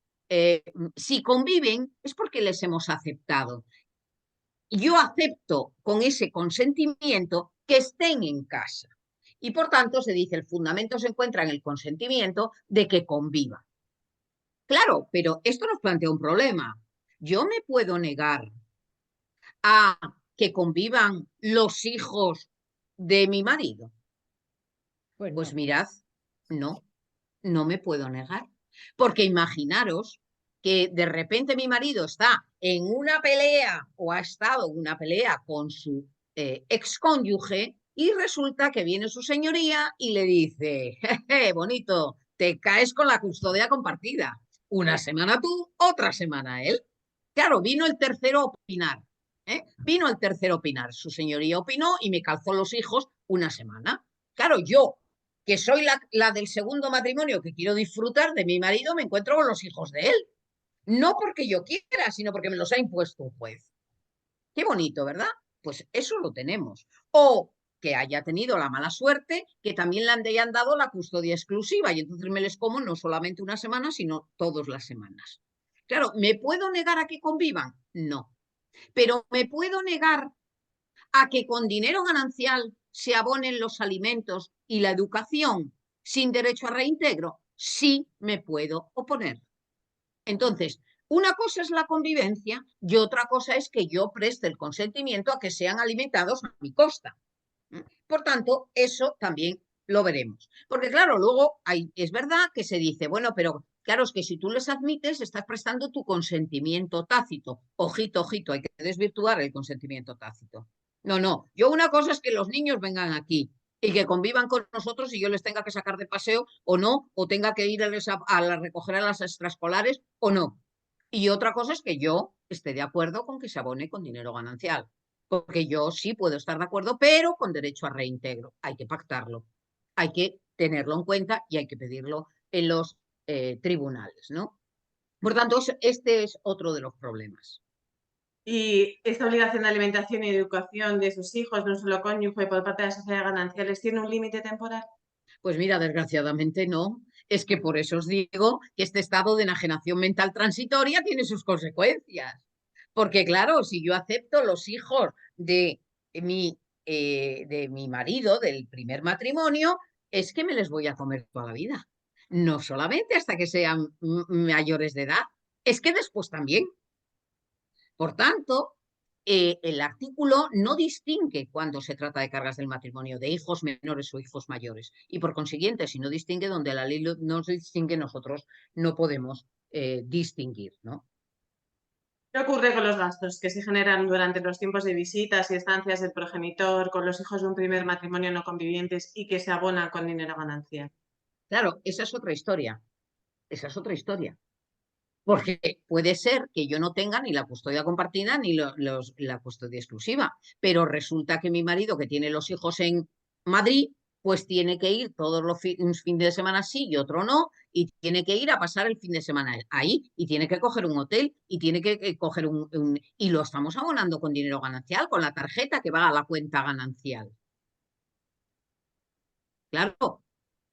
si conviven es porque les hemos aceptado. Yo acepto con ese consentimiento que estén en casa. Y por tanto se dice, el fundamento se encuentra en el consentimiento de que convivan. Claro, pero esto nos plantea un problema. Yo me puedo negar a que convivan los hijos de mi marido. Pues mirad, no me puedo negar. Porque imaginaros que de repente mi marido está en una pelea o ha estado en una pelea con su excónyuge y resulta que viene su señoría y le dice, jeje, bonito, te caes con la custodia compartida. Una semana tú, otra semana él. Claro, vino el tercero a opinar. Vino el tercero a opinar. Su señoría opinó y me calzó los hijos una semana. Claro, yo, que soy la del segundo matrimonio, que quiero disfrutar de mi marido, me encuentro con los hijos de él. No porque yo quiera, sino porque me los ha impuesto un juez. Qué bonito, ¿verdad? Pues eso lo tenemos. O que haya tenido la mala suerte que también le hayan dado la custodia exclusiva y entonces me les como no solamente una semana, sino todas las semanas. Claro, ¿me puedo negar a que convivan? No. Pero ¿me puedo negar a que con dinero ganancial se abonen los alimentos y la educación sin derecho a reintegro? Sí me puedo oponer. Entonces, una cosa es la convivencia y otra cosa es que yo preste el consentimiento a que sean alimentados a mi costa. Por tanto, eso también lo veremos. Porque claro, luego es verdad que se dice, bueno, pero claro, es que si tú les admites, estás prestando tu consentimiento tácito. Ojito, ojito, hay que desvirtuar el consentimiento tácito. No, no, yo una cosa es que los niños vengan aquí y que convivan con nosotros y yo les tenga que sacar de paseo o no, o tenga que ir a recoger a las extraescolares o no. Y otra cosa es que yo esté de acuerdo con que se abone con dinero ganancial. Porque yo sí puedo estar de acuerdo, pero con derecho a reintegro. Hay que pactarlo, hay que tenerlo en cuenta y hay que pedirlo en los tribunales, ¿no? Por tanto, este es otro de los problemas. Y esta obligación de alimentación y educación de sus hijos, no solo cónyuge, por parte de las sociedades gananciales, ¿tiene un límite temporal? Pues mira, desgraciadamente no. Es que por eso os digo que este estado de enajenación mental transitoria tiene sus consecuencias. Porque claro, si yo acepto los hijos de mi marido, del primer matrimonio, es que me les voy a comer toda la vida. No solamente hasta que sean mayores de edad, es que después también. Por tanto, el artículo no distingue cuando se trata de cargas del matrimonio, de hijos menores o hijos mayores. Y por consiguiente, si no distingue, donde la ley no se distingue, nosotros no podemos distinguir, ¿no? ¿Qué ocurre con los gastos que se generan durante los tiempos de visitas y estancias del progenitor con los hijos de un primer matrimonio no convivientes y que se abonan con dinero ganancial? Claro, esa es otra historia. Esa es otra historia. Porque puede ser que yo no tenga ni la custodia compartida ni la custodia exclusiva, pero resulta que mi marido, que tiene los hijos en Madrid, pues tiene que ir todos los fines de semana sí y otro no, y tiene que ir a pasar el fin de semana ahí, y tiene que coger un hotel, y tiene que coger y lo estamos abonando con dinero ganancial, con la tarjeta que va a la cuenta ganancial. Claro,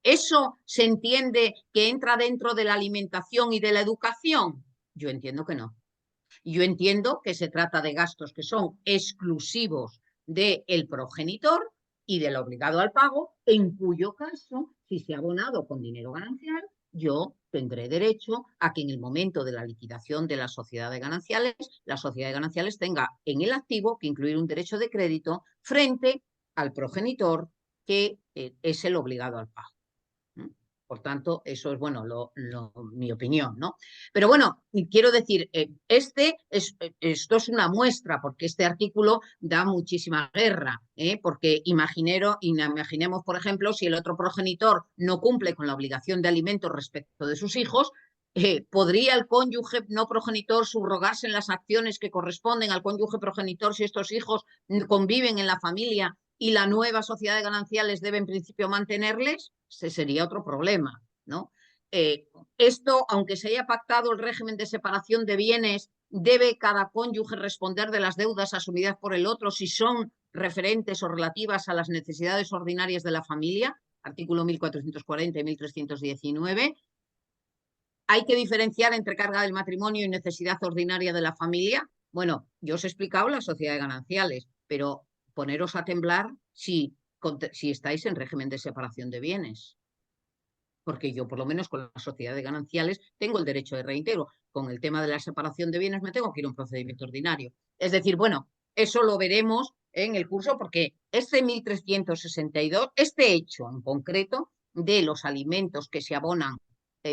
¿eso se entiende que entra dentro de la alimentación y de la educación? Yo entiendo que no. Yo entiendo que se trata de gastos que son exclusivos del progenitor y del obligado al pago, en cuyo caso, si se ha abonado con dinero ganancial, yo tendré derecho a que en el momento de la liquidación de la sociedad de gananciales tenga en el activo que incluir un derecho de crédito frente al progenitor que es el obligado al pago. Por tanto, eso es, bueno, mi opinión, ¿no? Pero bueno, quiero decir, esto es una muestra, porque este artículo da muchísima guerra, porque imaginemos, por ejemplo, si el otro progenitor no cumple con la obligación de alimentos respecto de sus hijos, ¿podría el cónyuge no progenitor subrogarse en las acciones que corresponden al cónyuge progenitor si estos hijos conviven en la familia y la nueva sociedad de gananciales debe en principio mantenerles? Ese sería otro problema, ¿no? Esto, aunque se haya pactado el régimen de separación de bienes, ¿debe cada cónyuge responder de las deudas asumidas por el otro si son referentes o relativas a las necesidades ordinarias de la familia? Artículo 1440 y 1319. ¿Hay que diferenciar entre carga del matrimonio y necesidad ordinaria de la familia? Bueno, yo os he explicado la sociedad de gananciales, pero poneros a temblar si estáis en régimen de separación de bienes. Porque yo, por lo menos con la sociedad de gananciales, tengo el derecho de reintegro. Con el tema de la separación de bienes me tengo que ir a un procedimiento ordinario. Es decir, bueno, eso lo veremos en el curso porque este 1362, este hecho en concreto de los alimentos que se abonan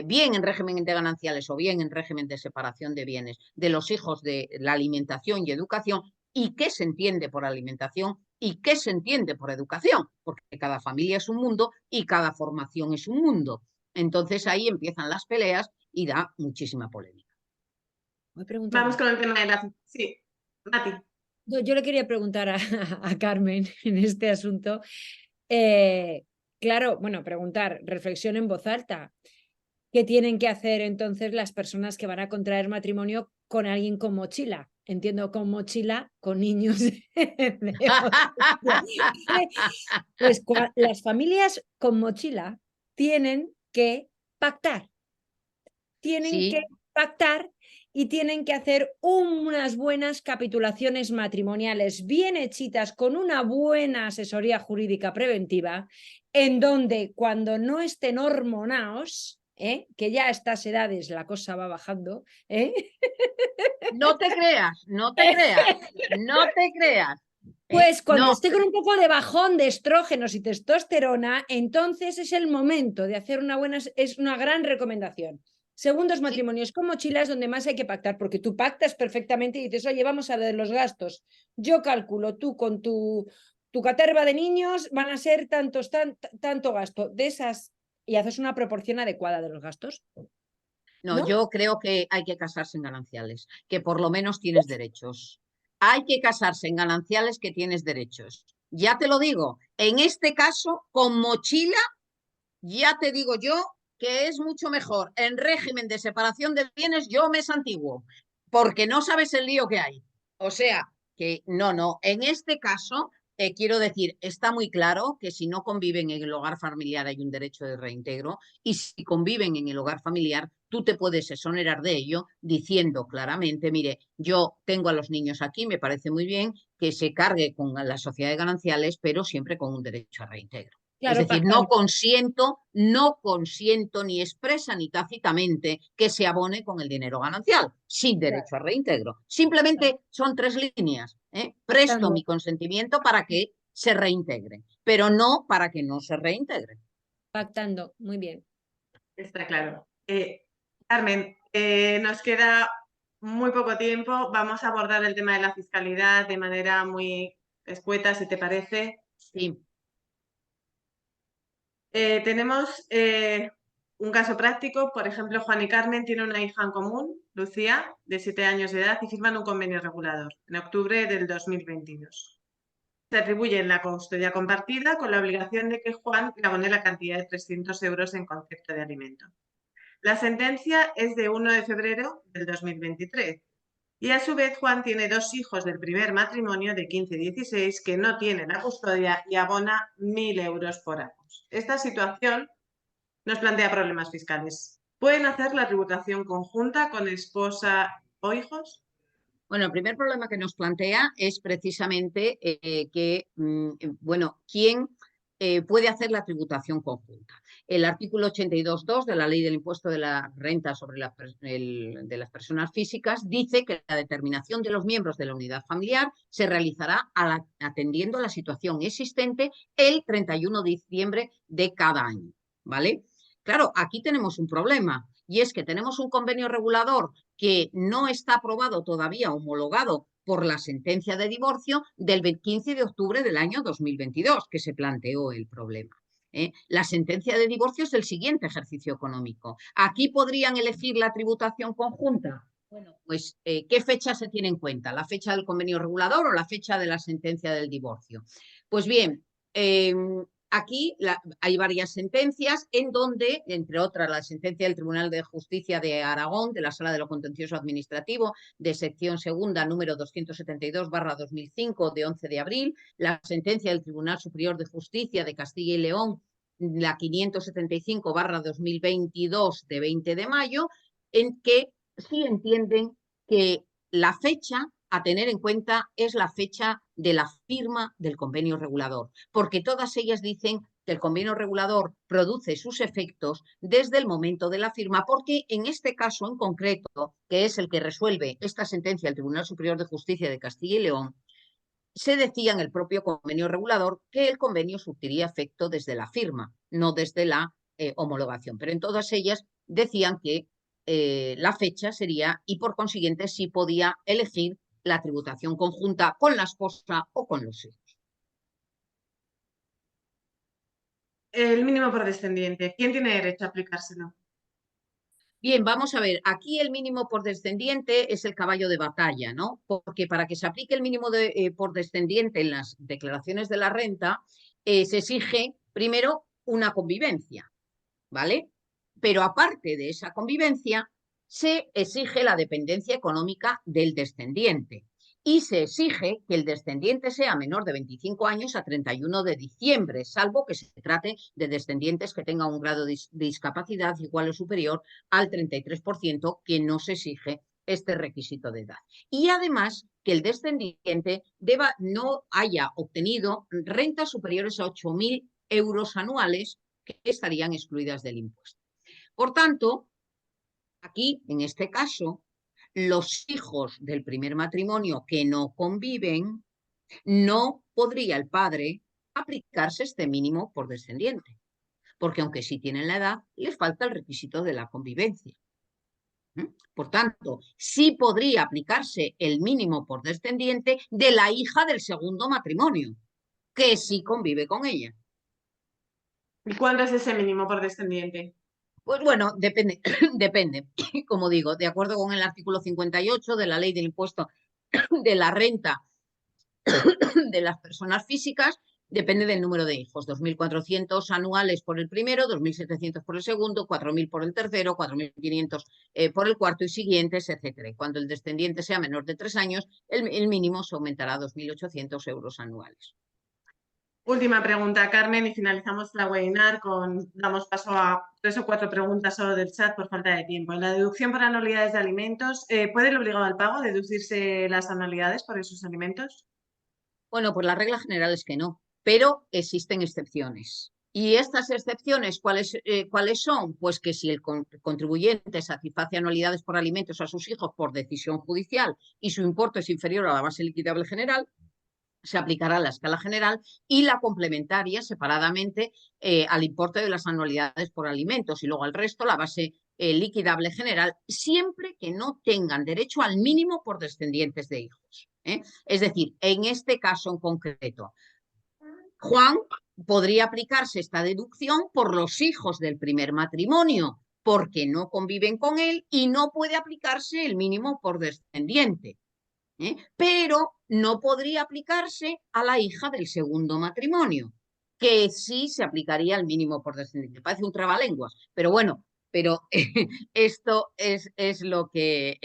bien en régimen de gananciales o bien en régimen de separación de bienes de los hijos de la alimentación y educación, y qué se entiende por alimentación y qué se entiende por educación, porque cada familia es un mundo y cada formación es un mundo. Entonces ahí empiezan las peleas y da muchísima polémica. Vamos con el tema de la... Sí, Mati. Yo le quería preguntar a Carmen en este asunto. Claro, bueno, preguntar, reflexión en voz alta. ¿Qué tienen que hacer entonces las personas que van a contraer matrimonio con alguien con mochila? Entiendo con mochila, con niños. Pues las familias con mochila tienen que pactar. Tienen que pactar y tienen que hacer unas buenas capitulaciones matrimoniales bien hechitas con una buena asesoría jurídica preventiva, en donde cuando no estén hormonados, que ya a estas edades la cosa va bajando, No te creas, no te creas, no te creas. Pues cuando No, esté con un poco de bajón de estrógenos y testosterona, entonces es el momento de hacer es una gran recomendación. Segundos matrimonios con mochila es donde más hay que pactar, porque tú pactas perfectamente y dices, oye, vamos a ver los gastos. Yo calculo, tú con tu caterva de niños van a ser tanto gasto de esas y haces una proporción adecuada de los gastos. no, ¿No? yo creo que hay que casarse en gananciales, que por lo menos tienes derechos. Hay que casarse en gananciales que tienes derechos. Ya te lo digo, en este caso, con mochila, ya te digo yo que es mucho mejor. En régimen de separación de bienes, yo me santiguo, porque no sabes el lío que hay. O sea, que no, en este caso, quiero decir, está muy claro que si no conviven en el hogar familiar hay un derecho de reintegro y si conviven en el hogar familiar, tú te puedes exonerar de ello diciendo claramente, mire, yo tengo a los niños aquí, me parece muy bien que se cargue con la sociedad de gananciales, pero siempre con un derecho a reintegro. Es Claro, decir, no consiento ni expresa ni tácitamente que se abone con el dinero ganancial, sin derecho a reintegro. Simplemente son 3 líneas. Presto mi consentimiento para que se reintegre, pero no para que no se reintegre. Pactando, muy bien. Está claro. Carmen, nos queda muy poco tiempo. Vamos a abordar el tema de la fiscalidad de manera muy escueta, si te parece. Sí. Tenemos un caso práctico. Por ejemplo, Juan y Carmen tienen una hija en común, Lucía, de 7 años de edad, y firman un convenio regulador en octubre del 2022. Se atribuye la custodia compartida con la obligación de que Juan le abone la cantidad de 300 euros en concepto de alimento. La sentencia es de 1 de febrero del 2023 y a su vez Juan tiene 2 hijos del primer matrimonio de 15 y 16 que no tienen la custodia y abona 1.000 euros por ambos. Esta situación nos plantea problemas fiscales. ¿Pueden hacer la tributación conjunta con esposa o hijos? Bueno, el primer problema que nos plantea es precisamente ¿quién puede hacer la tributación conjunta? El artículo 82.2 de la Ley del Impuesto de la Renta sobre de las personas físicas dice que la determinación de los miembros de la unidad familiar se realizará atendiendo a la situación existente el 31 de diciembre de cada año, ¿vale? Claro, aquí tenemos un problema y es que tenemos un convenio regulador que no está aprobado todavía, homologado por la sentencia de divorcio del 15 de octubre del año 2022, que se planteó el problema. La sentencia de divorcio es del siguiente ejercicio económico. Aquí podrían elegir la tributación conjunta. Bueno, pues, ¿qué fecha se tiene en cuenta? ¿La fecha del convenio regulador o la fecha de la sentencia del divorcio? Pues bien, aquí hay varias sentencias en donde, entre otras, la sentencia del Tribunal de Justicia de Aragón, de la Sala de lo Contencioso Administrativo, de sección segunda, número 272/2005, de 11 de abril, la sentencia del Tribunal Superior de Justicia de Castilla y León, la 575/2022, de 20 de mayo, en que sí entienden que la fecha a tener en cuenta es la fecha de la firma del convenio regulador, porque todas ellas dicen que el convenio regulador produce sus efectos desde el momento de la firma, porque en este caso en concreto, que es el que resuelve esta sentencia del Tribunal Superior de Justicia de Castilla y León, se decía en el propio convenio regulador que el convenio surtiría efecto desde la firma, no desde la homologación, pero en todas ellas decían que la fecha sería, y por consiguiente sí podía elegir la tributación conjunta con la esposa o con los hijos. El mínimo por descendiente. ¿Quién tiene derecho a aplicárselo? Bien, vamos a ver, aquí el mínimo por descendiente es el caballo de batalla, ¿no? Porque para que se aplique el mínimo por descendiente en las declaraciones de la renta, se exige primero una convivencia, ¿vale? Pero aparte de esa convivencia, se exige la dependencia económica del descendiente y se exige que el descendiente sea menor de 25 años a 31 de diciembre, salvo que se trate de descendientes que tengan un grado de discapacidad igual o superior al 33%, que no se exige este requisito de edad. Y además que el descendiente no haya obtenido rentas superiores a 8.000 euros anuales que estarían excluidas del impuesto. Por tanto, aquí, en este caso, los hijos del primer matrimonio que no conviven No podría el padre aplicarse este mínimo por descendiente, porque aunque sí tienen la edad, les falta el requisito de la convivencia. Por tanto, sí podría aplicarse el mínimo por descendiente de la hija del segundo matrimonio, que sí convive con ella. ¿Y cuánto es ese mínimo por descendiente? Pues bueno, depende, depende, como digo, de acuerdo con el artículo 58 de la Ley del Impuesto de la Renta de las Personas Físicas, depende del número de hijos, 2.400 anuales por el primero, 2.700 por el segundo, 4.000 por el tercero, 4.500 por el cuarto y siguientes, etcétera. Y cuando el descendiente sea menor de 3 años, el mínimo se aumentará a 2.800 euros anuales. Última pregunta, Carmen, y finalizamos la webinar damos paso a 3 o 4 preguntas solo del chat por falta de tiempo. En la deducción por anualidades de alimentos, ¿puede el obligado al pago deducirse las anualidades por esos alimentos? Bueno, pues la regla general es que no, pero existen excepciones. ¿Y estas excepciones cuáles son? Pues que si el contribuyente satisface anualidades por alimentos a sus hijos por decisión judicial y su importe es inferior a la base liquidable general, se aplicará la escala general y la complementaria separadamente al importe de las anualidades por alimentos y luego al resto la base liquidable general, siempre que no tengan derecho al mínimo por descendientes de hijos. Es decir, en este caso en concreto, Juan podría aplicarse esta deducción por los hijos del primer matrimonio, porque no conviven con él y no puede aplicarse el mínimo por descendiente. Pero no podría aplicarse a la hija del segundo matrimonio, que sí se aplicaría el mínimo por descendiente. Parece un trabalenguas, pero bueno, pero esto es lo que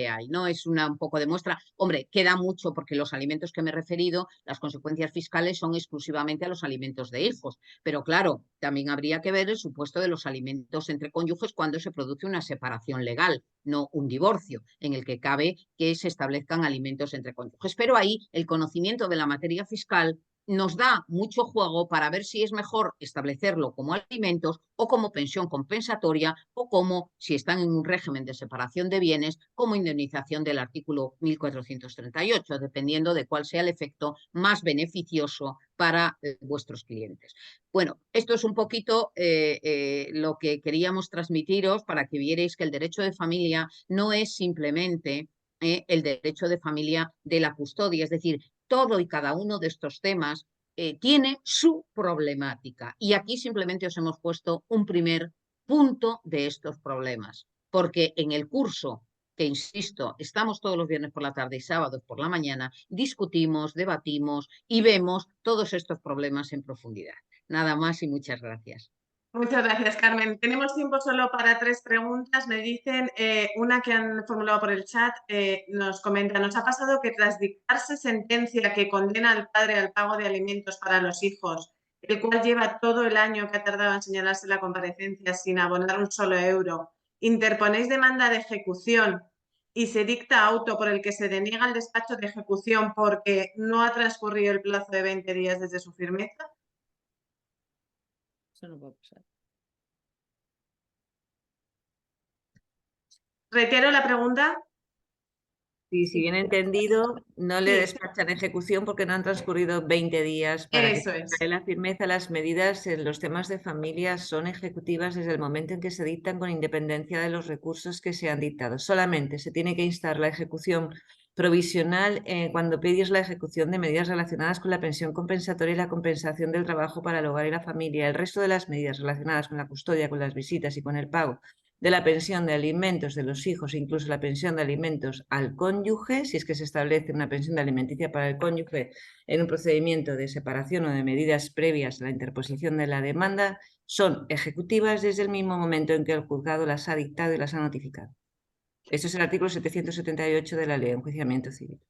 hay, ¿no? Es un poco de muestra. Hombre, queda mucho porque los alimentos que me he referido, las consecuencias fiscales son exclusivamente a los alimentos de hijos, pero claro, también habría que ver el supuesto de los alimentos entre cónyuges cuando se produce una separación legal, no un divorcio, en el que cabe que se establezcan alimentos entre cónyuges. Pero ahí el conocimiento de la materia fiscal nos da mucho juego para ver si es mejor establecerlo como alimentos o como pensión compensatoria o como, si están en un régimen de separación de bienes, como indemnización del artículo 1438, dependiendo de cuál sea el efecto más beneficioso para vuestros clientes. Bueno, esto es un poquito lo que queríamos transmitiros para que vierais que el derecho de familia no es simplemente el derecho de familia de la custodia, es decir, todo y cada uno de estos temas tiene su problemática. Y aquí simplemente os hemos puesto un primer punto de estos problemas, porque en el curso, que insisto, estamos todos los viernes por la tarde y sábados por la mañana, discutimos, debatimos y vemos todos estos problemas en profundidad. Nada más y muchas gracias. Muchas gracias, Carmen. Tenemos tiempo solo para 3 preguntas. Me dicen, una que han formulado por el chat, nos comenta, nos ha pasado que tras dictarse sentencia que condena al padre al pago de alimentos para los hijos, el cual lleva todo el año que ha tardado en señalarse la comparecencia sin abonar un solo euro, interponéis demanda de ejecución y se dicta auto por el que se deniega el despacho de ejecución porque no ha transcurrido el plazo de 20 días desde su firmeza. Eso no puede pasar. Reitero la pregunta. Sí, si bien entendido, no le Sí. despachan ejecución porque no han transcurrido 20 días para Eso que es. en la firmeza. Las medidas en los temas de familia son ejecutivas desde el momento en que se dictan con independencia de los recursos que se han dictado. Solamente se tiene que instar la ejecución provisional cuando pides la ejecución de medidas relacionadas con la pensión compensatoria y la compensación del trabajo para el hogar y la familia. El resto de las medidas relacionadas con la custodia, con las visitas y con el pago de la pensión de alimentos de los hijos, incluso la pensión de alimentos al cónyuge, si es que se establece una pensión de alimenticia para el cónyuge en un procedimiento de separación o de medidas previas a la interposición de la demanda, son ejecutivas desde el mismo momento en que el juzgado las ha dictado y las ha notificado. Eso es el artículo 778 de la Ley de Enjuiciamiento Civil.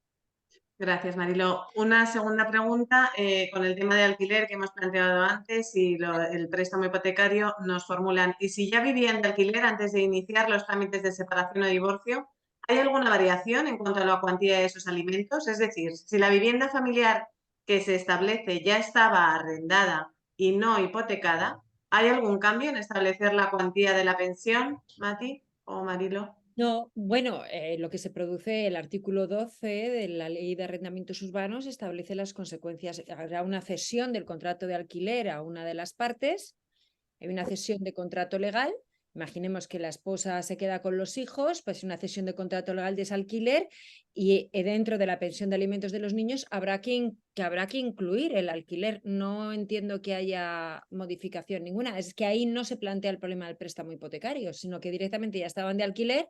Gracias, Marilo. Una segunda pregunta con el tema de alquiler que hemos planteado antes y el préstamo hipotecario nos formulan. ¿Y si ya vivían de alquiler antes de iniciar los trámites de separación o divorcio, hay alguna variación en cuanto a la cuantía de esos alimentos? Es decir, si la vivienda familiar que se establece ya estaba arrendada y no hipotecada, ¿hay algún cambio en establecer la cuantía de la pensión, Mati o Marilo? No, bueno, lo que se produce, el artículo 12 de la Ley de Arrendamientos Urbanos establece las consecuencias. Habrá una cesión del contrato de alquiler a una de las partes, hay una cesión de contrato legal. Imaginemos que la esposa se queda con los hijos, pues una cesión de contrato legal de ese alquiler y dentro de la pensión de alimentos de los niños habrá que incluir el alquiler. No entiendo que haya modificación ninguna. Es que ahí no se plantea el problema del préstamo hipotecario, sino que directamente ya estaban de alquiler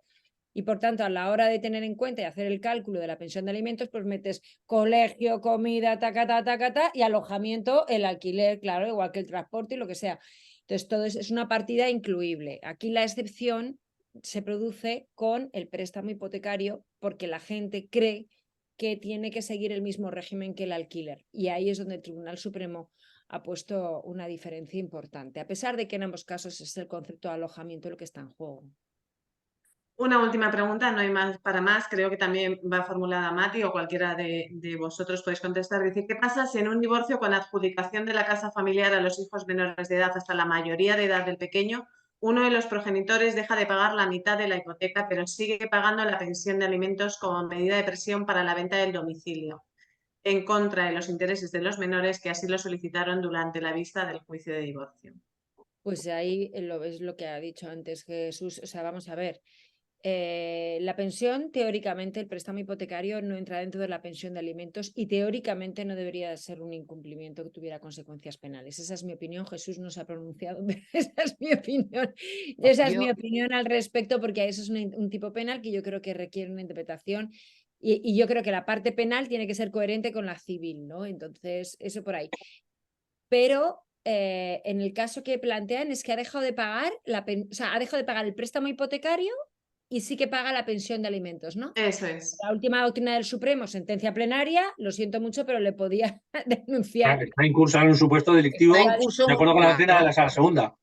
y por tanto a la hora de tener en cuenta y hacer el cálculo de la pensión de alimentos, pues metes colegio, comida, ta, y alojamiento, el alquiler, claro, igual que el transporte y lo que sea. Entonces, todo es una partida incluible. Aquí la excepción se produce con el préstamo hipotecario porque la gente cree que tiene que seguir el mismo régimen que el alquiler. Y ahí es donde el Tribunal Supremo ha puesto una diferencia importante, a pesar de que en ambos casos es el concepto de alojamiento lo que está en juego. Una última pregunta, no hay más para más, creo que también va formulada Mati o cualquiera de vosotros podéis contestar. Dice, ¿qué pasa si en un divorcio con adjudicación de la casa familiar a los hijos menores de edad hasta la mayoría de edad del pequeño, uno de los progenitores deja de pagar la mitad de la hipoteca, pero sigue pagando la pensión de alimentos como medida de presión para la venta del domicilio, en contra de los intereses de los menores que así lo solicitaron durante la vista del juicio de divorcio? Pues ahí es lo que ha dicho antes Jesús. O sea, vamos a ver. La pensión, teóricamente, el préstamo hipotecario no entra dentro de la pensión de alimentos y teóricamente no debería ser un incumplimiento que tuviera consecuencias penales. Esa es mi opinión. Jesús no se ha pronunciado, pero esa es mi opinión. Esa es mi opinión al respecto, porque eso es un tipo penal que yo creo que requiere una interpretación y yo creo que la parte penal tiene que ser coherente con la civil, ¿no? Entonces, eso por ahí. Pero en el caso que plantean es que ha dejado de pagar ha dejado de pagar el préstamo hipotecario y sí que paga la pensión de alimentos, ¿no? Eso es. La última doctrina del Supremo, sentencia plenaria, lo siento mucho, pero le podía denunciar. Está incursado en un supuesto delictivo, Está incluso, de acuerdo con la doctrina de claro, la Sala Segunda.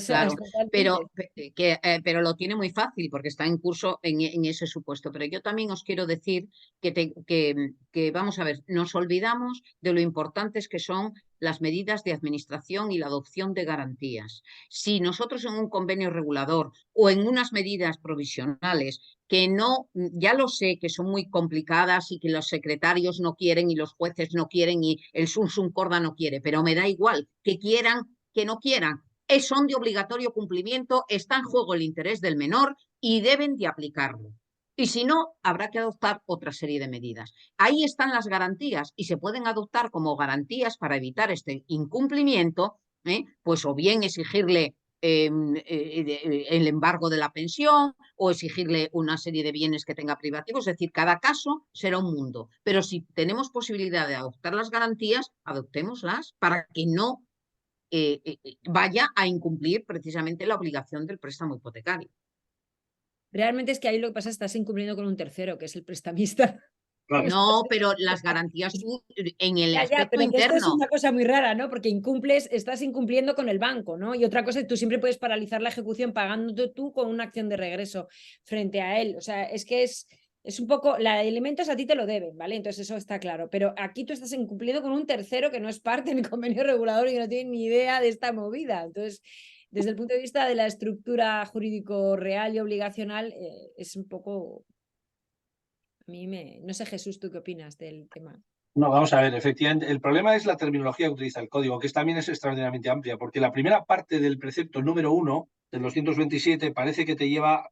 claro, Totalmente. pero lo tiene muy fácil porque está en curso en ese supuesto. Pero yo también os quiero decir que, vamos a ver, nos olvidamos de lo importantes que son las medidas de administración y la adopción de garantías. Si nosotros en un convenio regulador o en unas medidas provisionales que no, ya lo sé que son muy complicadas y que los secretarios no quieren y los jueces no quieren y el Sunsum Corda no quiere, pero me da igual que quieran, que no quieran, son de obligatorio cumplimiento, está en juego el interés del menor y deben de aplicarlo. Y si no, habrá que adoptar otra serie de medidas. Ahí están las garantías y se pueden adoptar como garantías para evitar este incumplimiento, pues o bien exigirle el embargo de la pensión o exigirle una serie de bienes que tenga privativos. Es decir, cada caso será un mundo. Pero si tenemos posibilidad de adoptar las garantías, adoptémoslas para que no vaya a incumplir precisamente la obligación del préstamo hipotecario. Realmente es que ahí lo que pasa es que estás incumpliendo con un tercero, que es el prestamista. Claro. No, pero las garantías tú, en el aspecto Pero que esto es interno. una cosa muy rara, ¿no? Porque estás incumpliendo con el banco, ¿no? Y otra cosa es que tú siempre puedes paralizar la ejecución pagándote tú con una acción de regreso frente a él. O sea, es que es un poco, la de alimentos a ti te lo deben, ¿vale? Entonces eso está claro. Pero aquí tú estás incumpliendo con un tercero que no es parte del convenio regulador y que no tiene ni idea de esta movida. Entonces, desde el punto de vista de la estructura jurídico real y obligacional, es un poco... A mí no sé, Jesús, ¿tú qué opinas del tema? No, vamos a ver, efectivamente, el problema es la terminología que utiliza el código, que también es extraordinariamente amplia, porque la primera parte del precepto número 1 del 227 parece que te lleva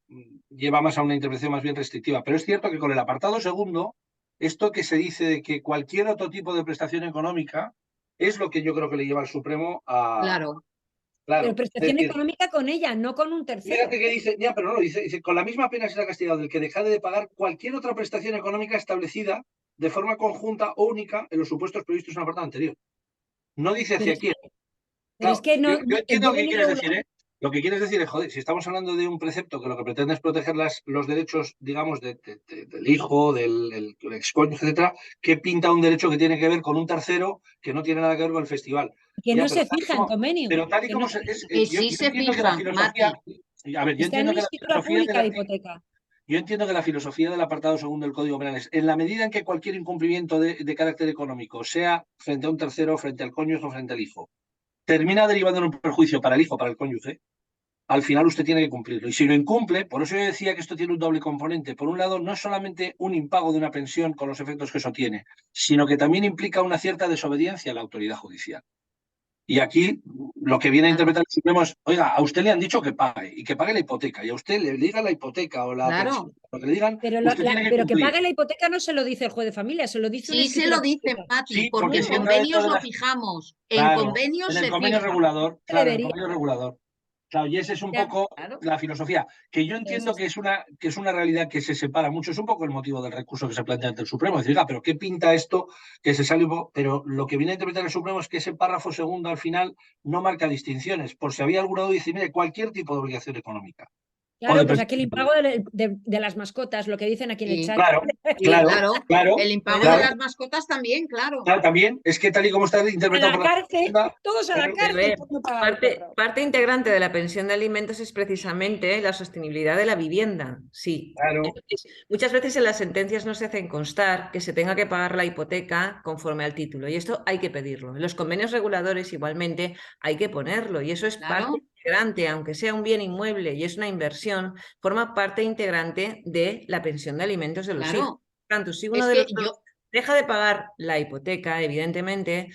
más a una interpretación más bien restrictiva, pero es cierto que con el apartado segundo, esto que se dice de que cualquier otro tipo de prestación económica es lo que yo creo que le lleva al Supremo a... Claro. Claro, Pero prestación económica con ella, no con un tercero. fíjate que dice, ya, pero no lo dice, con la misma pena será castigado del que dejare de pagar cualquier otra prestación económica establecida de forma conjunta o única en los supuestos previstos en el apartado anterior. No dice hacia quién. Pero es Claro, que no, yo entiendo lo que quieres decir, regular... ¿eh? Lo que quieres decir es, joder, si estamos hablando de un precepto que lo que pretende es proteger los derechos, digamos, del hijo, del excónyuge, etcétera, ¿qué pinta un derecho que tiene que ver con un tercero que no tiene nada que ver con el festival? Que Ya, no se fija en convenio. pero tal y Que como no se es, fija. yo Sí se entiendo que la fija, filosofía, Mati. a ver, yo Está en entiendo una que la escritura filosofía pública de hipoteca. yo entiendo que la filosofía del apartado segundo del Código Penal es, en la medida en que cualquier incumplimiento de carácter económico, sea frente a un tercero, frente al cónyuge o frente al hijo, termina derivando en un perjuicio para el hijo, para el cónyuge, al final usted tiene que cumplirlo. Y si lo incumple, por eso yo decía que esto tiene un doble componente. Por un lado, no es solamente un impago de una pensión con los efectos que eso tiene, sino que también implica una cierta desobediencia a la autoridad judicial. Y aquí lo que viene a interpretar el Supremo es, oiga, a usted le han dicho que pague y que pague la hipoteca, y a usted le digan la hipoteca o la pensión, lo que le digan, Pero, usted tiene que que cumplir. pague la hipoteca no se lo dice el juez de familia, se lo dice un Sí se lo dice, Mati, Sí, porque en si entra dentro convenios de lo la- fijamos. Claro, En convenios en el se convenio fija. regulador, claro, en el Debería. convenio regulador. Claro, y ese es un Ya, poco claro. la filosofía, que yo entiendo Eso que es una realidad que se separa mucho. Es un poco el motivo del recurso que se plantea ante el Supremo. Es decir, oiga, pero ¿qué pinta esto que se sale un poco? Pero lo que viene a interpretar el Supremo es que ese párrafo segundo al final no marca distinciones. Por si había alguna duda, dice, mire, cualquier tipo de obligación económica. Claro, de pues pensión. aquí el impago de las mascotas, lo que dicen aquí en el Sí, chat. Claro, sí, claro, claro. El impago claro. de las mascotas también, claro. Claro, también es que tal y como está A interpretado la por la cárcel, segunda, todos a la claro, cárcel por no pagar el curro. Parte integrante de la pensión de alimentos es precisamente la sostenibilidad de la vivienda. Sí. claro. Entonces, muchas veces en las sentencias no se hacen constar que se tenga que pagar la hipoteca conforme al título, y esto hay que pedirlo. En los convenios reguladores igualmente hay que ponerlo, y eso es Claro. parte integrante, aunque sea un bien inmueble y es una inversión, forma parte integrante de la pensión de alimentos de los Claro. hijos. Por tanto, si uno Es de que los dos deja de pagar la hipoteca, evidentemente,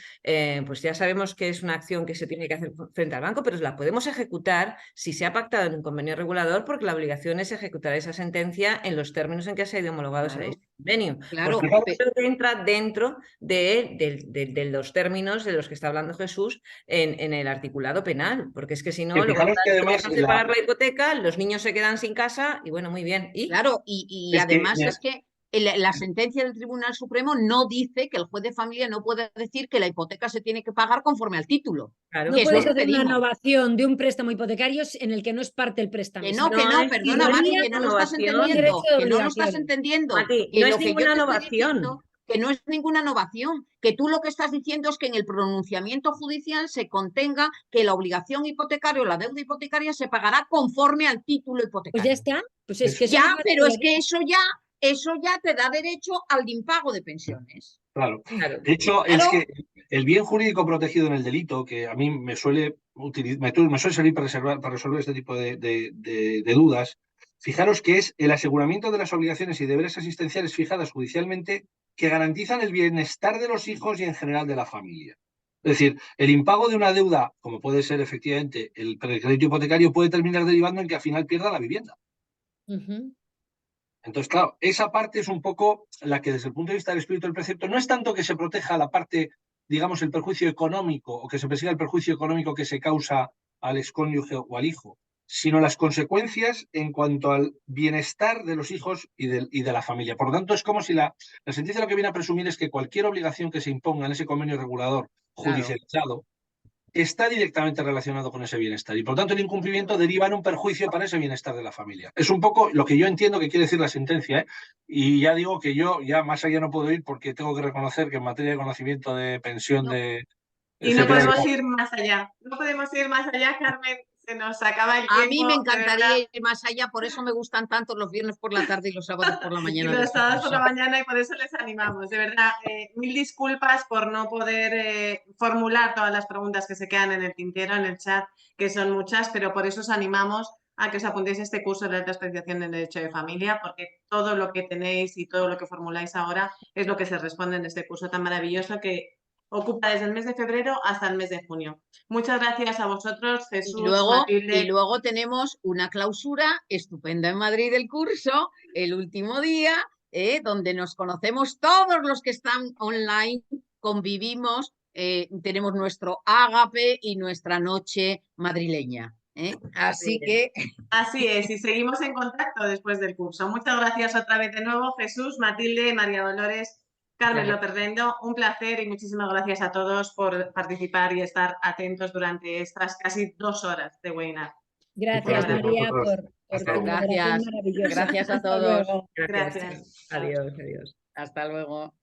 pues ya sabemos que es una acción que se tiene que hacer frente al banco, pero la podemos ejecutar si se ha pactado en un convenio regulador, porque la obligación es ejecutar esa sentencia en los términos en que se ha ido homologado ese convenio. Claro, Por tanto, creo que entra dentro de los términos de los que está hablando Jesús en el articulado penal, porque es que si no, luego fijaros que además dejas de pagar la hipoteca, los niños se quedan sin casa y bueno, muy bien. claro, y Es que, además mira, es que la sentencia del Tribunal Supremo no dice que el juez de familia no puede decir que la hipoteca se tiene que pagar conforme al título. Claro. No Que es puedes lo que hacer una pedimos. innovación de un préstamo hipotecario en el que no es parte el préstamo. Que sino no, es perdona, teoría, Mati, que no lo estás innovación. un derecho entendiendo. de Que no lo estás obligaciones. entendiendo. Mati, Que no es lo que yo ninguna te estoy innovación. diciendo, que no es ninguna innovación, que tú lo que estás diciendo es que en el pronunciamiento judicial se contenga que la obligación hipotecaria o la deuda hipotecaria se pagará conforme al título Pues hipotecario. ya está. Pues es que eso Ya, es pero es que eso ya te da derecho al impago de pensiones. claro. Claro. De hecho, Claro. es que el bien jurídico protegido en el delito, que a mí me suele servir para resolver este tipo de dudas, fijaros que es el aseguramiento de las obligaciones y deberes asistenciales fijadas judicialmente que garantizan el bienestar de los hijos y en general de la familia. Es decir, el impago de una deuda, como puede ser efectivamente el crédito hipotecario, puede terminar derivando en que al final pierda la vivienda. Entonces, claro, esa parte es un poco la que desde el punto de vista del espíritu del precepto no es tanto que se proteja la parte, digamos, el perjuicio económico o que se persiga el perjuicio económico que se causa al excónyuge o al hijo, sino las consecuencias en cuanto al bienestar de los hijos y de la familia. Por lo tanto, es como si la sentencia lo que viene a presumir es que cualquier obligación que se imponga en ese convenio regulador judicializado está directamente relacionado con ese bienestar y por tanto el incumplimiento deriva en un perjuicio para ese bienestar de la familia. Es un poco lo que yo entiendo que quiere decir la sentencia, ¿eh? Y ya digo que yo ya más allá no puedo ir porque tengo que reconocer que en materia de conocimiento de pensión y no podemos ir más allá. No podemos ir más allá, Carmen. Se nos acaba el tiempo. A mí me encantaría ir más allá, por eso me gustan tanto los viernes por la tarde y los sábados por la mañana. Y los sábados por la mañana, y por eso les animamos. De verdad, mil disculpas por no poder formular todas las preguntas que se quedan en el tintero, en el chat, que son muchas, pero por eso os animamos a que os apuntéis a este curso de alta especialización en Derecho de Familia, porque todo lo que tenéis y todo lo que formuláis ahora es lo que se responde en este curso tan maravilloso que ocupa desde el mes de febrero hasta el mes de junio. Muchas gracias a vosotros, Jesús, Matilde. Y luego tenemos una clausura estupenda en Madrid del curso, el último día, donde nos conocemos todos los que están online, convivimos, tenemos nuestro ágape y nuestra noche madrileña. Así que... Así es, y seguimos en contacto después del curso. Muchas gracias otra vez de nuevo, Jesús, Matilde, María Dolores, Carmen López Rendo. Un placer y muchísimas gracias a todos por participar y estar atentos durante estas casi 2 horas de webinar. Gracias, María, por tu moderación maravillosa. Gracias a todos. Gracias. Adiós, adiós. Hasta luego.